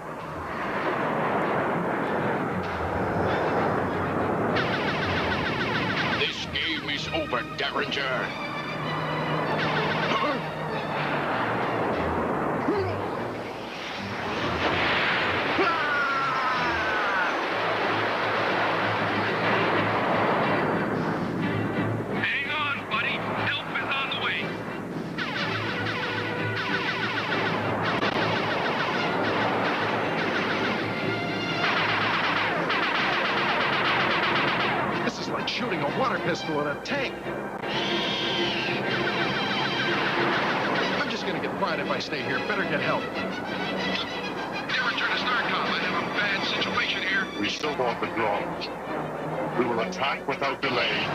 This game is over, Derringer. Hang on, buddy. Help is on the way. This is like shooting a water pistol in a tank. I'm just gonna get fined if I stay here. Better get help. Derringer to Starcom. I have a bad situation here. We still want the drones. We will attack without delay.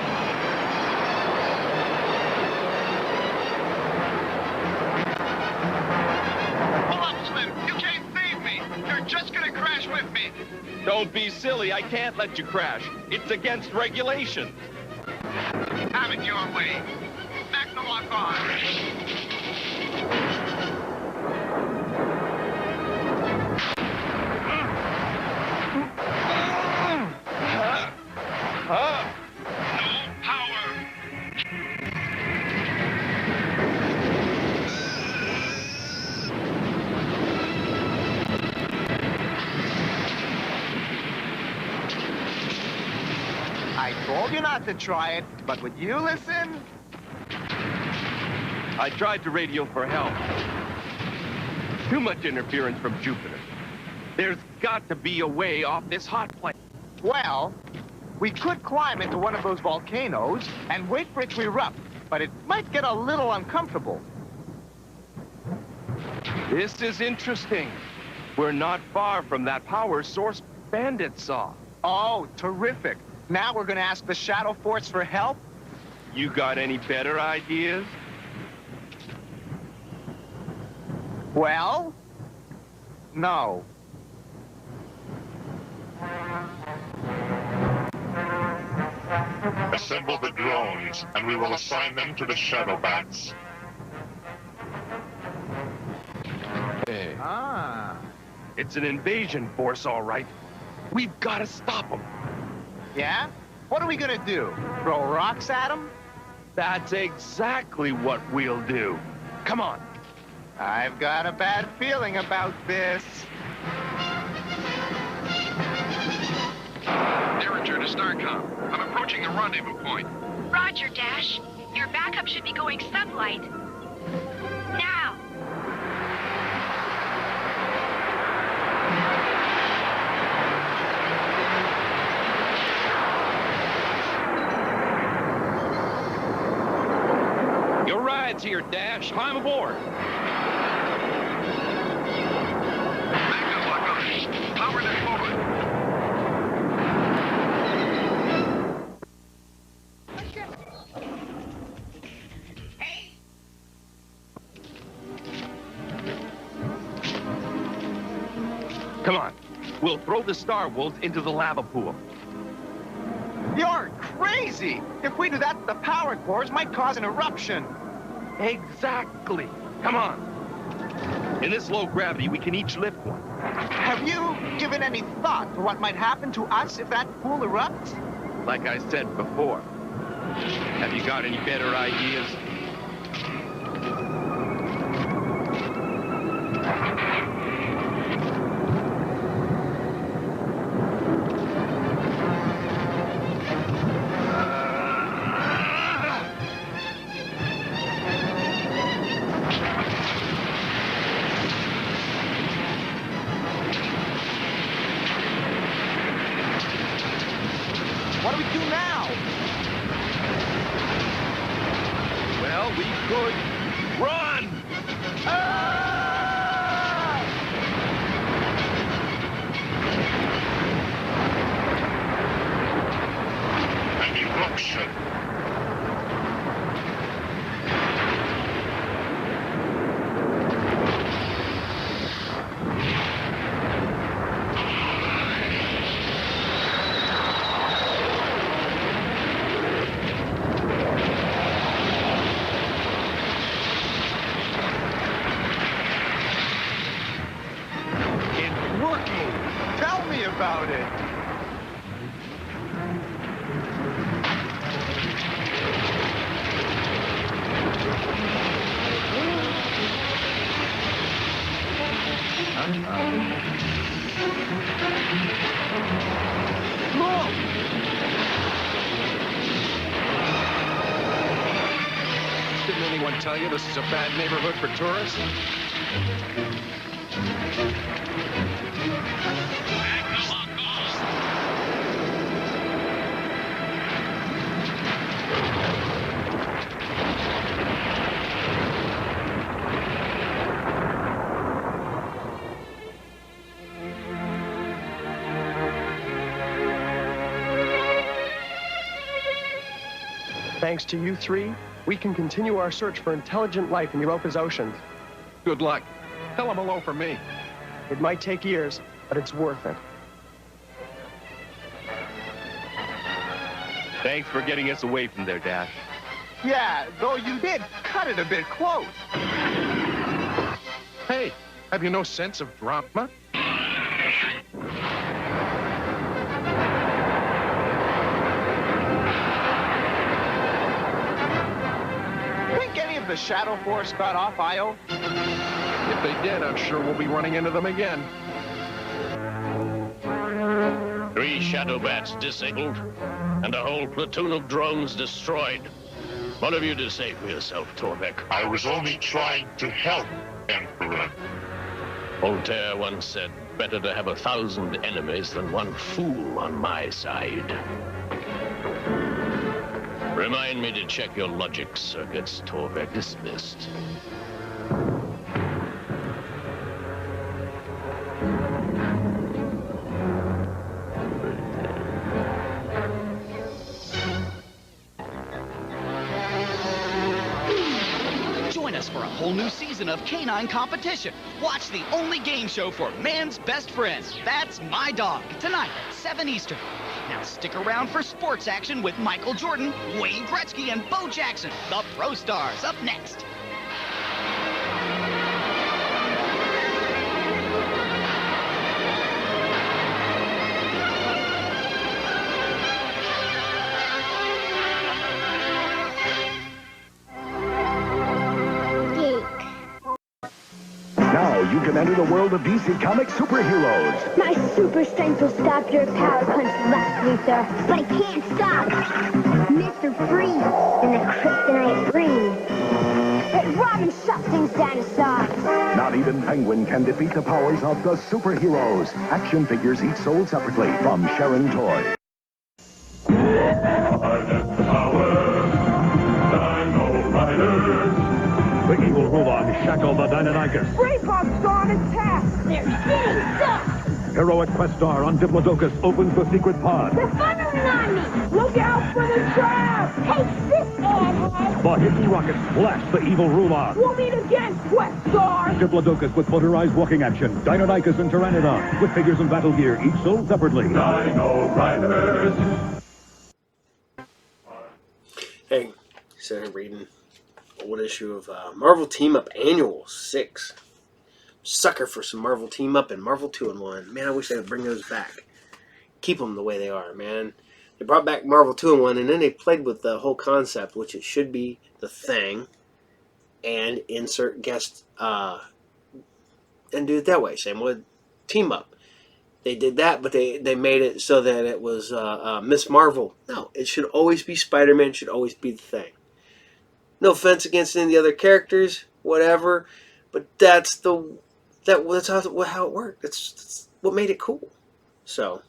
Pull up, Slim. You can't save me. You're just gonna crash with me. Don't be silly. I can't let you crash. It's against regulation. Have it your way. Back the lock on. No power. I told you not to try it, but would you listen? I tried to radio for help. Too much interference from Jupiter. There's got to be a way off this hot planet. Well, we could climb into one of those volcanoes and wait for it to erupt, but it might get a little uncomfortable. This is interesting. We're not far from that power source Bandit saw. Oh, terrific. Now we're going to ask the Shadow Force for help? You got any better ideas? Well, no. Assemble the drones, and we will assign them to the Shadow Bats. Hey. Ah. It's an invasion force, all right. We've got to stop them. Yeah? What are we going to do? Throw rocks at them? That's exactly what we'll do. Come on. I've got a bad feeling about this. Their return to Starcom. I'm approaching the rendezvous point. Roger, Dash. Your backup should be going sublight. Now. Your ride's here, Dash. Climb aboard. Backup lock on. Powered and forward. Come on. We'll throw the Star Wolves into the lava pool. You're crazy! If we do that, the power cores might cause an eruption. Exactly. Come on. In this low gravity, we can each lift one. Have you given any thought to what might happen to us if that pool erupts? Like I said before. Have you got any better ideas? What do we do now? Well, we could run! An eruption. It's working! Tell me about it! Look! Didn't anyone tell you this is a bad neighborhood for tourists? Thanks to you three, we can continue our search for intelligent life in Europa's oceans. Good luck. Tell them hello for me. It might take years, but it's worth it. Thanks for getting us away from there, Dash. Yeah, though you did cut it a bit close. Hey, have you no sense of drama? Think any of the Shadow Force got off Io? If they did, I'm sure we'll be running into them again. 3 Shadow Bats disabled. and a whole platoon of drones destroyed. What have you to say for yourself, Torbeck? I was only trying to help, Emperor. Voltaire once said, better to have 1,000 enemies than one fool on my side. Remind me to check your logic circuits, Torbeck. Dismissed. Join us for a whole new season of Canine Competition. Watch the only game show for man's best friend. That's My Dog, tonight at 7 Eastern. Now stick around for sports action with Michael Jordan, Wayne Gretzky, and Bo Jackson. The Pro Stars up next. Now you can enter the world of DC Comics superheroes. My super strength will stop your power punch left, Luther. But I can't stop Mr. Freeze and the kryptonite breeze. But Robin shuts things down to size. Not even Penguin can defeat the powers of the superheroes. Action figures each sold separately from Sharon Toy. The evil Rulon shackled the Deinonychus. Braveheart's on attack. They're getting stuck. Heroic quest star on Diplodocus opens the secret pod. They're firing on me. Look out for the trap. Take this, airhead. The hidden rockets blast the evil Rulon. We'll meet again, Quest Star. Diplodocus with motorized walking action. Deinonychus and Pteranodon with figures and battle gear, each sold separately. Dino Riders. Hey, so I'm reading old issue of Marvel Team Up Annual 6. Sucker for some Marvel Team Up and Marvel 2-in-1. Man, I wish they would bring those back. Keep them the way they are, man. They brought back Marvel 2-in-1, and then they played with the whole concept, which it should be the Thing, and insert guest, and do it that way. Same with Team Up. They did that, but they made it so that it was Miss Marvel. No, it should always be Spider-Man. It should always be the Thing. No offense against any of the other characters, whatever, but that's how it worked. That's what made it cool. So,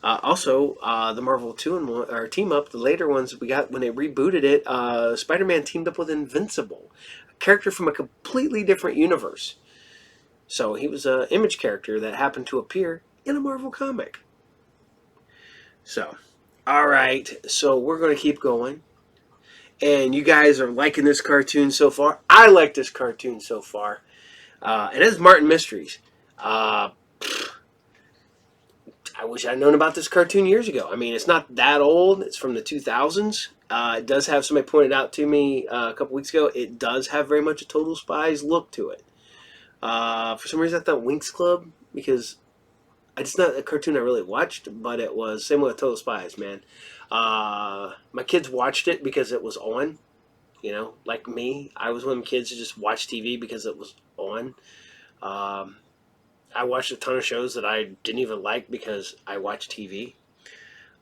also the Marvel 2-in-1 or Team Up, the later ones we got when they rebooted it, Spider-Man teamed up with Invincible, a character from a completely different universe. So he was an Image character that happened to appear in a Marvel comic. So, all right, so we're going to keep going. And you guys are liking this cartoon so far. I like this cartoon so far. And it's Martin Mysteries. I wish I'd known about this cartoon years ago. I mean, it's not that old. It's from the 2000s. It does have, somebody pointed out to me a couple weeks ago, it does have very much a Total Spies look to it. For some reason I thought Winx Club, because it's not a cartoon I really watched, but it was same with Total Spies, man. My kids watched it because it was on, you know, like me. I was one of the kids who just watched TV because it was on. I watched a ton of shows that I didn't even like because I watched TV.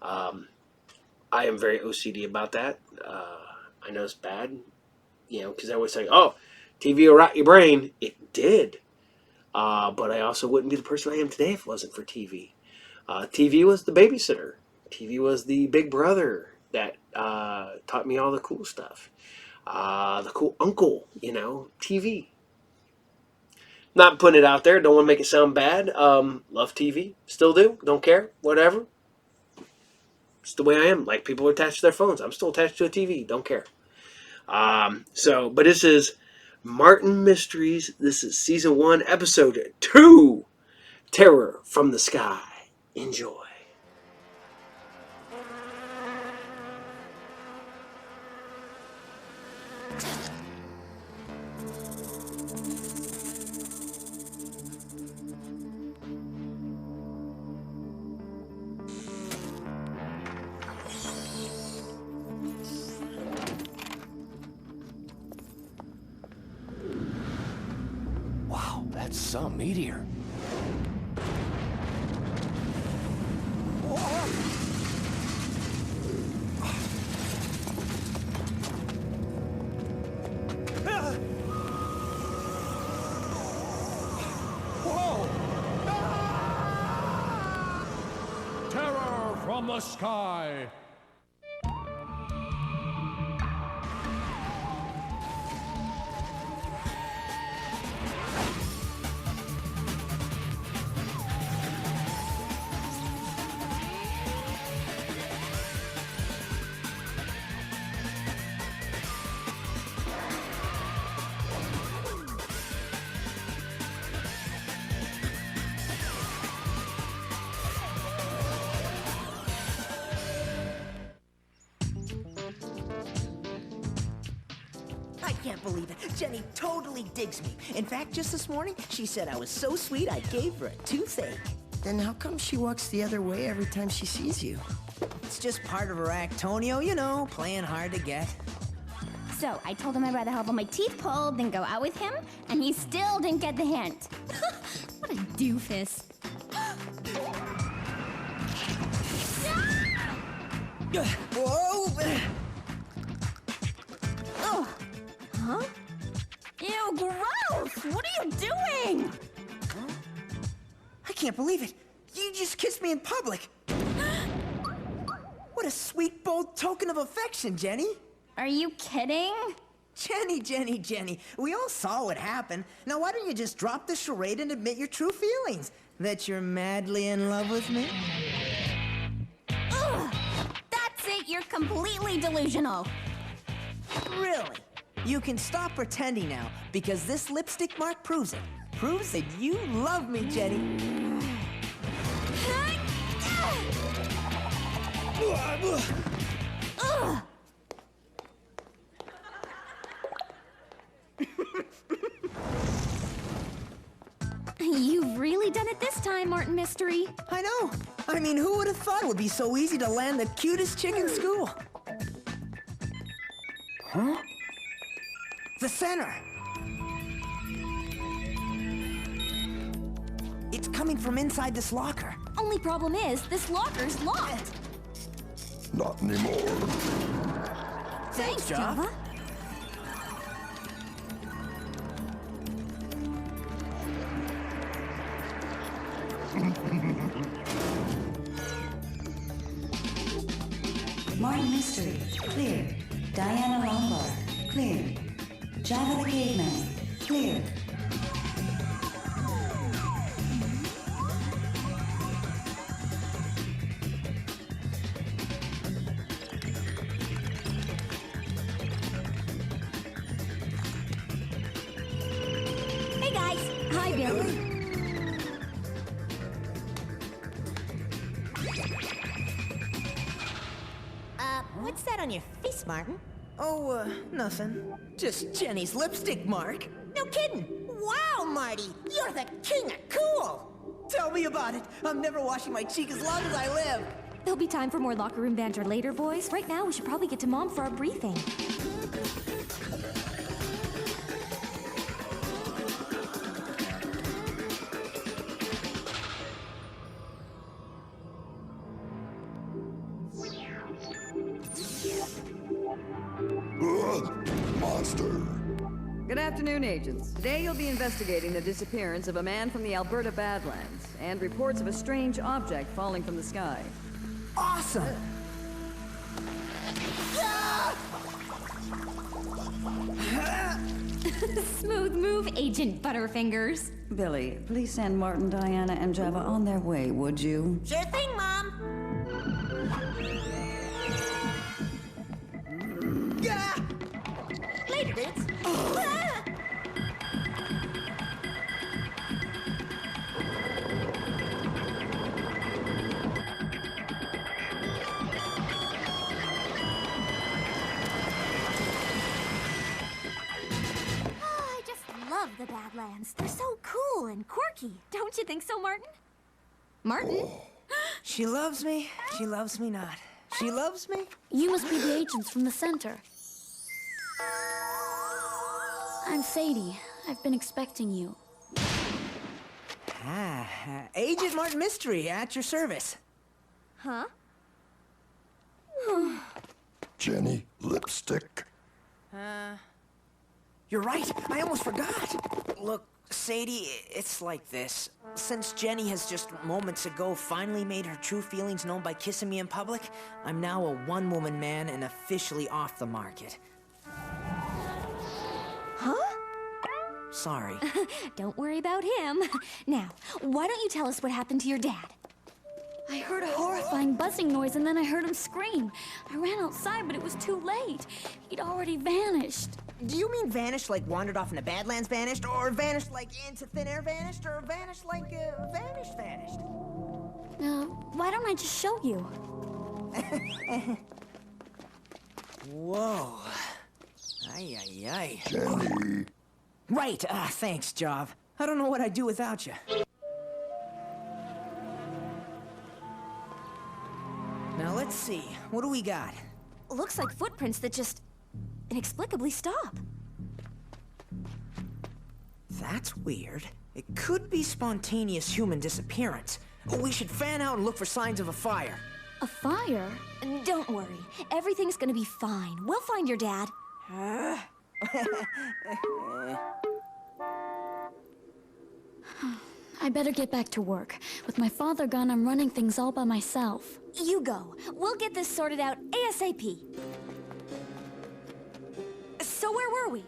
I am very OCD about that. I know it's bad, you know, because I always say, oh, TV will rot your brain. It did. But I also wouldn't be the person I am today if it wasn't for TV. TV was the babysitter. TV was the big brother that taught me all the cool stuff. The cool uncle, you know, TV. Not putting it out there. Don't want to make it sound bad. Love TV. Still do. Don't care. Whatever. It's the way I am. Like people are attached to their phones. I'm still attached to a TV. Don't care. But this is Martin Mysteries. This is Season 1, Episode 2. Terror from the Sky. Enjoy. Wow, that's some meteor. from the sky. I can't believe it. Jenny totally digs me. In fact, just this morning, she said I was so sweet I gave her a toothache. Then how come she walks the other way every time she sees you? It's just part of her act, Tonio, you know, playing hard to get. So I told him I'd rather have all my teeth pulled than go out with him, and he still didn't get the hint. What a doofus. Whoa! Oh! Huh? Ew, gross! What are you doing? I can't believe it. You just kissed me in public. What a sweet, bold token of affection, Jenny. Are you kidding? Jenny. We all saw what happened. Now why don't you just drop the charade and admit your true feelings? That you're madly in love with me? Ugh! That's it, you're completely delusional. Really? You can stop pretending now, because this lipstick mark proves it. Proves that you love me, Jenny. Ugh! You've really done it this time, Martin Mystery. I know. I mean, who would have thought it would be so easy to land the cutest chick in school? Huh? The center. It's coming from inside this locker. Only problem is, this locker's locked. Not anymore. Thanks, Java. Martin Mystery, clear. Diana Lombard, clear. Java the Caveman, clear. Hey guys. Hi, Billy. What's that on your face, Martin? Oh, nothing. Just Jenny's lipstick mark. No kidding. Wow, Marty, you're the king of cool. Tell me about it. I'm never washing my cheek as long as I live. There'll be time for more locker room banter later, boys. Right now, we should probably get to Mom for our briefing. Monster. Good afternoon, agents. Today you'll be investigating the disappearance of a man from the Alberta Badlands and reports of a strange object falling from the sky. Awesome! Smooth move, Agent Butterfingers. Billy, please send Martin, Diana, and Java on their way, would you? Sure thing, Mom. Later, dudes. I just love the Badlands. They're so cool and quirky. Don't you think so, Martin? Martin? She loves me. She loves me not. She loves me. You must be the agents from the center. I'm Sadie. I've been expecting you. Agent Martin Mystery, at your service. Huh? Jenny, lipstick. You're right. I almost forgot. Look Sadie, it's like this. Since Jenny has just moments ago finally made her true feelings known by kissing me in public, I'm now a one-woman man and officially off the market. Huh? Sorry. Don't worry about him. Now, why don't you tell us what happened to your dad? I heard a horrifying buzzing noise and then I heard him scream. I ran outside, but it was too late. He'd already vanished. Do you mean vanished like wandered off in the Badlands vanished, or vanished like into thin air vanished, or vanished like vanished? Why don't I just show you? Whoa. Ay, ay, ay. Jenny. Right, thanks, Jav. I don't know what I'd do without you. Now let's see, what do we got? Looks like footprints that just inexplicably stop. That's weird. It could be spontaneous human disappearance. We should fan out and look for signs of a fire. A fire? Don't worry. Everything's gonna be fine. We'll find your dad. I better get back to work. With my father gone, I'm running things all by myself. You go. We'll get this sorted out ASAP. So where were we?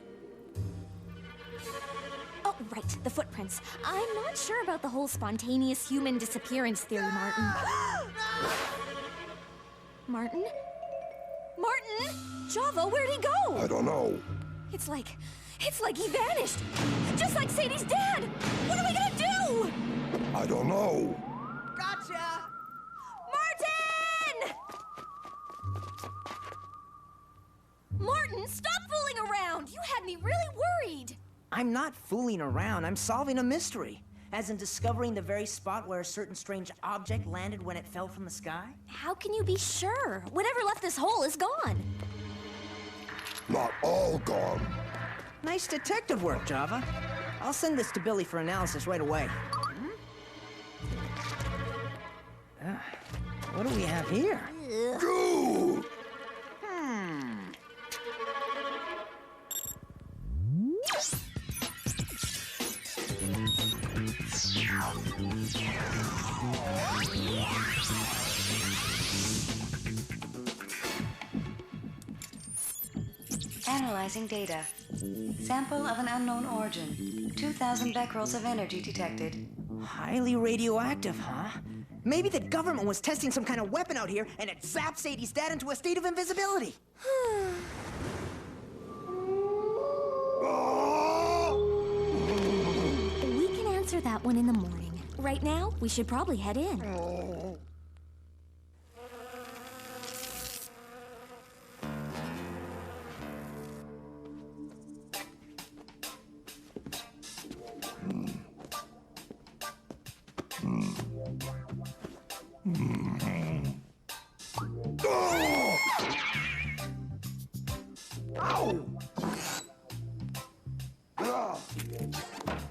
Oh, right, the footprints. I'm not sure about the whole spontaneous human disappearance theory, Martin. Martin? Martin? Java, where'd he go? I don't know. It's like he vanished. Just like Sadie's dad. What are we gonna do? I don't know. Gotcha! Martin! Martin, stop fooling around! You had me really worried! I'm not fooling around, I'm solving a mystery. As in discovering the very spot where a certain strange object landed when it fell from the sky. How can you be sure? Whatever left this hole is gone. Not all gone. Nice detective work, Java. I'll send this to Billy for analysis right away. What do we have here? Goo! Analyzing data. Sample of an unknown origin. 2,000 becquerels of energy detected. Highly radioactive, huh? Maybe the government was testing some kind of weapon out here, and it zapped Sadie's dad into a state of invisibility. We can answer that one in the morning. Right now, we should probably head in.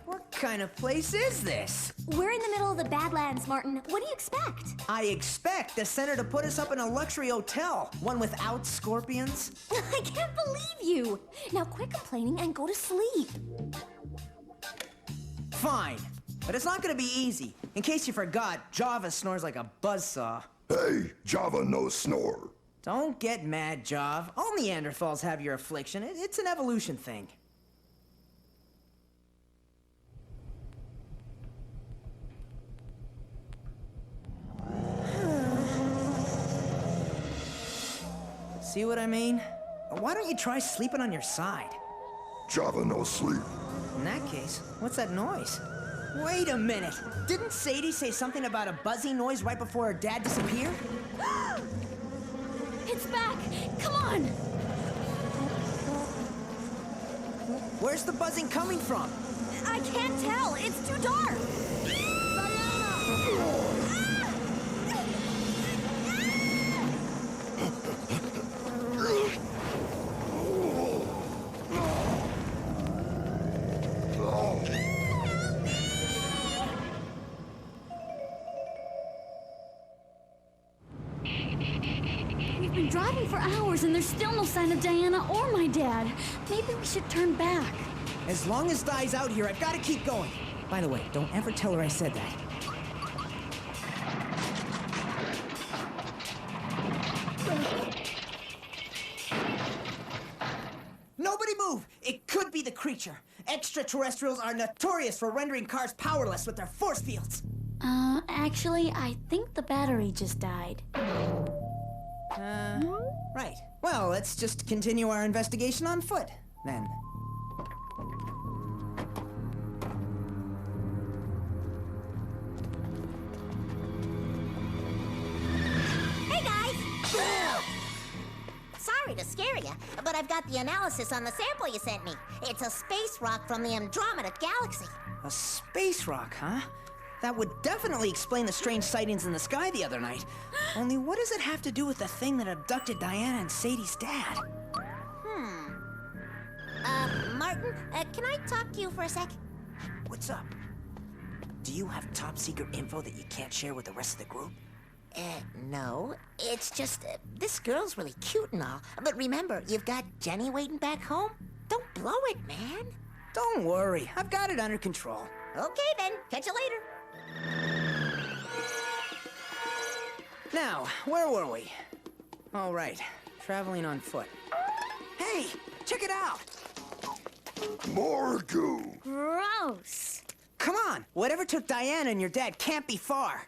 What kind of place is this? We're in the middle of the Badlands, Martin. What do you expect? I expect the center to put us up in a luxury hotel, one without scorpions. I can't believe you! Now quit complaining and go to sleep. Fine, but it's not gonna be easy. In case you forgot, Java snores like a buzzsaw. Hey, Java no snore. Don't get mad, Jav. All Neanderthals have your affliction. It's an evolution thing. See what I mean? Why don't you try sleeping on your side? Java no sleep. In that case, what's that noise? Wait a minute! Didn't Sadie say something about a buzzing noise right before her dad disappeared? It's back! Come on! Where's the buzzing coming from? I can't tell! It's too dark! We've been driving for hours and there's still no sign of Diana or my dad. Maybe we should turn back. As long as Di's out here, I've got to keep going. By the way, don't ever tell her I said that. Nobody move! It could be the creature. Extraterrestrials are notorious for rendering cars powerless with their force fields. Actually, I think the battery just died. Right. Well, let's just continue our investigation on foot, then. Hey, guys! Sorry to scare you, but I've got the analysis on the sample you sent me. It's a space rock from the Andromeda Galaxy. A space rock, huh? That would definitely explain the strange sightings in the sky the other night. Only what does it have to do with the thing that abducted Diana and Sadie's dad? Martin, can I talk to you for a sec? What's up? Do you have top secret info that you can't share with the rest of the group? No. It's just, this girl's really cute and all. But remember, you've got Jenny waiting back home. Don't blow it, man. Don't worry, I've got it under control. Okay then, catch you later. Now, where were we? All right, traveling on foot. Hey, check it out! More goo! Gross! Come on, whatever took Diana and your dad can't be far.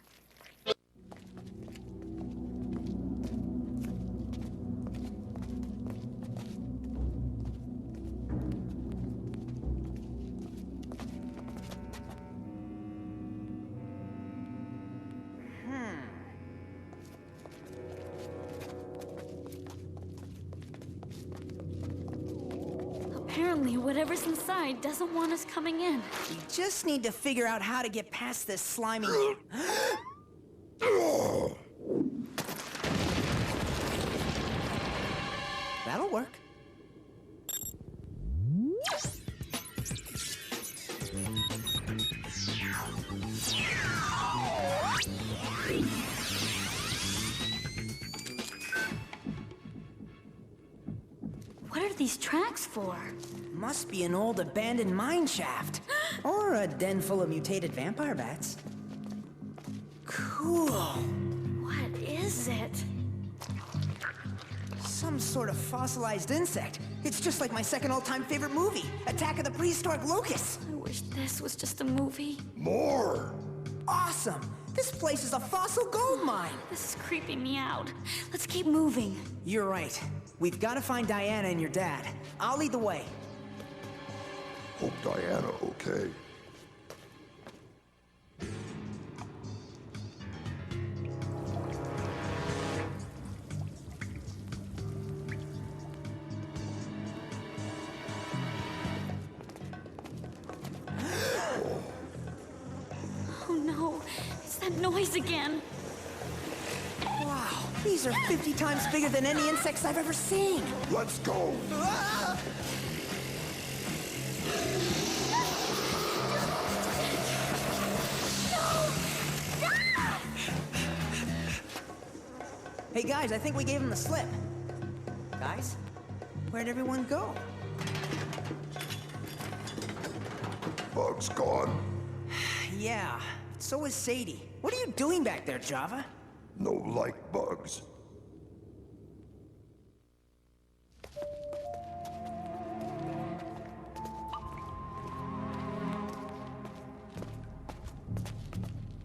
Apparently, whatever's inside doesn't want us coming in. We just need to figure out how to get past this slimy... That'll work. What are these tracks for? Must be an old abandoned mine shaft. Or a den full of mutated vampire bats. Cool. What is it? Some sort of fossilized insect. It's just like my second all-time favorite movie, Attack of the Prehistoric Locusts. I wish this was just a movie. More! Awesome! This place is a fossil gold mine! This is creeping me out. Let's keep moving. You're right. We've got to find Diana and your dad. I'll lead the way. Hope Diana okay. Oh no, it's that noise again. Wow, these are 50 times bigger than any insects I've ever seen. Let's go! Ah! Hey guys, I think we gave him the slip. Guys, where'd everyone go? Bug's gone. Yeah, so is Sadie. What are you doing back there, Java? No like bugs.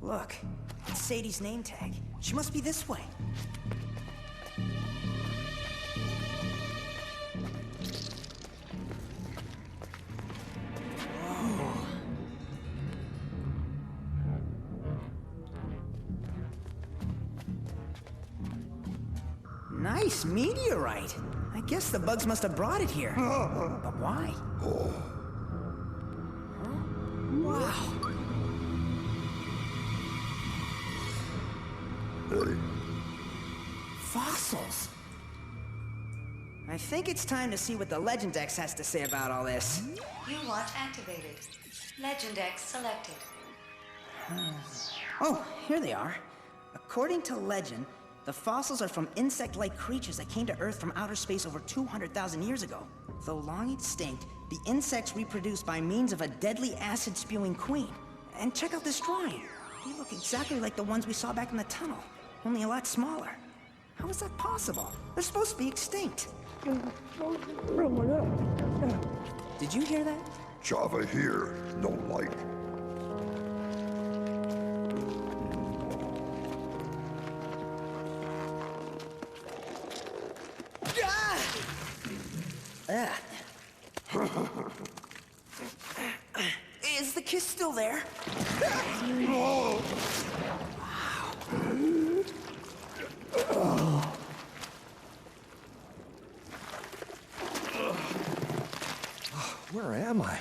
Look, it's Sadie's name tag. She must be this way. Whoa. Nice meteorite. I guess the bugs must have brought it here. But why? Huh? Wow. Hey. Fossils. I think it's time to see what the Legend X has to say about all this. New watch activated. Legend X selected. Oh, here they are. According to legend, the fossils are from insect-like creatures that came to Earth from outer space over 200,000 years ago. Though long extinct, The insects reproduce by means of a deadly acid-spewing queen. And check out this drawing. They look exactly like the ones we saw back in the tunnel, only a lot smaller. How is that possible? They're supposed to be extinct. Did you hear that? Java here, no light. Is the kiss still there? Where am I?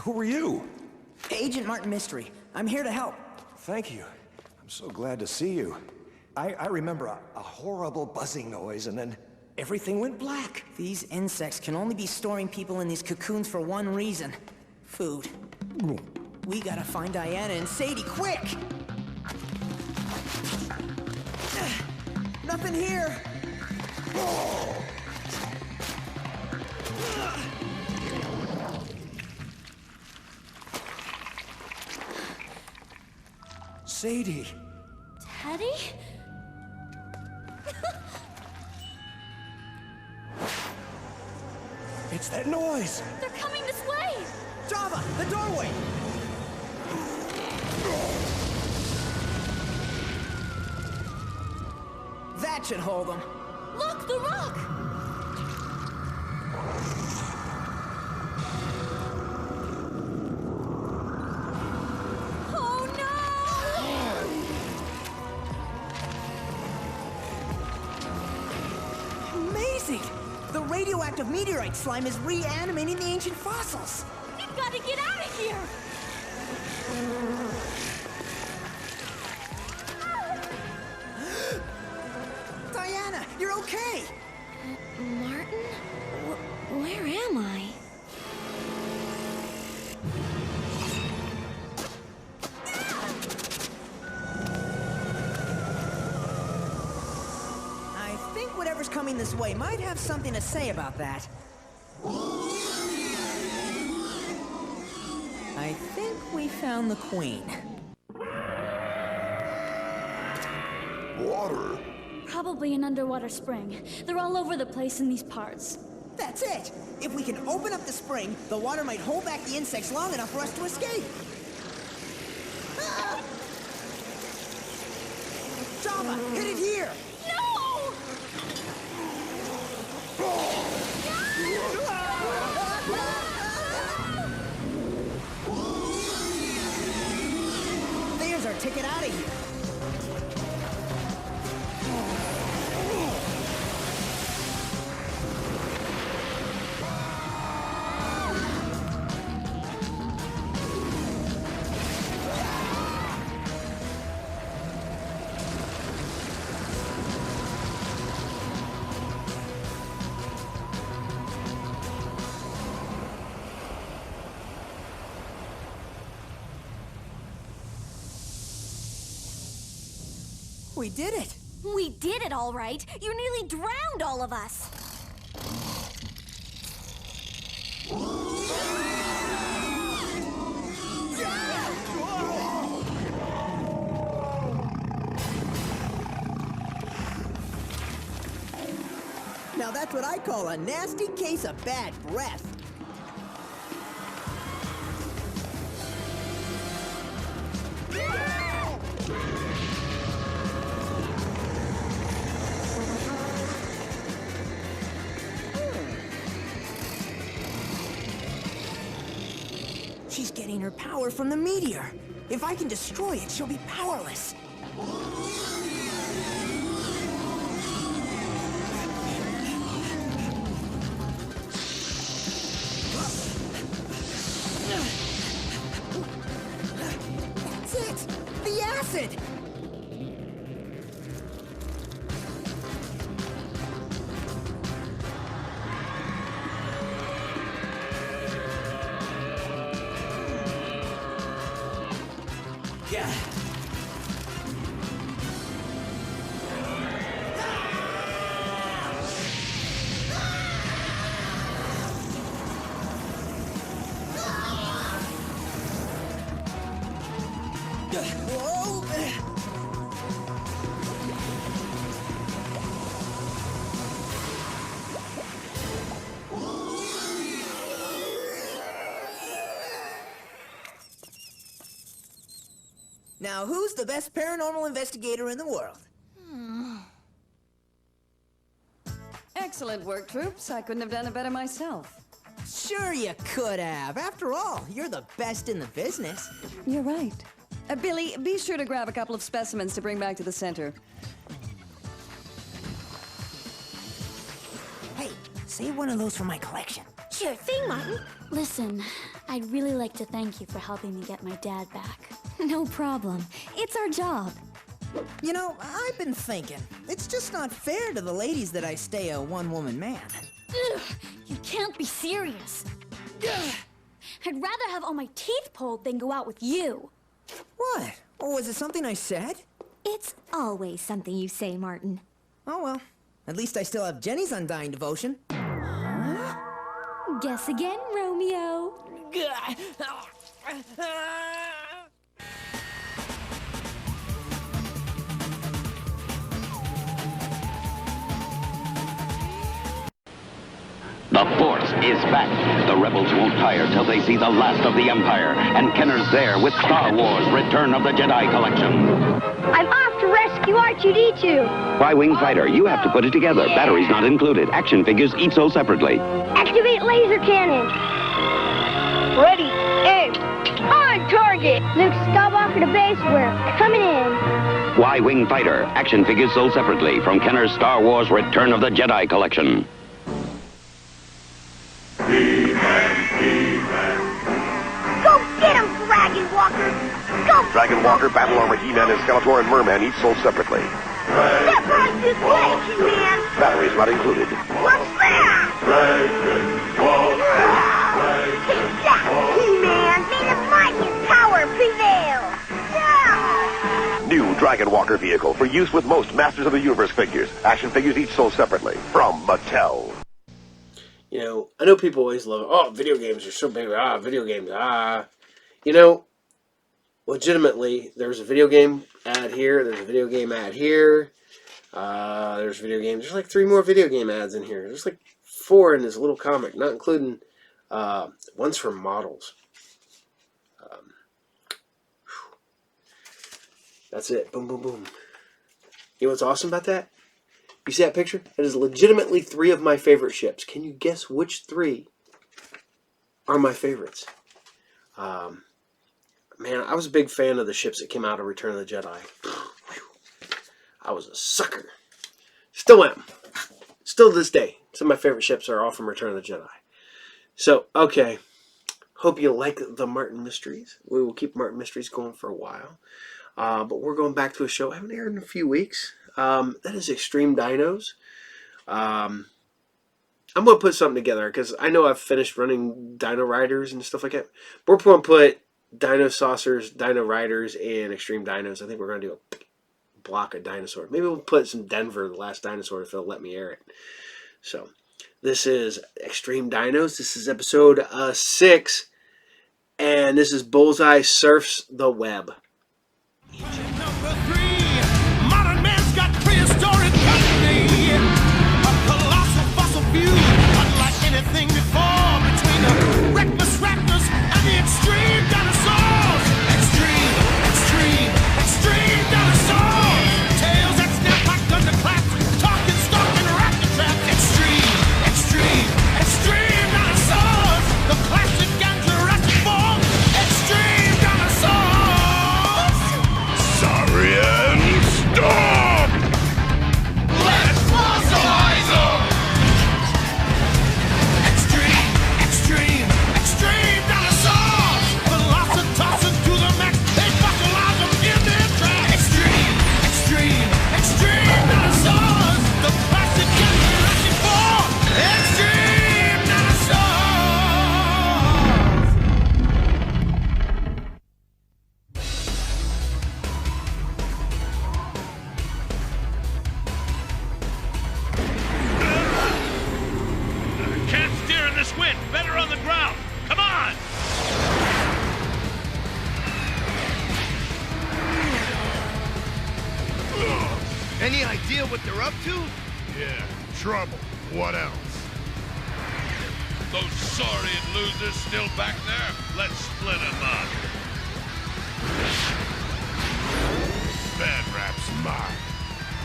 Who are you? Agent Martin Mystery. I'm here to help. Thank you. I'm so glad to see you. I remember a horrible buzzing noise, and then everything went black. These insects can only be storing people in these cocoons for one reason. Food. We gotta find Diana and Sadie, quick! Nothing here! Sadie! Teddy? It's that noise! They're coming this way! Java, the doorway! That should hold them. Look, the rock! Oh no! Amazing! The radioactive meteorite slime is reanimating the ancient fossils. We've got to get out of here! Diana, you're okay! Martin? Where am I? I think whatever's coming this way might have something to say about that. I think we found the queen. Water? Probably an underwater spring. They're all over the place in these parts. That's it! If we can open up the spring, the water might hold back the insects long enough for us to escape. Ah! Java, hit it here! No! There's our ticket out of here. We did it! We did it, all right! You nearly drowned all of us! Now that's what I call a nasty case of bad breath. She's getting her power from the meteor. If I can destroy it, she'll be powerless. That's it! The acid! Now, who's the best paranormal investigator in the world? Excellent work, troops. I couldn't have done it better myself. Sure you could have. After all, you're the best in the business. You're right. Billy, be sure to grab a couple of specimens to bring back to the center. Hey, save one of those for my collection. Sure thing, Martin. Listen, I'd really like to thank you for helping me get my dad back. No problem. It's our job. You know, I've been thinking, it's just not fair to the ladies that I stay a one-woman man. Ugh, you can't be serious. Ugh. I'd rather have all my teeth pulled than go out with you. What? Oh, was it something I said? It's always something you say, Martin. Oh, well. At least I still have Jenny's undying devotion. Guess again, Romeo. The Force is back. The rebels won't tire till they see the last of the Empire. And Kenner's there with Star Wars Return of the Jedi Collection. I'm off to rescue R2-D2. Y-Wing Fighter, you have to put it together. Batteries not included. Action figures each sold separately. Activate laser cannon. Ready, aim, on target. Luke Skywalker to base. We're coming in. Y-Wing Fighter, action figures sold separately from Kenner's Star Wars Return of the Jedi Collection. Go get him, Dragon Walker. Go. Dragon Walker, Battle Armor, He-Man, and Skeletor and Merman each sold separately. Step right this way, He-Man. Batteries not included. What's that? Dragon Walker. Take that, He-Man. May the might and power prevail. Yeah. New Dragon Walker vehicle for use with most Masters of the Universe figures. Action figures each sold separately from Mattel. You know, I know people always love, oh, video games are so big, video games, You know, legitimately, there's a video game ad here, there's a video game ad here, there's video games, there's like 3 more video game ads in here. There's like 4 in this little comic, not including ones for models. That's it, boom, boom, boom. You know what's awesome about that? You see that picture? That is legitimately 3 of my favorite ships. Can you guess which 3 are my favorites? Man, I was a big fan of the ships that came out of Return of the Jedi. I was a sucker. Still am. Still to this day. Some of my favorite ships are all from Return of the Jedi. So, okay. Hope you like the Martin Mysteries. We will keep Martin Mysteries going for a while. But we're going back to a show I haven't aired in a few weeks. That is Extreme Dinos. I'm going to put something together because I know I've finished running Dino Riders and stuff like that. But we're going to put Dino Saucers, Dino Riders, and Extreme Dinos. I think we're going to do a block of dinosaurs. Maybe we'll put some Denver, the Last Dinosaur, if they'll let me air it. So, this is Extreme Dinos. This is episode 6. And this is Bullseye Surfs the Web. Modern man's got prehistoric custody. A colossal fossil view, unlike anything before, between the reckless raptors and the extreme dinosaurs. Extreme, extreme, extreme dinosaurs. Tails that snap like thunderclaps, talking, stalking, raptor traps. Extreme, extreme, extreme dinosaurs. The classic and Jurassic form. Extreme dinosaurs. Saurian, stop! Let's fossilize them! Extreme, extreme, extreme dinosaurs! Velocitossing to the max, they fossilize them in their tracks! Extreme, extreme, extreme dinosaurs! The plastic and Jurassic form! Extreme dinosaurs! Can't steer in this wind. Better on the ground. Come on! Any idea what they're up to? Yeah, trouble. What else? Those saurian losers still back there? Let's split them up. Bad Rap's mine.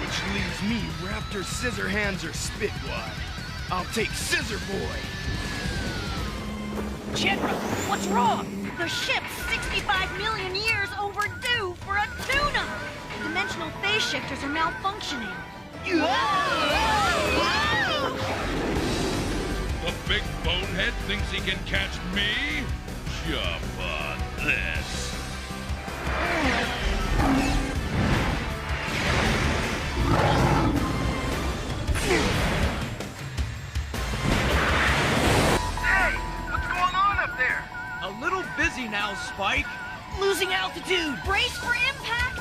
Which leaves me Raptor Scissorhands or Spitwad. I'll take Scissor Boy. General, what's wrong? The ship's 65 million years overdue for a tune-up. Dimensional phase shifters are malfunctioning. The big bonehead thinks he can catch me? Jump on this. Hey, what's going on up there? A little busy now, Spike. Losing altitude. Brace for impact.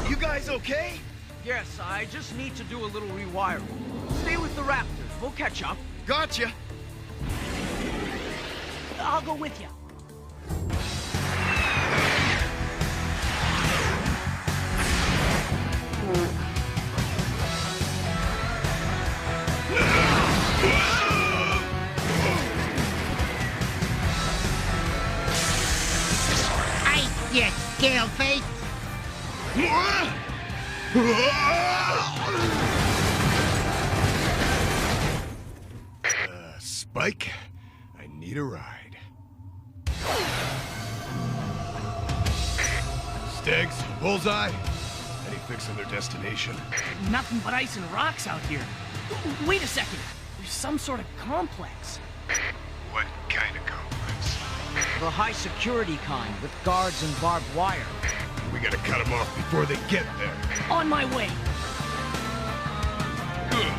You guys okay? Yes, I just need to do a little rewiring. Stay with the Raptors. We'll catch up. Gotcha. I'll go with you. Ice, you scale face! Spike, I need a ride. Stegs, Bullseye, any fix on their destination? Nothing but ice and rocks out here. Wait a second. There's some sort of complex. What kind of complex? The high security kind with guards and barbed wire. We gotta cut them off before they get there. On my way. Good.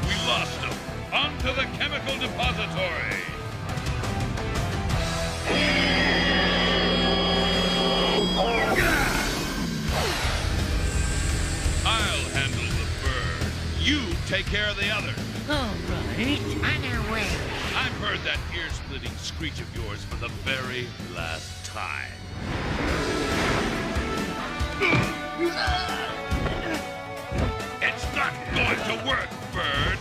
We lost him. Onto the chemical depository. I'll handle the bird. You take care of the other. All right. On our way. I've heard that ear-splitting screech of yours for the very last time. It's not going to work, bird.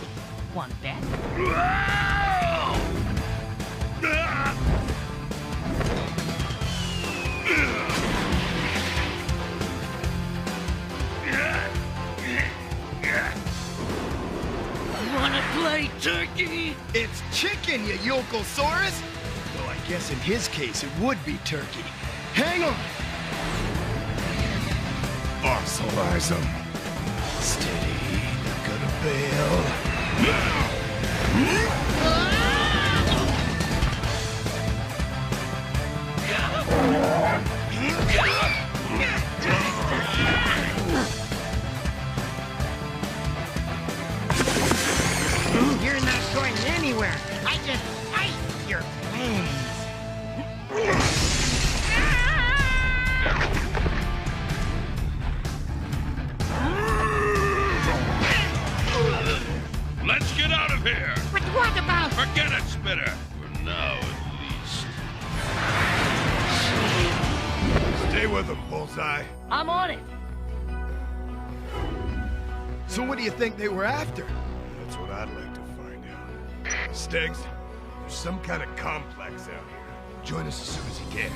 Want that? Wanna play turkey? It's chicken, you yokelsaurus! Though I guess in his case it would be turkey. Hang on! Fossilize them. Steady, they're gonna bail. Now! You're not going anywhere. I just iced your plans. Let's get out of here! But what about... Forget it, Spitter! For now, at least. Stay with them, Bullseye. I'm on it. So what do you think they were after? That's what I'd like to find out. Stegs, there's some kind of complex out here. Join us as soon as you can.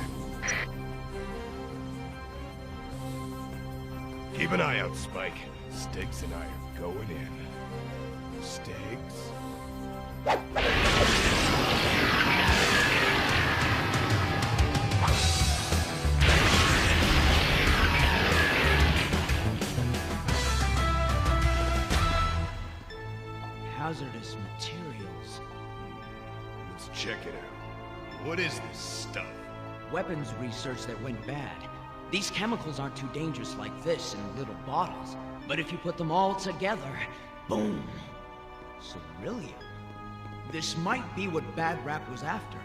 Keep an eye out, Spike. Stegs and I are going in. Stegs? Hazardous materials. Let's check it out. What is this stuff? Weapons research that went bad. These chemicals aren't too dangerous like this in little bottles. But if you put them all together, boom! Cerulean. This might be what Bad Rap was after.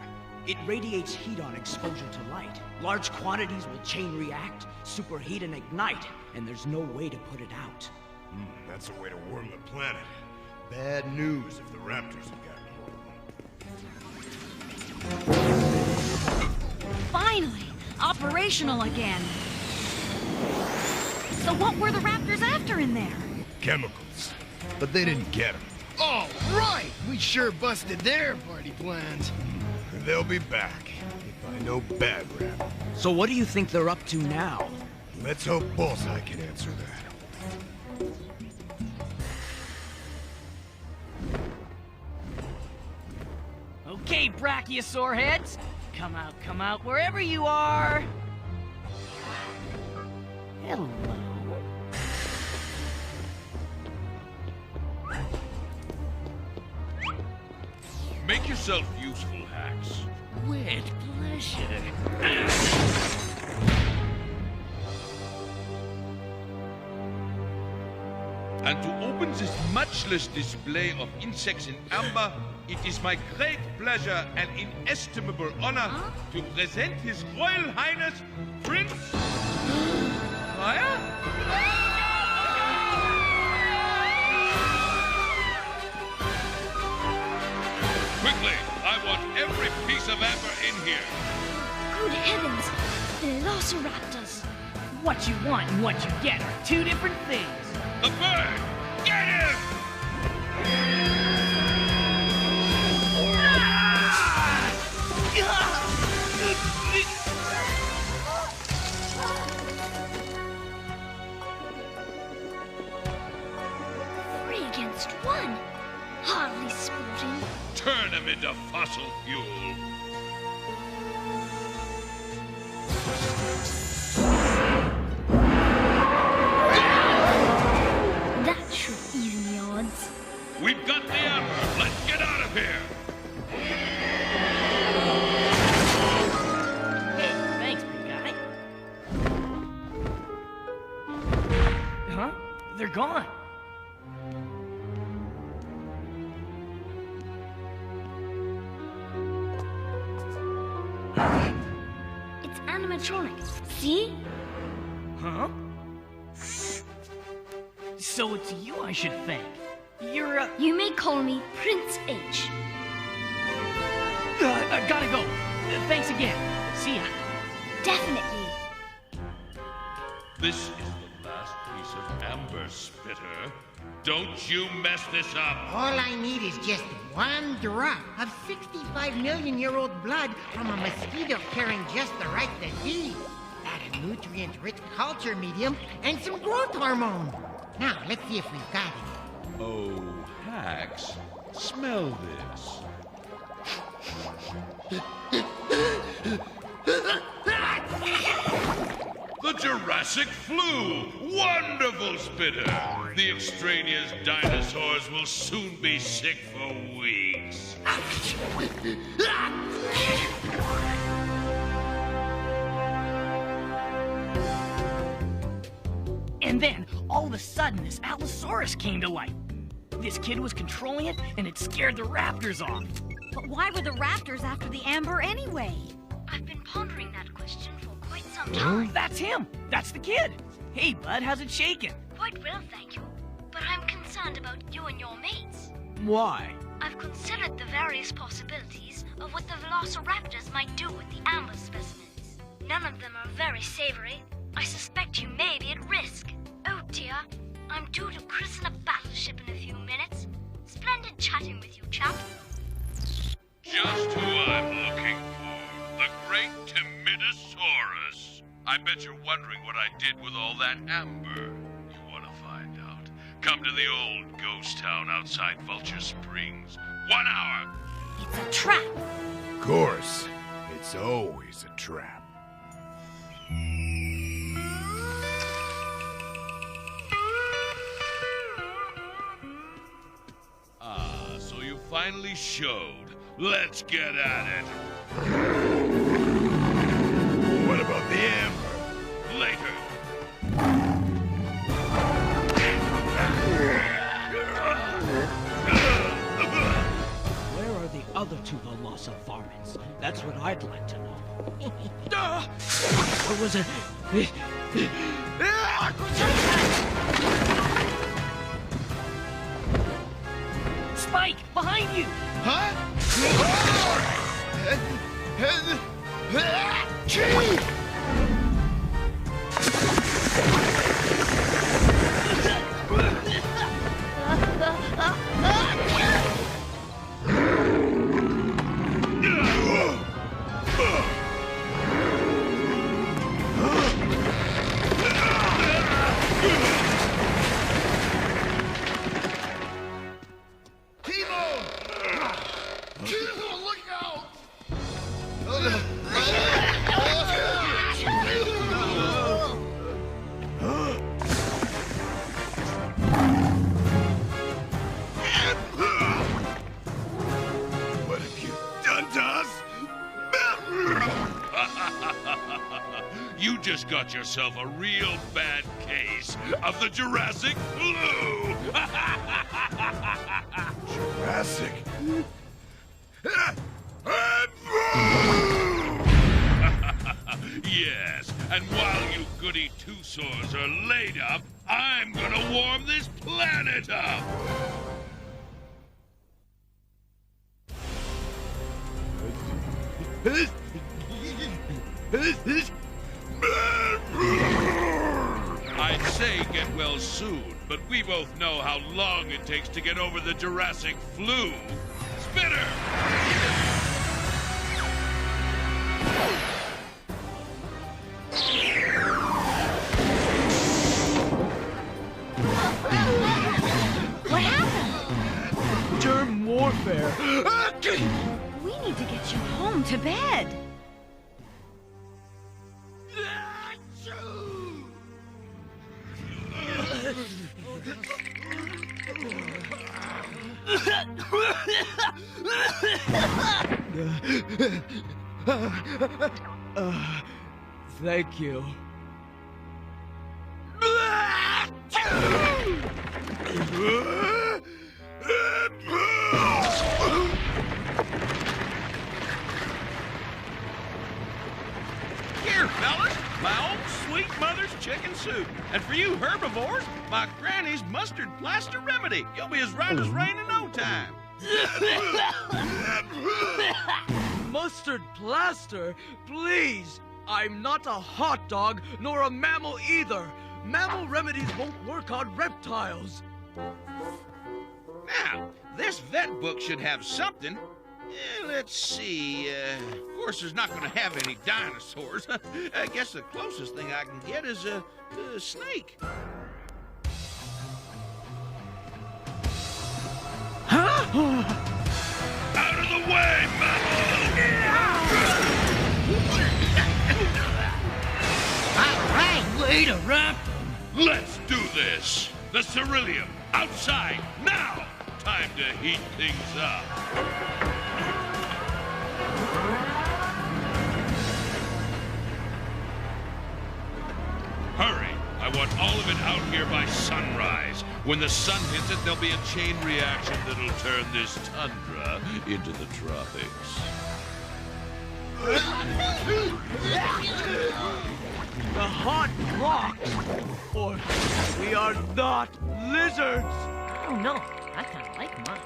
It radiates heat on exposure to light. Large quantities will chain react, superheat and ignite, and there's no way to put it out. That's a way to warm the planet. Bad news if the Raptors have gotten hold of them. Finally! Operational again. So what were the raptors after in there? Chemicals. But they didn't get them. Oh, right! We sure busted their party plans. They'll be back, if I know bad rap. So what do you think they're up to now? Let's hope Bullseye can answer that. Okay, Brachiosaur heads. Come out, wherever you are. Hello. Make yourself useful, Hacks. With pleasure. And to open this matchless display of insects in amber, it is my great pleasure and inestimable honor to present His Royal Highness, Prince... Fire? Quickly! I want every piece of amber in here! Good heavens! Velociraptors! What you want and what you get are two different things. The bird! Get him! 3 against 1. Hardly sporting. Turn him into fossil fuel! That should even the odds. We've got the amber! Let's get out of here! Hey, thanks, big guy. Huh? They're gone. It's animatronic. See? Huh? So it's you I should thank. You're, You may call me Prince H. I gotta go. Thanks again. See ya. Definitely. This is the last piece of amber, Spitter. Don't you mess this up! All I need is just one drop of 65-million-year-old blood from a mosquito carrying just the right disease. Add a nutrient-rich culture medium and some growth hormone. Now, let's see if we've got it. Oh, Hacks, smell this. The Jurassic Flu! Wonderful, Spitter! The extraneous dinosaurs will soon be sick for weeks. And then, all of a sudden, this Allosaurus came to life. This kid was controlling it, and it scared the raptors off. But why were the raptors after the amber anyway? I've been pondering that question for quite some time. That's him! That's the kid! Hey, bud, how's it shaking? Quite well, thank you. But I'm concerned about you and your mates. Why? I've considered the various possibilities of what the Velociraptors might do with the amber specimens. None of them are very savory. I suspect you may be at risk. Oh dear, I'm due to christen a battleship in a few minutes. Splendid chatting with you, chap. Just who I'm looking for. The great Timidosaurus. I bet you're wondering what I did with all that amber. You want to find out? Come to the old ghost town outside Vulture Springs. 1 hour! It's a trap. Of course. It's always a trap. So you finally showed. Let's get at it. What about the amber? Later. Where are the other two Velosa varmints? That's what I'd like to know. Or was it... Spike, behind you! Huh? got yourself a real bad case of the Jurassic flu! Jurassic? Yes, and while you goody two-sores are laid up, I'm gonna warm this planet up! I'd say get well soon, but we both know how long it takes to get over the Jurassic flu. Spinner! What happened? Germ warfare. We need to get you home to bed. Thank you. Here, fellas, my old sweet mother's chicken soup. And for you herbivores, my granny's mustard plaster remedy. You'll be as right as rain in no time. Mustard plaster? Please! I'm not a hot dog, nor a mammal either. Mammal remedies won't work on reptiles. Now, this vet book should have something. Let's see. Of course, there's not going to have any dinosaurs. I guess the closest thing I can get is a snake. Huh? Out of the way, All right, way to wrap them. Let's do this. The Ceruleum, outside, now! Time to heat things up. Hurry! I want all of it out here by sunrise. When the sun hits it, there'll be a chain reaction that'll turn this tundra into the tropics. The hot rocks! Or we are not lizards! Oh no, I kind of like mine.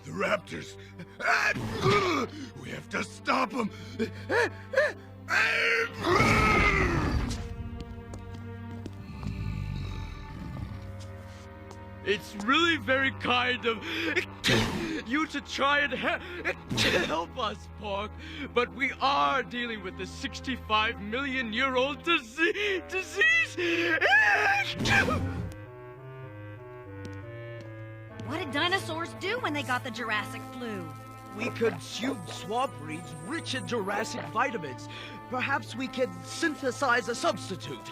The raptors. We have to stop them. It's really very kind of you to try and help us, Pork. But we are dealing with the 65-million-year-old disease. What did dinosaurs do when they got the Jurassic flu? We consumed swamp reeds rich in Jurassic vitamins. Perhaps we can synthesize a substitute.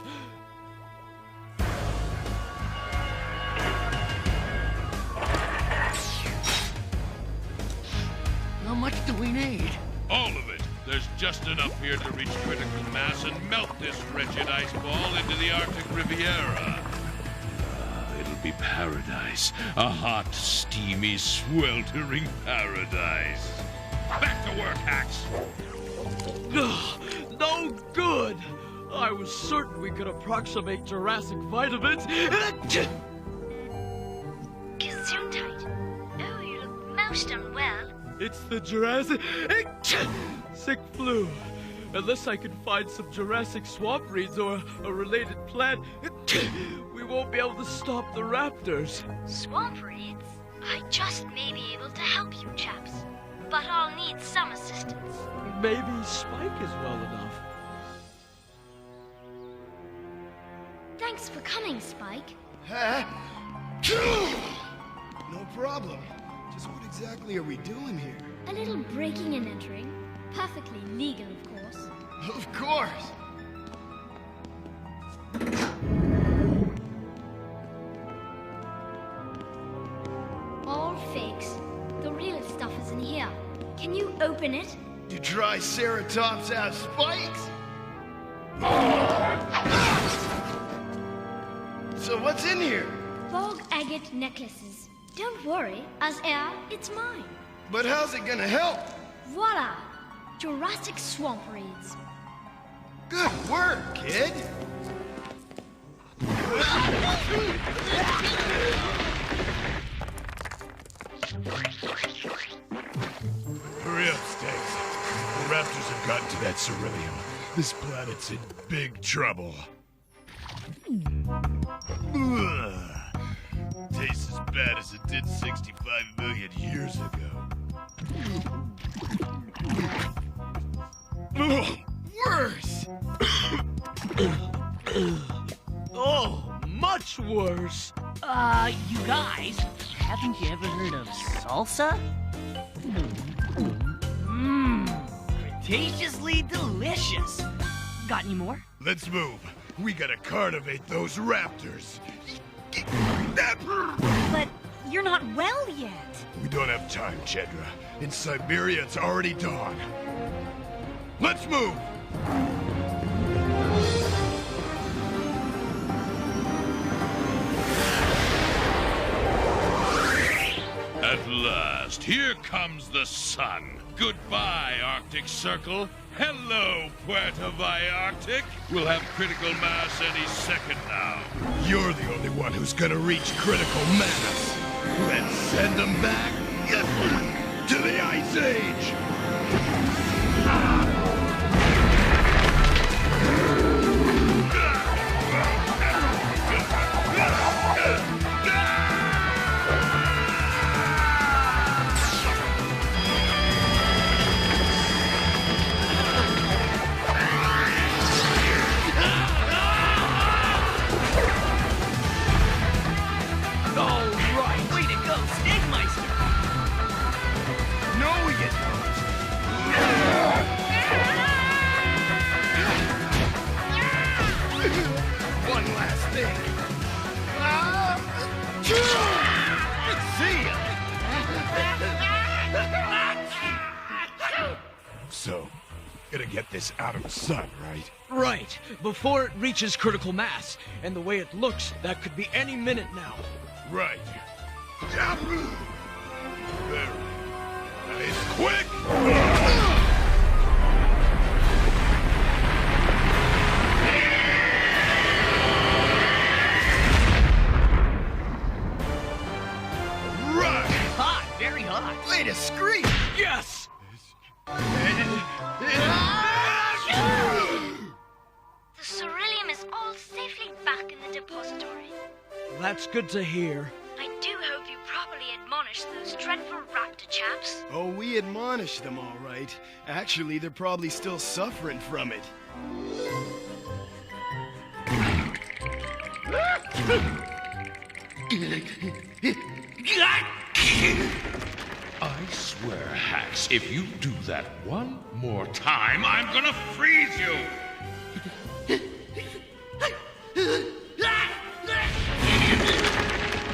How much do we need? All of it. There's just enough here to reach critical mass and melt this wretched ice ball into the Arctic Riviera. It'll be paradise. A hot, steamy, sweltering paradise. Back to work, Hacks. No good! I was certain we could approximate Jurassic vitamins. Gesundheit. Oh, you look most unwell. It's the Jurassic sick flu. Unless I can find some Jurassic swamp reeds or a related plant, we won't be able to stop the raptors. Swamp reeds? I just may be able to help you chaps. But I'll need some assistance. Maybe Spike is well enough. Thanks for coming, Spike. No problem. Just what exactly are we doing here? A little breaking and entering. Perfectly legal, of course. Of course! All fakes. The real stuff is in here. Can you open it? Do Triceratops have spikes? So what's in here? Bog agate necklaces. Don't worry, as heir, it's mine. But how's it gonna help? Voila! Jurassic swamp reeds. Good work, kid. Hurry up, Stags. The raptors have gotten to that ceruleum. This planet's in big trouble. Ugh. Tastes as bad as it did 65 million years ago. Ugh, worse! Oh, much worse. You guys, haven't you ever heard of salsa? Mmm, Cretaceously delicious. Got any more? Let's move. We gotta carnivate those raptors. But you're not well yet. We don't have time, Chandra. In Siberia, it's already dawn. Let's move! At last, here comes the sun. Goodbye, Arctic Circle. Hello, Puerto Vallartic. We'll have critical mass any second now. You're the only one who's gonna reach critical mass. Let's send them back to the Ice Age! One last thing. See ya! So, gonna get this out of the sun, right? Right, before it reaches critical mass. And the way it looks, that could be any minute now. Right. There. Nice. Quick! Hot, very hot. Way to scream! Yes! The ceruleum is all safely back in the depository. That's good to hear. I do hope you properly admonish those dreadful raptor chaps. Oh, we admonish them all right. Actually, they're probably still suffering from it. I swear, Hacks, if you do that one more time, I'm gonna freeze you!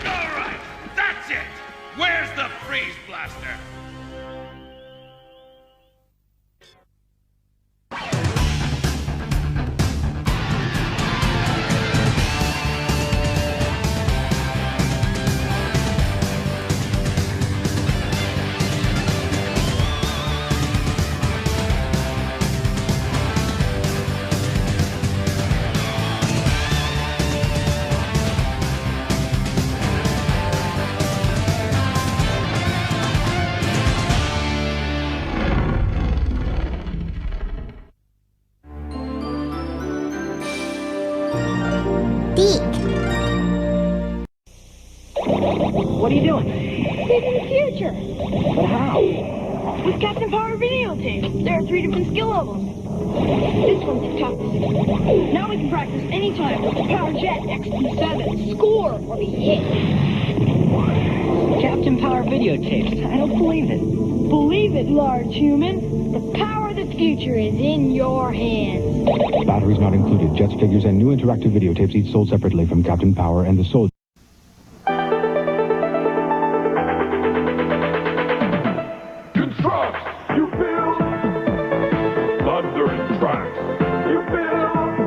All right, that's it! Where's the freeze blaster? What are you doing? Saving the future. But how? With Captain Power videotapes. There are 3 different skill levels. This one's the toughest. Now we can practice anytime with the Power Jet XP7. Score or be hit. Captain Power videotapes. I don't believe it. Believe it, large human. The power of the future is in your hands. Batteries not included. Jets figures and new interactive videotapes each sold separately from Captain Power and the Soldier. You build thundering tracks. You build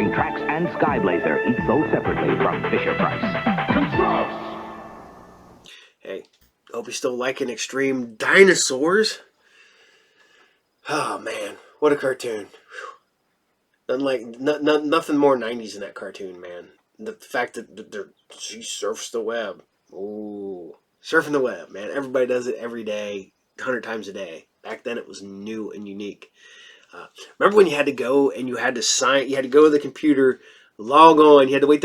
featuring Trax and Sky Blazer, each sold separately from Fisher-Price. Controls! Hey, hope you're still liking Extreme Dinosaurs. Oh man, what a cartoon! Nothing more 90s in that cartoon, man. The fact that she surfs the web. Ooh, surfing the web, man. Everybody does it every day, 100 times a day. Back then, it was new and unique. Remember when you had to go and you had to sign? You had to go to the computer, log on. You had to wait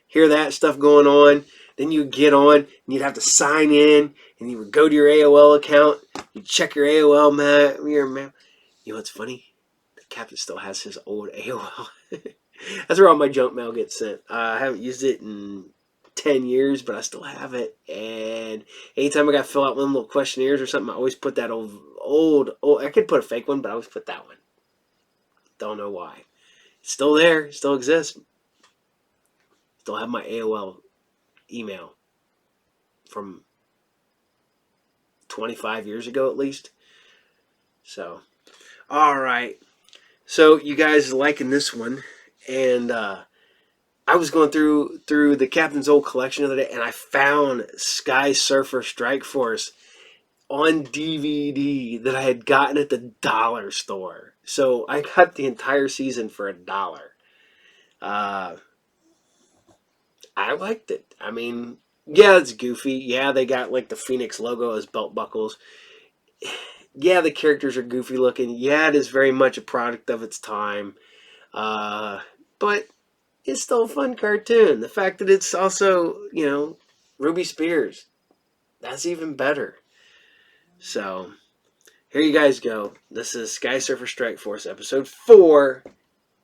hear that stuff going on. Then you get on and you'd have to sign in, and you would go to your AOL account. You'd check your AOL map. You know what's funny? The captain still has his old AOL. That's where all my junk mail gets sent. I haven't used it in 10 years, but I still have it. And anytime I got to fill out one of them little questionnaires or something, I always put that old. I could put a fake one, but I always put that one. Don't know why. It's still there. It still exists. Still have my AOL email from 25 years ago at least. So, all right. So you guys liking this one, and I was going through the Captain's old collection the other day, and I found SkySurfer Strike Force on DVD that I had gotten at the dollar store. So I got the entire season for $1. I liked it. I mean, yeah, it's goofy. Yeah, they got like the Phoenix logo as belt buckles. Yeah, the characters are goofy looking. Yeah, it is very much a product of its time. But it's still a fun cartoon. The fact that it's also, Ruby Spears, that's even better. So, here you guys go. This is SkySurfer Strike Force, Episode 4,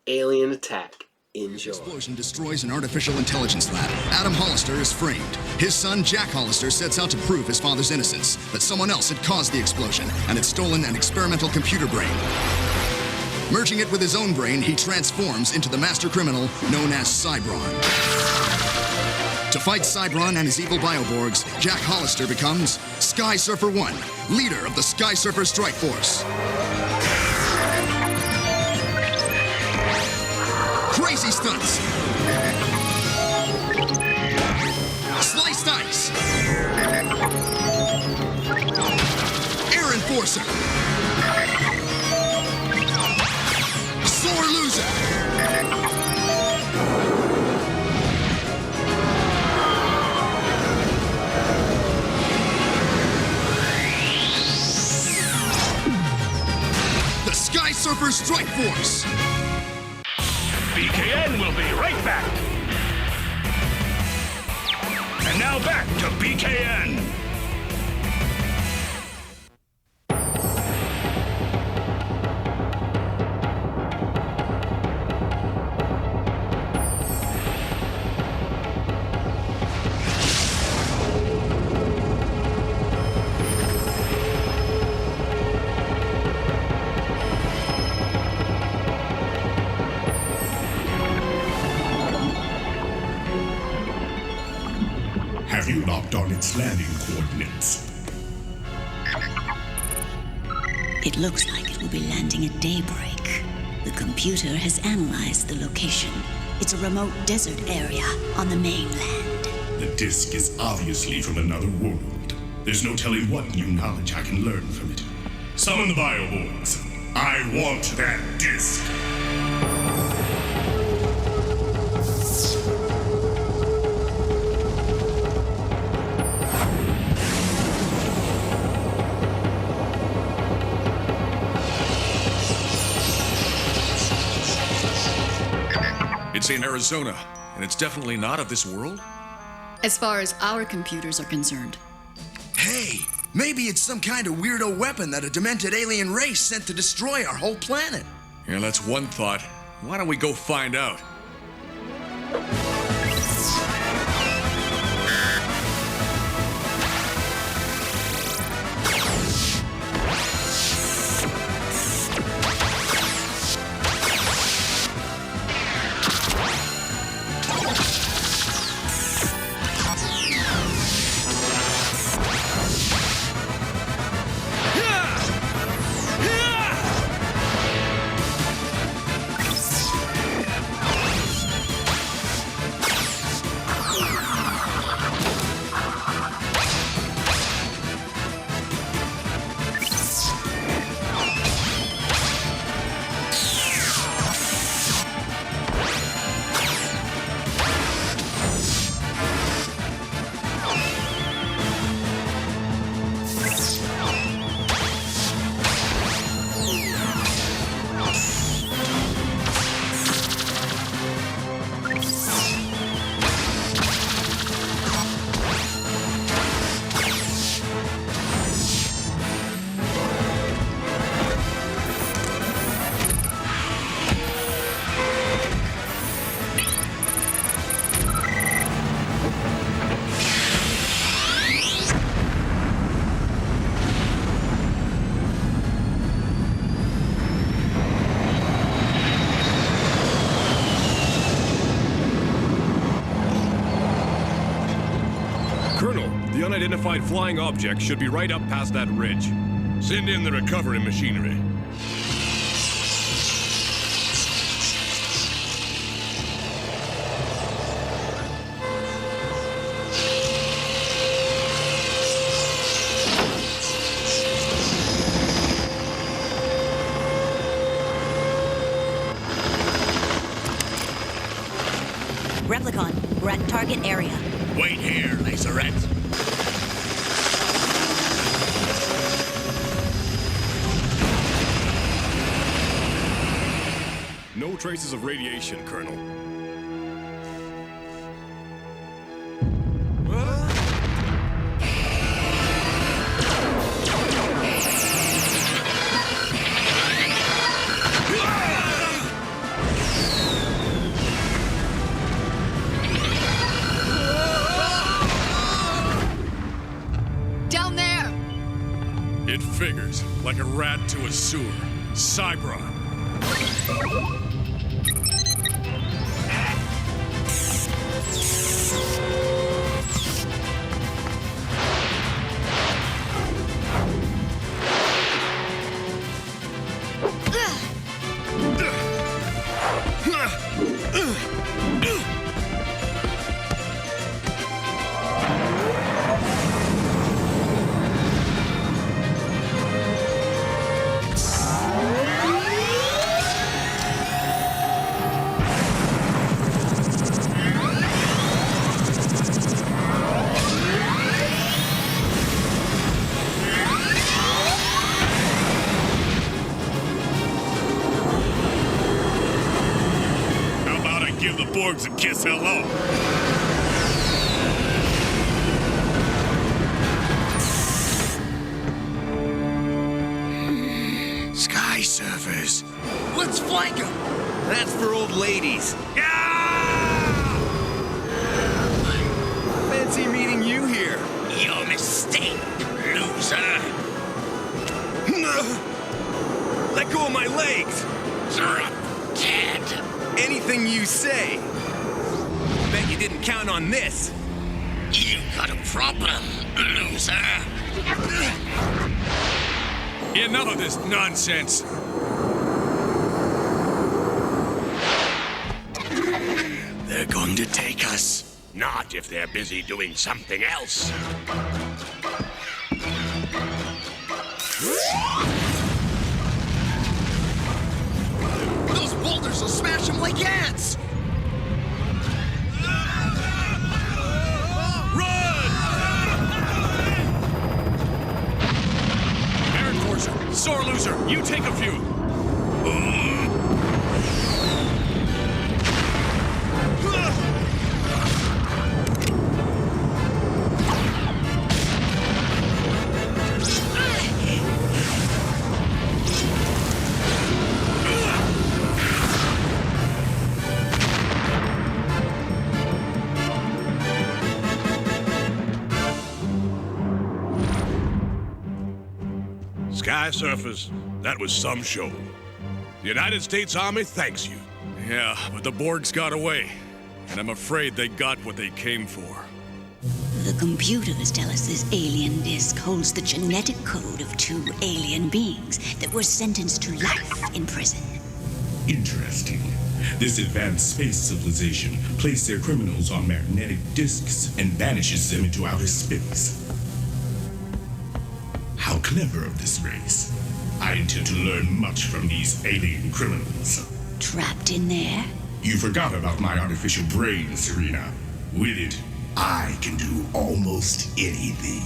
Alien Attack. Enjoy. Explosion destroys an artificial intelligence lab. Adam Hollister is framed. His son, Jack Hollister, sets out to prove his father's innocence, that someone else had caused the explosion and had stolen an experimental computer brain. Merging it with his own brain, he transforms into the master criminal known as Cybron. To fight Cybron and his evil bioborgs, Jack Hollister becomes SkySurfer 1, leader of the SkySurfer Strike Force. Crazy stunts. Sliced ice. Air Enforcer. Sore loser. The SkySurfer Strike Force. BKN will be right back. And now back to BKN. Have you locked on its landing coordinates? It looks like it will be landing at daybreak. The computer has analyzed the location. It's a remote desert area on the mainland. The disk is obviously from another world. There's no telling what new knowledge I can learn from it. Summon the bioborgs. I want that disk. It's in Arizona, and it's definitely not of this world? As far as our computers are concerned. Hey, maybe it's some kind of weirdo weapon that a demented alien race sent to destroy our whole planet. Yeah, that's one thought. Why don't we go find out? Colonel, the unidentified flying object should be right up past that ridge. Send in the recovery machinery. Replicon, we're at target area. Wait here, Lazerette. No traces of radiation, Colonel. Down there! It figures, like a rat to a sewer. Cybron. Give the Borgs a kiss hello. SkySurfers. Let's flank them. That's for old ladies. Fancy meeting you here. Your mistake, loser. Let go of my legs. Drop dead. Anything you say. Bet you didn't count on this. You got a problem, loser. Enough of this nonsense. They're going to take us. Not if they're busy doing something else. Those boulders will smash them like ants! Air Enforcer, Sore Loser, you take a few. SkySurfers, that was some show. The United States Army thanks you. Yeah, but the Borgs got away, and I'm afraid they got what they came for. The computers tell us this alien disk holds the genetic code of 2 alien beings that were sentenced to life in prison. Interesting. This advanced space civilization placed their criminals on magnetic disks and banishes them into outer space. How clever of this race. I intend to learn much from these alien criminals. Trapped in there? You forgot about my artificial brain, Sabrina. With it, I can do almost anything.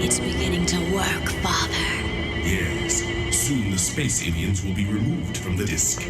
It's beginning to work, Father. Yes. Soon the space aliens will be removed from the disk.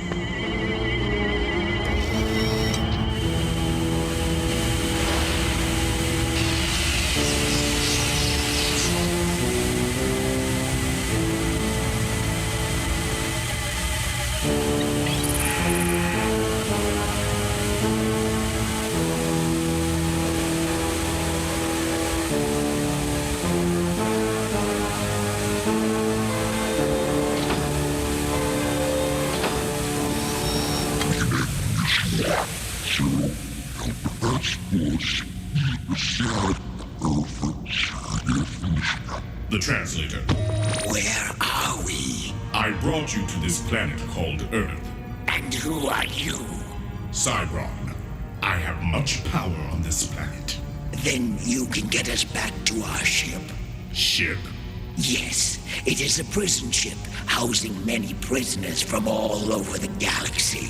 The translator. Where are we? I brought you to this planet called Earth. And who are you? Cybron. I have much power on this planet. Then you can get us back to our ship. Ship? Yes, it is a prison ship housing many prisoners from all over the galaxy.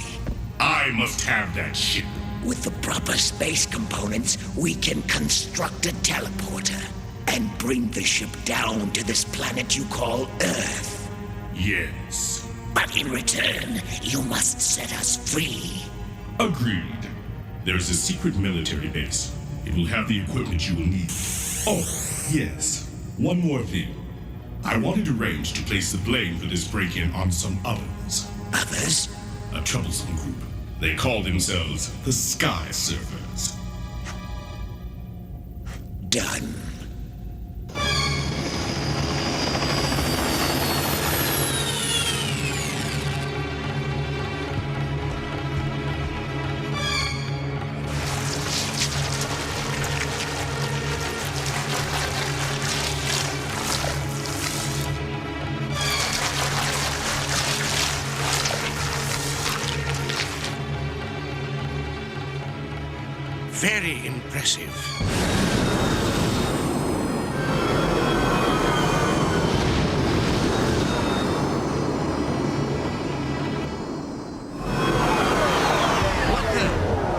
I must have that ship. With the proper space components, we can construct a teleporter and bring the ship down to this planet you call Earth. Yes. But in return, you must set us free. Agreed. There's a secret military base. It will have the equipment you will need. Oh, yes. One more thing. I wanted arranged to place the blame for this break-in on some others. Others? A troublesome group. They call themselves the SkySurfers. Done. Very impressive.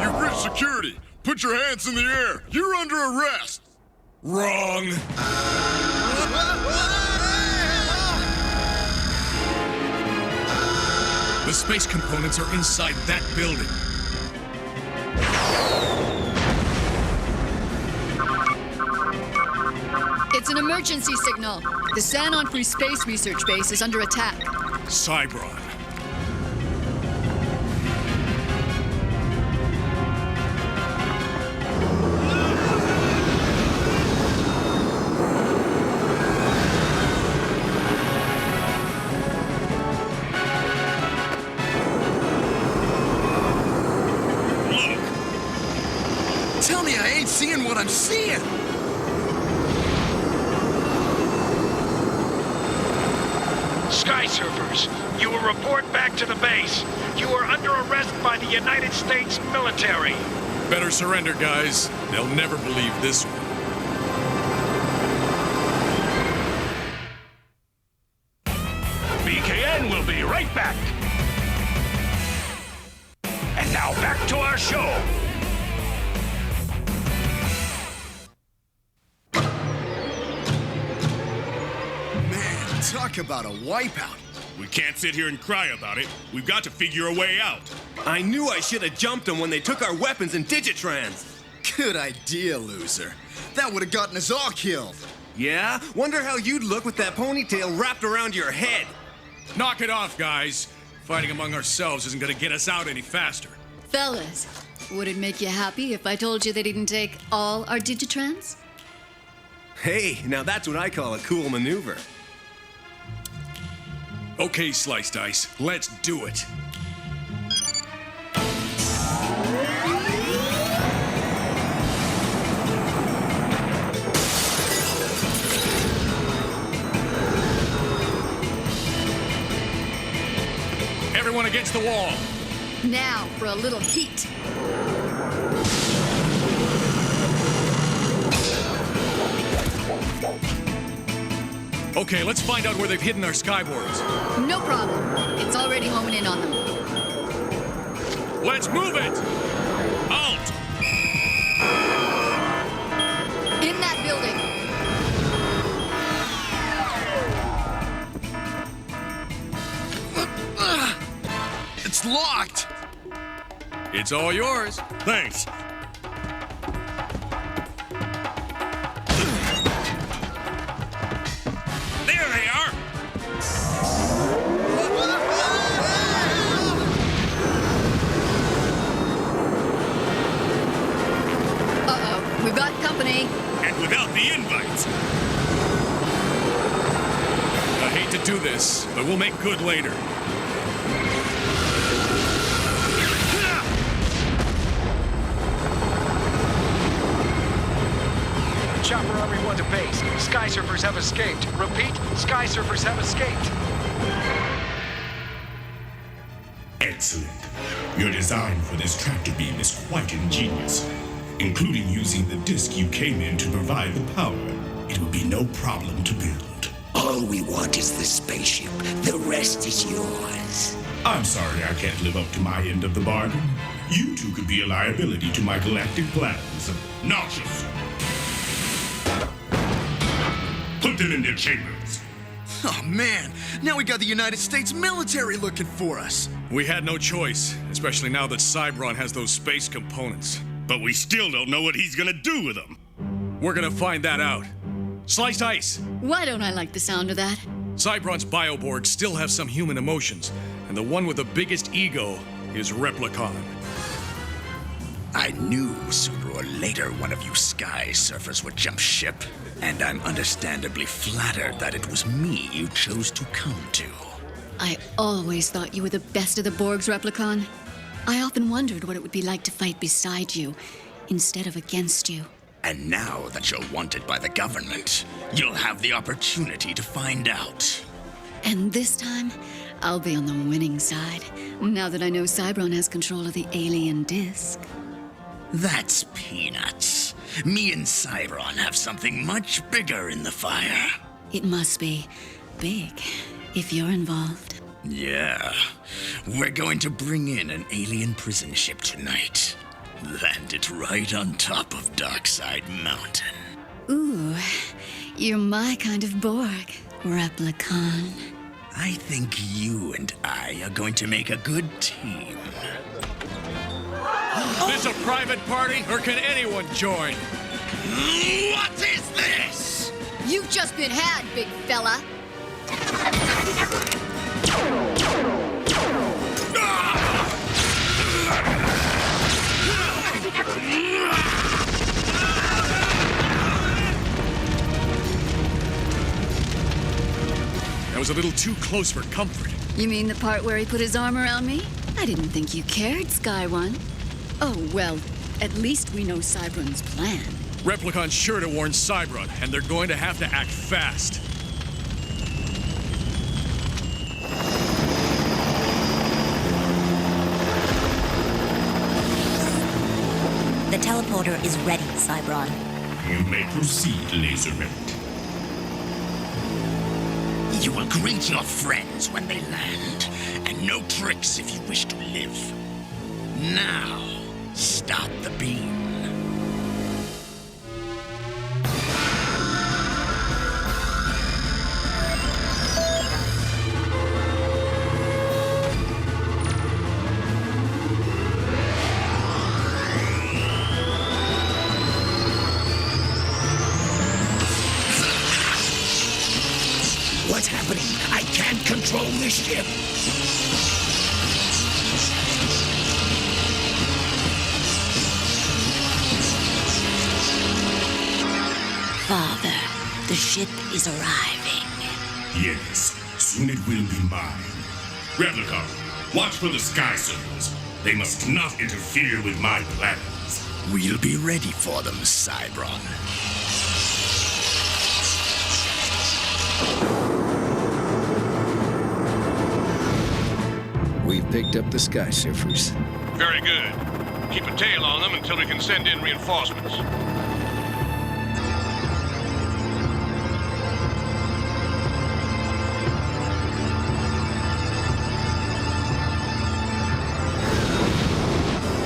You've reached security. Put your hands in the air. You're under arrest. Wrong. The space components are inside that building. It's an emergency signal. The San Onofre Space Research Base is under attack. Cybron. Look! Tell me I ain't seeing what I'm seeing! SkySurfers, you will report back to the base. You are under arrest by the United States military. Better surrender, guys. They'll never believe this one. BKN will be right back. And now back to our show. Talk about a wipeout. We can't sit here and cry about it. We've got to figure a way out. I knew I should have jumped them when they took our weapons and Digitrans. Good idea, loser. That would have gotten us all killed. Yeah? Wonder how you'd look with that ponytail wrapped around your head. Knock it off, guys. Fighting among ourselves isn't gonna get us out any faster. Fellas, would it make you happy if I told you they didn't take all our Digitrans? Hey, now that's what I call a cool maneuver. Okay, Slice Dice, let's do it. Everyone against the wall. Now for a little heat. Okay, let's find out where they've hidden our skyboards. No problem. It's already homing in on them. Let's move it! Out! In that building. It's locked! It's all yours. Thanks. There they are! Uh-oh, we've got company. And without the invites. I hate to do this, but we'll make good later. chopper everyone to base. SkySurfers have escaped. Repeat, SkySurfers have escaped. Excellent. Your design for this tractor beam is quite ingenious, including using the disk you came in to provide the power. It will be no problem to build. All we want is the spaceship. The rest is yours. I'm sorry I can't live up to my end of the bargain. You two could be a liability to my galactic plans. Noxious! Put them in their chambers. Oh, man. Now we got the United States military looking for us. We had no choice, especially now that Cybron has those space components. But we still don't know what he's gonna do with them. We're gonna find that out. Sliced ice! Why don't I like the sound of that? Cybron's bioborgs still have some human emotions, and the one with the biggest ego is Replicon. I knew sooner or later one of you SkySurfers would jump ship, and I'm understandably flattered that it was me you chose to come to. I always thought you were the best of the Borgs, Replicon. I often wondered what it would be like to fight beside you, instead of against you. And now that you're wanted by the government, you'll have the opportunity to find out. And this time, I'll be on the winning side, now that I know Cybron has control of the alien disc. That's peanuts. Me and Cybron have something much bigger in the fire. It must be big, if you're involved. Yeah. We're going to bring in an alien prison ship tonight. Land it right on top of Darkside Mountain. Ooh, you're my kind of Borg, Replicon. I think you and I are going to make a good team. This a private party, or can anyone join? What is this? You've just been had, big fella. That was a little too close for comfort. You mean the part where he put his arm around me? I didn't think you cared, Sky One. Oh, well, at least we know Cybron's plan. Replicon's sure to warn Cybron, and they're going to have to act fast. The teleporter is ready, Cybron. You may proceed, Lazer Tag. You will greet your friends when they land, and no tricks if you wish to live. Now, start the beam. What's happening? I can't control this ship. Father, the ship is arriving. Yes, soon it will be mine. Replicon, watch for the SkySurfers. They must not interfere with my plans. We'll be ready for them, Cybron. We've picked up the SkySurfers. Very good. Keep a tail on them until we can send in reinforcements.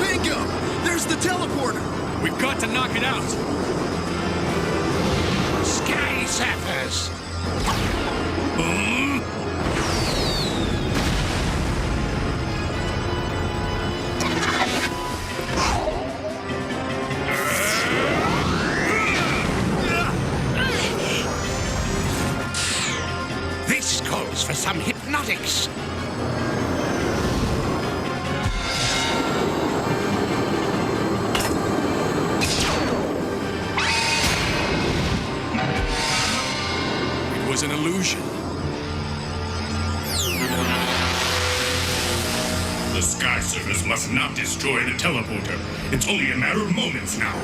Bingo! There's the teleporter! We've got to knock it out! SkySurfers! This calls for some hypnotics. It was an illusion. The SkySurfers must not destroy the teleporter. It's only a matter of moments now.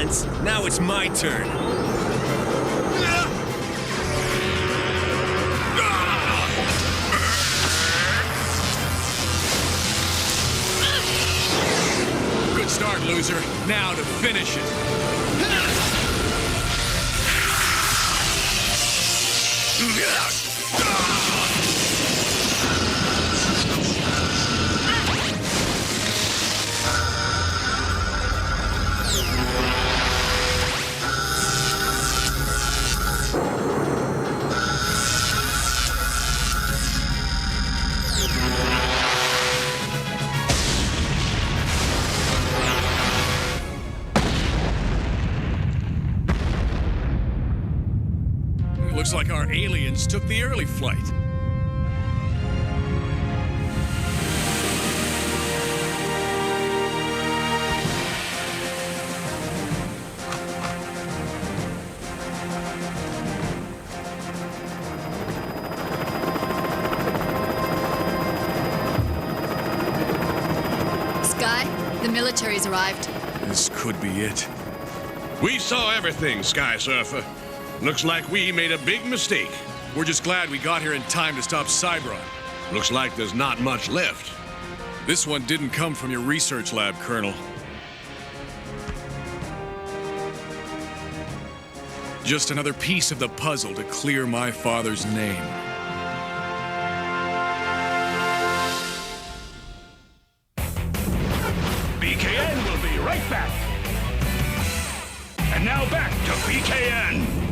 dance. Now it's my turn. Good start, loser. Now to finish it. Looks like our aliens took the early flight. Sky, the military's arrived. This could be it. We saw everything, SkySurfer. Looks like we made a big mistake. We're just glad we got here in time to stop Cybron. Looks like there's not much left. This one didn't come from your research lab, Colonel. Just another piece of the puzzle to clear my father's name. BKN will be right back. And now back to BKN.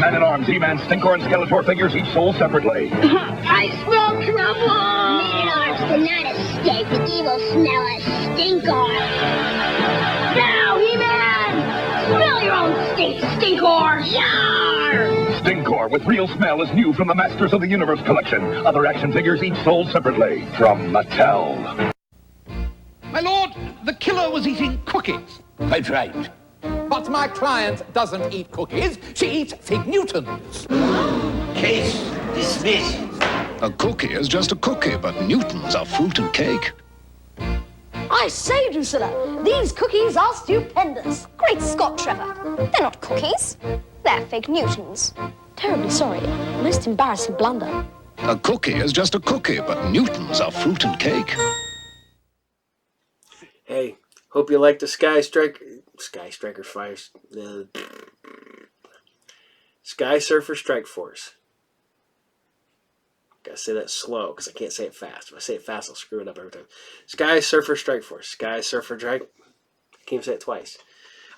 Man-at-Arms, He-Man, Stinkor, and Skeletor figures each sold separately. I smell trouble! Man-at-Arms cannot escape the evil smell of Stinkor. Now, He-Man! Smell your own stink, Stinkor! Yarr! Stinkor with real smell is new from the Masters of the Universe collection. Other action figures each sold separately from Mattel. My lord, the killer was eating cookies. That's right. But my client doesn't eat cookies. She eats fig Newtons. Case dismissed. A cookie is just a cookie, but Newtons are fruit and cake. I say, Drusilla, these cookies are stupendous. Great Scott, Trevor. They're not cookies. They're fake Newtons. Terribly sorry. Most embarrassing blunder. A cookie is just a cookie, but Newtons are fruit and cake. Hey, hope you like the Sky Striker Fires. SkySurfer Strike Force. Gotta say that slow because I can't say it fast. If I say it fast, I'll screw it up every time. SkySurfer Strike Force. SkySurfer Strike. I can't say it twice.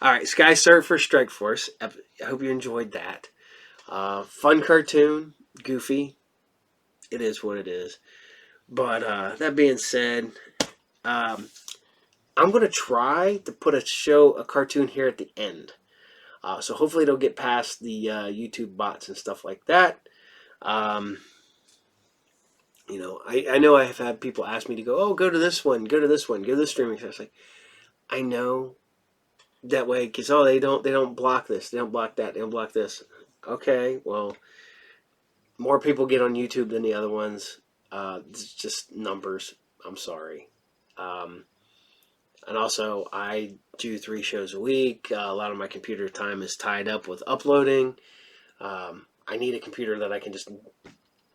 Alright, SkySurfer Strike Force. I hope you enjoyed that. Fun cartoon. Goofy. It is what it is. But that being said, I'm going to try to put a cartoon here at the end. So hopefully it'll get past the YouTube bots and stuff like that. You know, I know I have had people ask me to go, oh, go to this one, go to this one, go to this streaming service. Like, I know that way because they don't block this, they don't block that, they don't block this. Okay, well, more people get on YouTube than the other ones. It's just numbers. I'm sorry. And also, I do 3 shows a week. A lot of my computer time is tied up with uploading. I need a computer that I can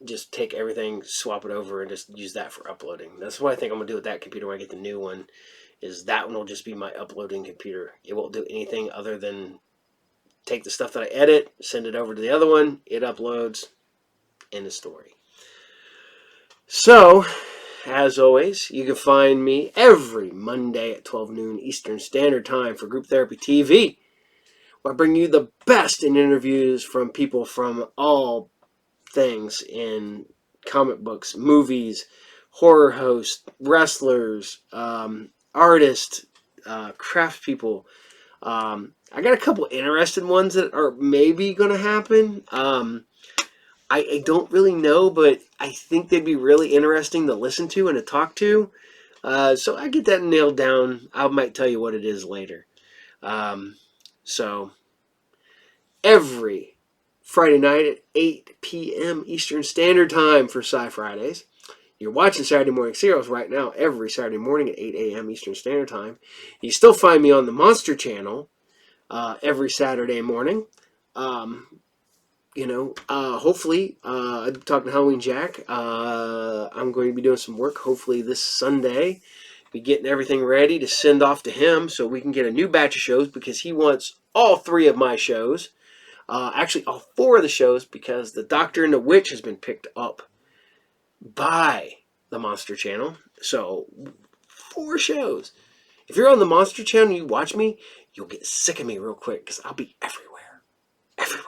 just take everything, swap it over, and just use that for uploading. That's what I think I'm going to do with that computer when I get the new one, is that one will just be my uploading computer. It won't do anything other than take the stuff that I edit, send it over to the other one, it uploads, end of story. So, as always, you can find me every Monday at 12 noon Eastern Standard Time for Group Therapy TV, where I bring you the best in interviews from people from all things in comic books, movies, horror hosts, wrestlers, artists, craftspeople. I got a couple interested ones that are maybe going to happen. I don't really know, but I think they'd be really interesting to listen to and to talk to. So I get that nailed down. I might tell you what it is later. So every Friday night at 8 p.m. Eastern Standard Time for Sci Fridays. You're watching Saturday Morning Serials right now every Saturday morning at 8 a.m. Eastern Standard Time. You still find me on the Monster Channel every Saturday morning. Hopefully, I'm talking to Halloween Jack. I'm going to be doing some work hopefully this Sunday. Be getting everything ready to send off to him so we can get a new batch of shows because he wants all 3 of my shows. Actually, all 4 of the shows because The Doctor and the Witch has been picked up by the Monster Channel. So, 4 shows. If you're on the Monster Channel and you watch me, you'll get sick of me real quick because I'll be everywhere. Everywhere.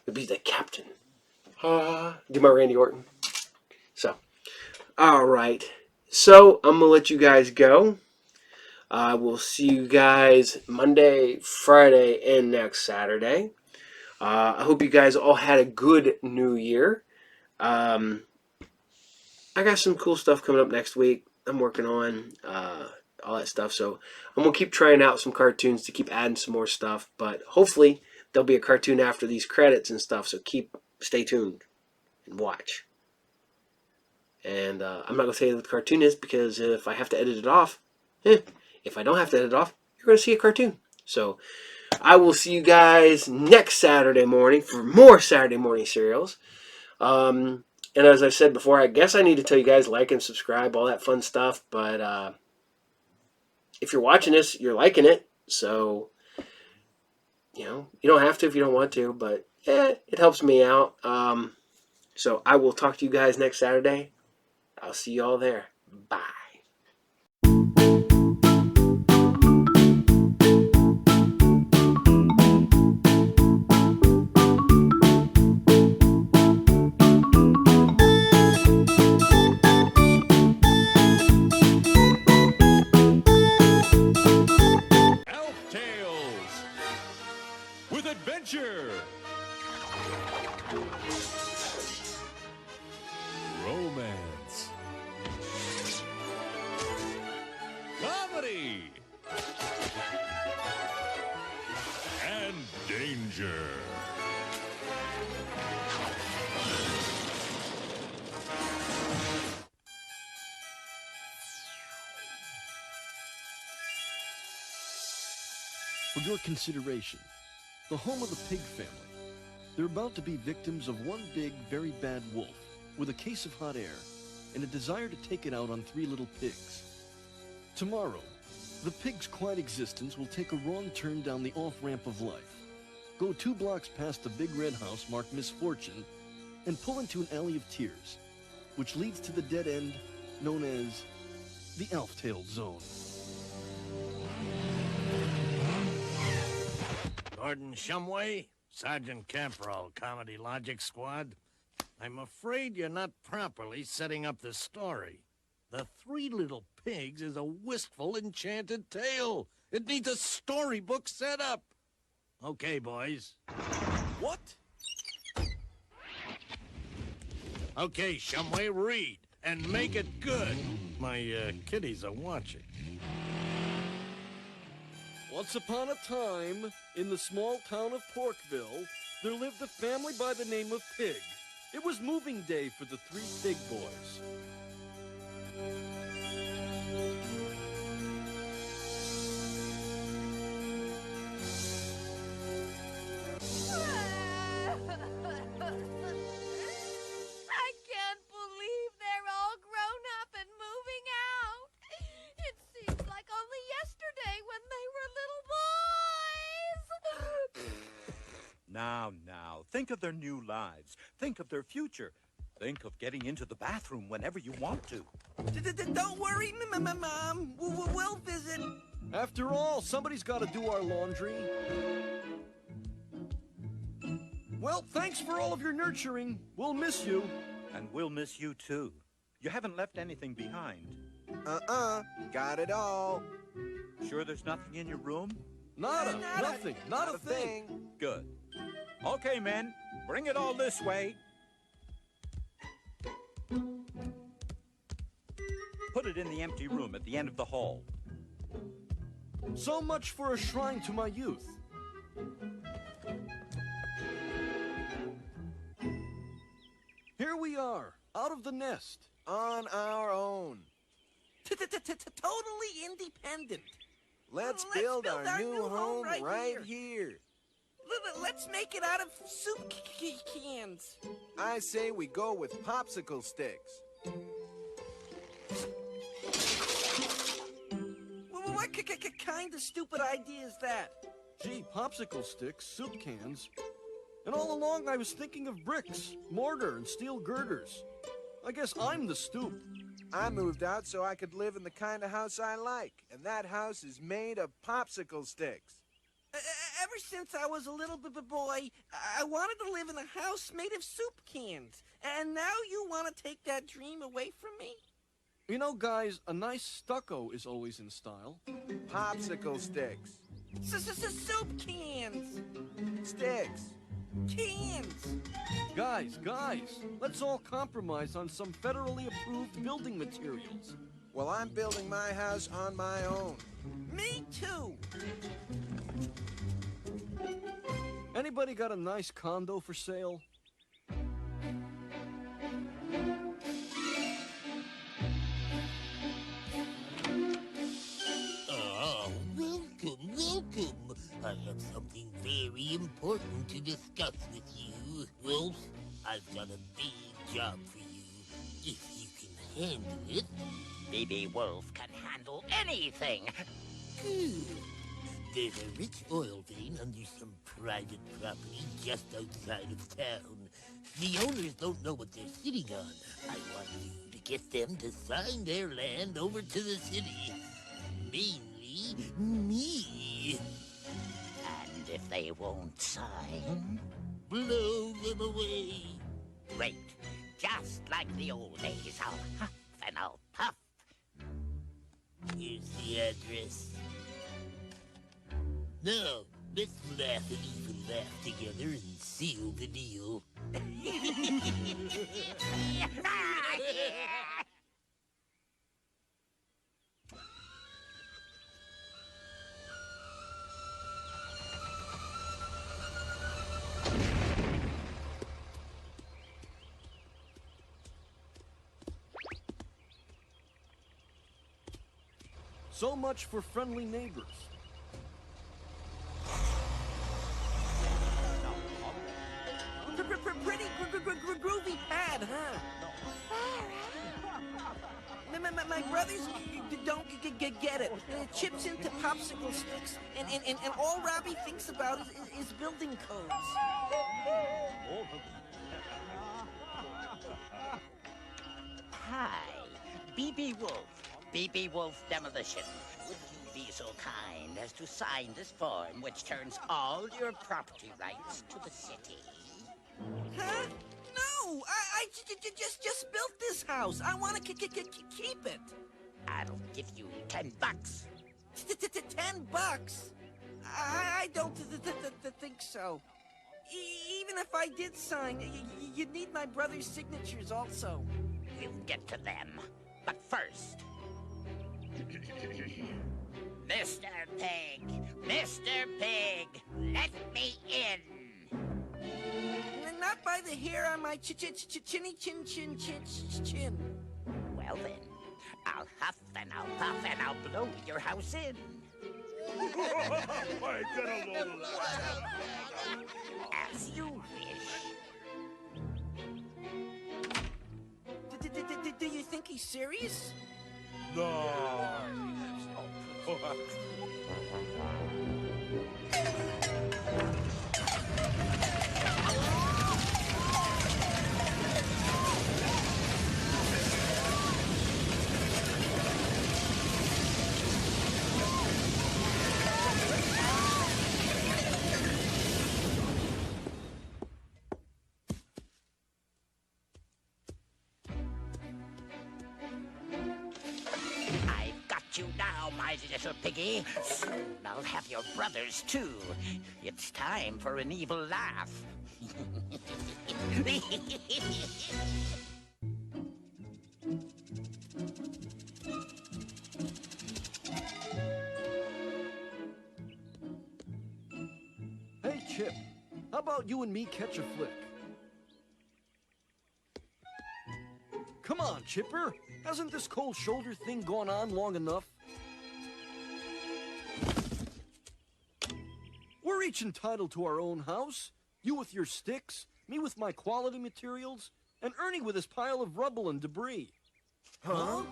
You'll be the captain. Do my Randy Orton. So, alright. So, I'm going to let you guys go. We'll see you guys Monday, Friday, and next Saturday. I hope you guys all had a good New Year. I got some cool stuff coming up next week. I'm working on all that stuff. So I'm going to keep trying out some cartoons to keep adding some more stuff. But hopefully there'll be a cartoon after these credits and stuff. So stay tuned and watch. And I'm not going to tell you what the cartoon is because if I have to edit it off, if I don't have to edit it off, you're going to see a cartoon. So I will see you guys next Saturday morning for more Saturday morning serials. And as I said before, I guess I need to tell you guys like and subscribe, all that fun stuff. But if you're watching this, you're liking it. So, you don't have to if you don't want to. But it helps me out. So I will talk to you guys next Saturday. I'll see you all there. Bye. Adventure, romance, comedy, and danger. For your consideration, the home of the pig family. They're about to be victims of one big, very bad wolf with a case of hot air and a desire to take it out on 3 little pigs. Tomorrow, the pig's quiet existence will take a wrong turn down the off-ramp of life. Go 2 blocks past the big red house marked Misfortune and pull into an alley of tears, which leads to the dead end known as the Elf-tailed Zone. Gordon Shumway, Sergeant Caporal, Comedy Logic Squad. I'm afraid you're not properly setting up the story. The 3 Little Pigs is a wistful, enchanted tale. It needs a storybook setup. Okay, boys. What? Okay, Shumway, read, and make it good. My kiddies are watching. Once upon a time, in the small town of Porkville, there lived a family by the name of Pig. It was moving day for the 3 pig boys. I can't believe they're all grown up and moving out. It seems like only yesterday when they were little boys. Now, think of their new lives. Think of their future. Think of getting into the bathroom whenever you want to. Don't worry, Mom. We'll visit. After all, somebody's got to do our laundry. Well, thanks for all of your nurturing. We'll miss you. And we'll miss you too. You haven't left anything behind. Got it all. Sure there's nothing in your room? Nothing. Not a thing. Good. Okay, men. Bring it all this way. Put it in the empty room at the end of the hall. So much for a shrine to my youth. Here we are, out of the nest. On our own. Totally independent. Let's build our new home right here. Let's make it out of soup cans. I say we go with popsicle sticks. What kind of stupid idea is that? Gee, popsicle sticks, soup cans. And all along I was thinking of bricks, mortar, and steel girders. I guess I'm the stoop. I moved out so I could live in the kind of house I like, and that house is made of popsicle sticks. Ever since I was a little boy, I wanted to live in a house made of soup cans. And now you want to take that dream away from me? You know, guys, a nice stucco is always in style. Popsicle sticks. Soup cans. Sticks. Cans. Guys, let's all compromise on some federally approved building materials. Well, I'm building my house on my own. Me too. Anybody got a nice condo for sale? Welcome. I have something very important to discuss with you. Wolf, I've got a big job for you. If you can handle it. Baby Wolf can handle anything. Good. There's a rich oil vein under some private property just outside of town. The owners don't know what they're sitting on. I want you to get them to sign their land over to the city. Mainly me. And if they won't sign, blow them away. Great. Just like the old days, I'll huff and I'll puff. Here's the address. Now, let's laugh and even laugh together and seal the deal. So much for friendly neighbors. Pretty groovy pad, huh? My brothers don't get it. It chips into popsicle sticks, and all Robbie thinks about is building codes. Hi, B.B. Wolf. B.B. Wolf Demolition. Would you be so kind as to sign this form which turns all your property rights to the city? Huh? No! I just built this house. I want to keep it. I'll give you $10. $10? I don't think so. Even if I did sign, you'd need my brother's signatures also. We'll get to them. But first... Mr. Pig! Mr. Pig! Let me in! Not by the hair on my chinny chin. Well then, I'll huff and I'll puff and I'll blow your house in. As you wish. Do you think he's serious? No. got you now, my little piggy. Soon I'll have your brothers, too. It's time for an evil laugh. Hey, Chip, how about you and me catch a flick? Come on, Chipper. Hasn't this cold shoulder thing gone on long enough? We're each entitled to our own house. You with your sticks, me with my quality materials, and Ernie with his pile of rubble and debris. Huh?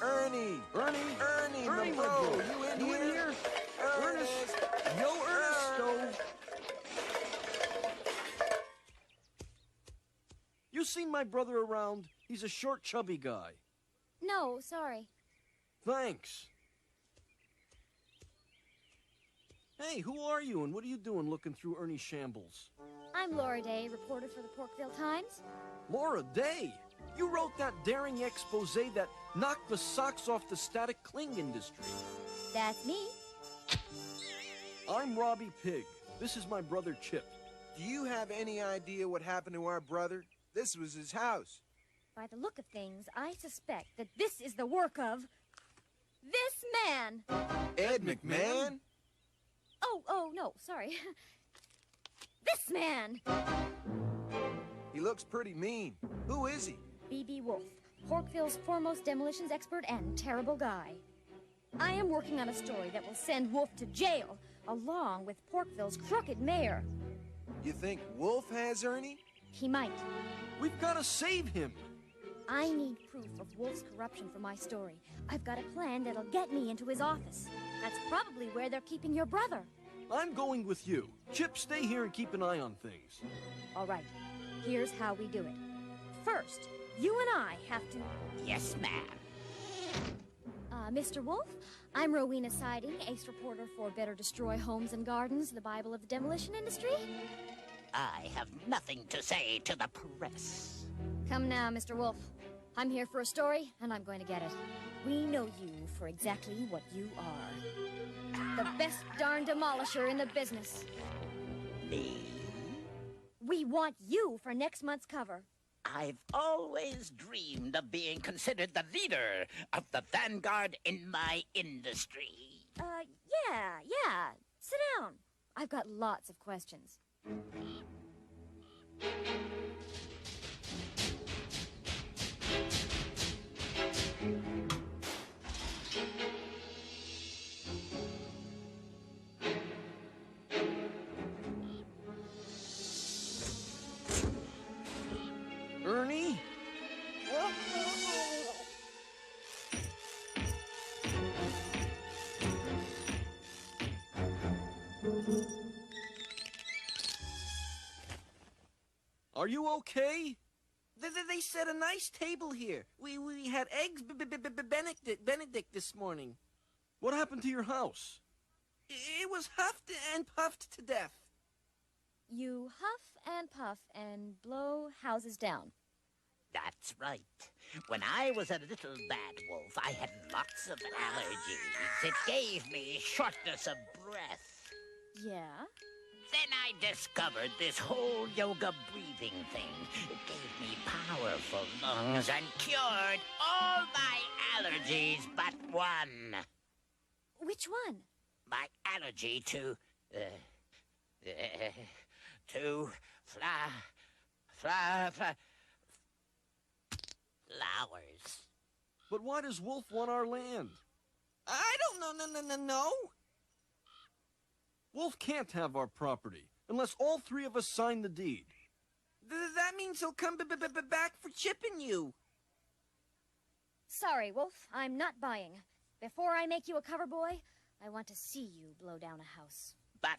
Ernie, my bro, you in here? Ernest! Yo, Ernesto! You seen my brother around? He's a short, chubby guy. No, sorry. Thanks. Hey, who are you and what are you doing looking through Ernie's shambles? I'm Laura Day, reporter for the Porkville Times. Laura Day? You wrote that daring expose that knocked the socks off the static cling industry. That's me. I'm Robbie Pig. This is my brother Chip. Do you have any idea what happened to our brother? This was his house. By the look of things, I suspect that this is the work of this man. Ed McMahon? Oh, no, sorry. This man. He looks pretty mean. Who is he? B.B. Wolf, Porkville's foremost demolitions expert and terrible guy. I am working on a story that will send Wolf to jail, along with Porkville's crooked mayor. You think Wolf has Ernie? He might. We've got to save him. I need proof of Wolf's corruption for my story. I've got a plan that'll get me into his office. That's probably where they're keeping your brother. I'm going with you. Chip, stay here and keep an eye on things. All right. Here's how we do it. First, you and I have to... Yes, ma'am. Mr. Wolf, I'm Rowena Siding, ace reporter for Better Destroy Homes and Gardens, the Bible of the demolition industry. I have nothing to say to the press. Come now, Mr. Wolf. I'm here for a story, and I'm going to get it. We know you for exactly what you are. The best darn demolisher in the business. Me? We want you for next month's cover. I've always dreamed of being considered the leader of the vanguard in my industry. Yeah. Sit down. I've got lots of questions. Ernie? Are you okay? They set a nice table here. We had eggs Benedict this morning. What happened to your house? It was huffed and puffed to death. You huff and puff and blow houses down. That's right. When I was a little bad wolf, I had lots of allergies. It gave me shortness of breath. Yeah? Then I discovered this whole yoga breathing thing. It gave me powerful lungs and cured all my allergies but one. Which one? My allergy to flowers. But why does Wolf want our land? I don't know. Wolf can't have our property unless all three of us sign the deed. That means he'll come back for chipping you. Sorry, Wolf. I'm not buying. Before I make you a cover boy, I want to see you blow down a house. But,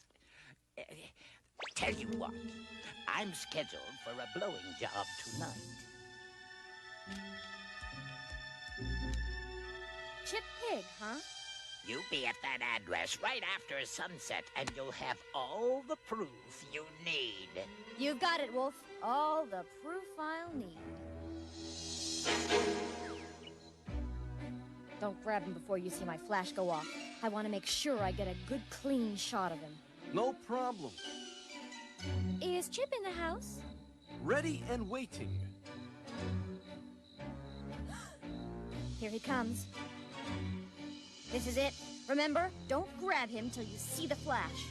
tell you what, I'm scheduled for a blowing job tonight. Chip Pig, huh? You be at that address right after sunset, and you'll have all the proof you need. You've got it, Wolf. All the proof I'll need. Don't grab him before you see my flash go off. I want to make sure I get a good, clean shot of him. No problem. Is Chip in the house? Ready and waiting. Here he comes. This is it. Remember, don't grab him till you see the flash.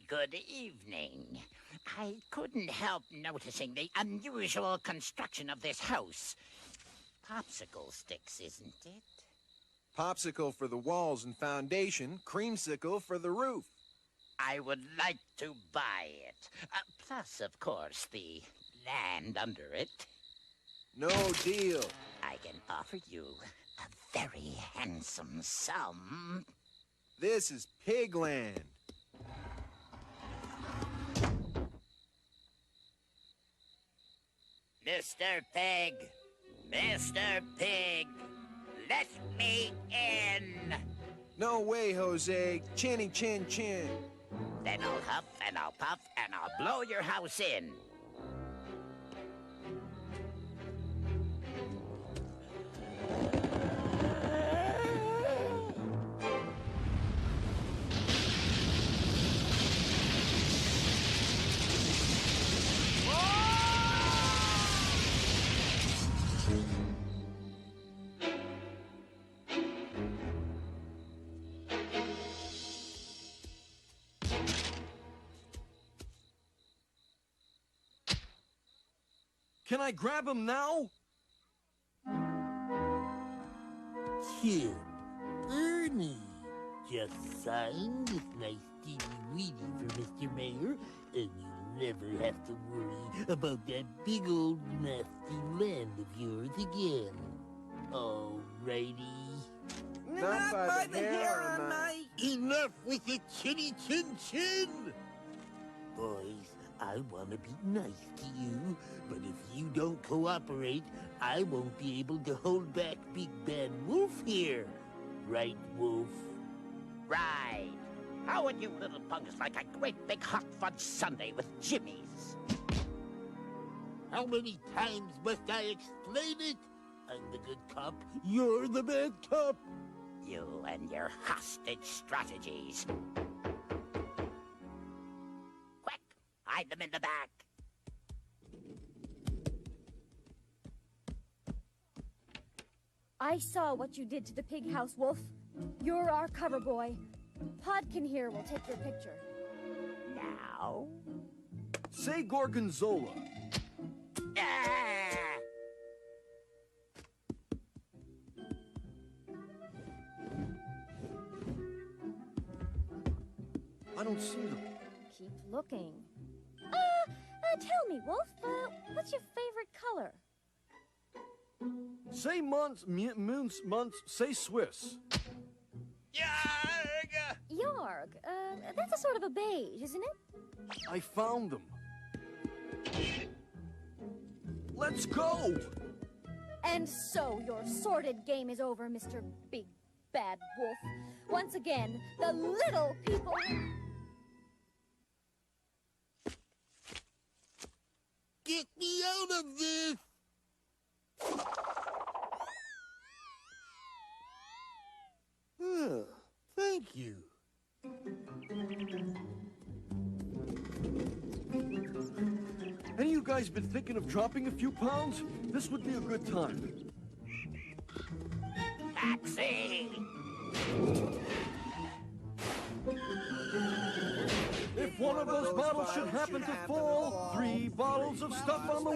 Good evening. I couldn't help noticing the unusual construction of this house. Popsicle sticks, isn't it? Popsicle for the walls and foundation, creamsicle for the roof. I would like to buy it. Plus, of course, the land under it. No deal. I can offer you a very handsome sum. This is pigland. Mr. Pig! Mr. Pig! Let me in! No way, Jose. Chinny chin chin. Then I'll huff and I'll puff and I'll blow your house in. Can I grab him now? Chip, Ernie, just sign this nice teeny-weeny for Mr. Mayor, and you'll never have to worry about that big old nasty land of yours again. Alrighty. Not by the hair on my... Enough with the chinny-chin-chin! Boys, I want to be nice to you, but if you don't cooperate, I won't be able to hold back Big Bad Wolf here. Right, Wolf? Right. How would you little punks like a great big hot fudge sundae with jimmies? How many times must I explain it? I'm the good cop, you're the bad cop. You and your hostage strategies. Quick, hide them in the back. I saw what you did to the pig house, Wolf. You're our cover boy. Podkin here will take your picture. Now? Say Gorgonzola. Ah! I don't see them. Keep looking. Tell me, Wolf, what's your favorite color? Say months, months, say Swiss. Yarg. That's a sort of a beige, isn't it? I found them. Let's go! And so your sordid game is over, Mr. Big Bad Wolf. Once again, the little people... Get me out of this! Thank you. Any of you guys been thinking of dropping a few pounds? This would be a good time. Taxi! If one of those bottles should happen to fall, 3 bottles of stuff on the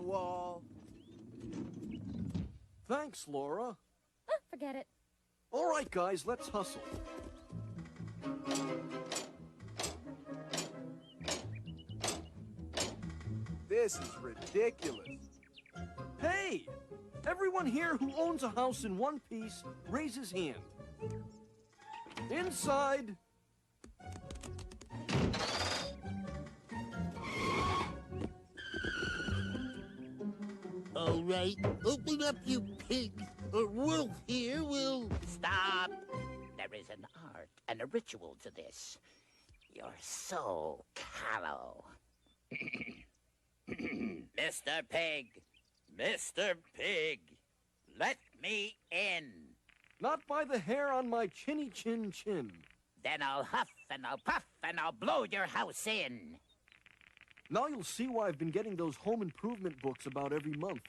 wall. Thanks, Laura. Forget it. All right, guys, let's hustle. This is ridiculous. Hey! Everyone here who owns a house in one piece, raise his hand. Inside. All right, open up, you pigs, or Wolf here will... Stop! There is an art and a ritual to this. You're so callow. Mr. Pig! Mr. Pig! Let me in! Not by the hair on my chinny chin chin. Then I'll huff and I'll puff and I'll blow your house in. Now you'll see why I've been getting those home improvement books about every month.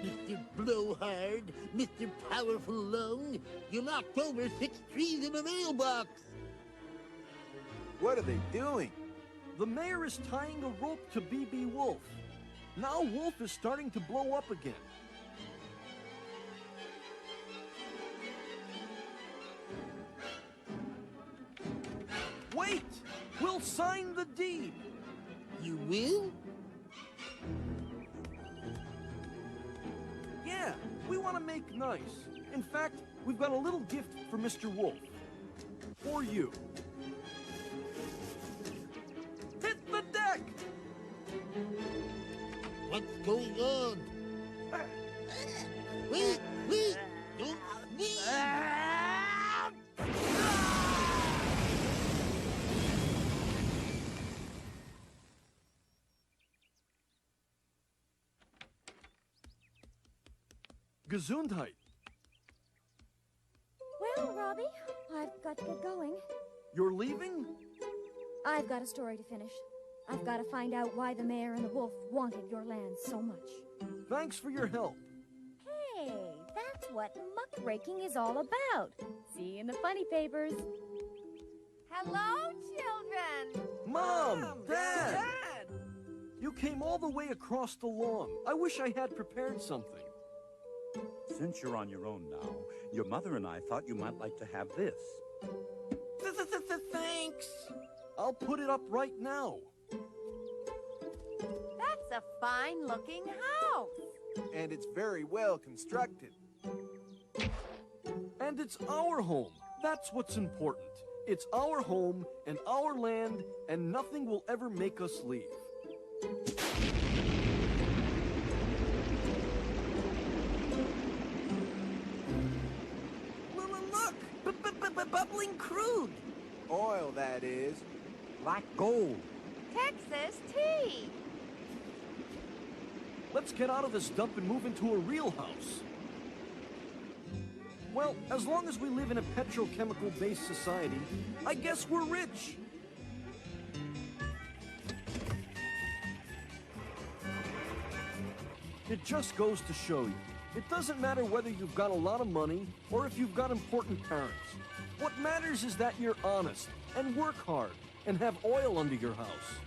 Mr. Blowhard, Mr. Powerful Lung, you knocked over 6 trees in a mailbox. What are they doing? The mayor is tying a rope to BB Wolf. Now Wolf is starting to blow up again. Wait! We'll sign the deed! You will? Yeah, we want to make nice. In fact, we've got a little gift for Mr. Wolf. For you. Hit the deck! What's going on? Wait! Don't sneeze! Gesundheit. Well, Robbie, I've got to get going. You're leaving? I've got a story to finish. I've got to find out why the mayor and the wolf wanted your land so much. Thanks for your help. Hey, that's what muckraking is all about. See you in the funny papers. Hello, children! Mom! Dad! You came all the way across the lawn. I wish I had prepared something. Since you're on your own now, your mother and I thought you might like to have this. Thanks. I'll put it up right now. That's a fine-looking house. And it's very well constructed. And it's our home. That's what's important. It's our home and our land, and nothing will ever make us leave. Look! Bubbling crude. Oil, that is. Black gold. Texas tea. Let's get out of this dump and move into a real house. Well, as long as we live in a petrochemical-based society, I guess we're rich. It just goes to show you, it doesn't matter whether you've got a lot of money or if you've got important parents. What matters is that you're honest and work hard and have oil under your house.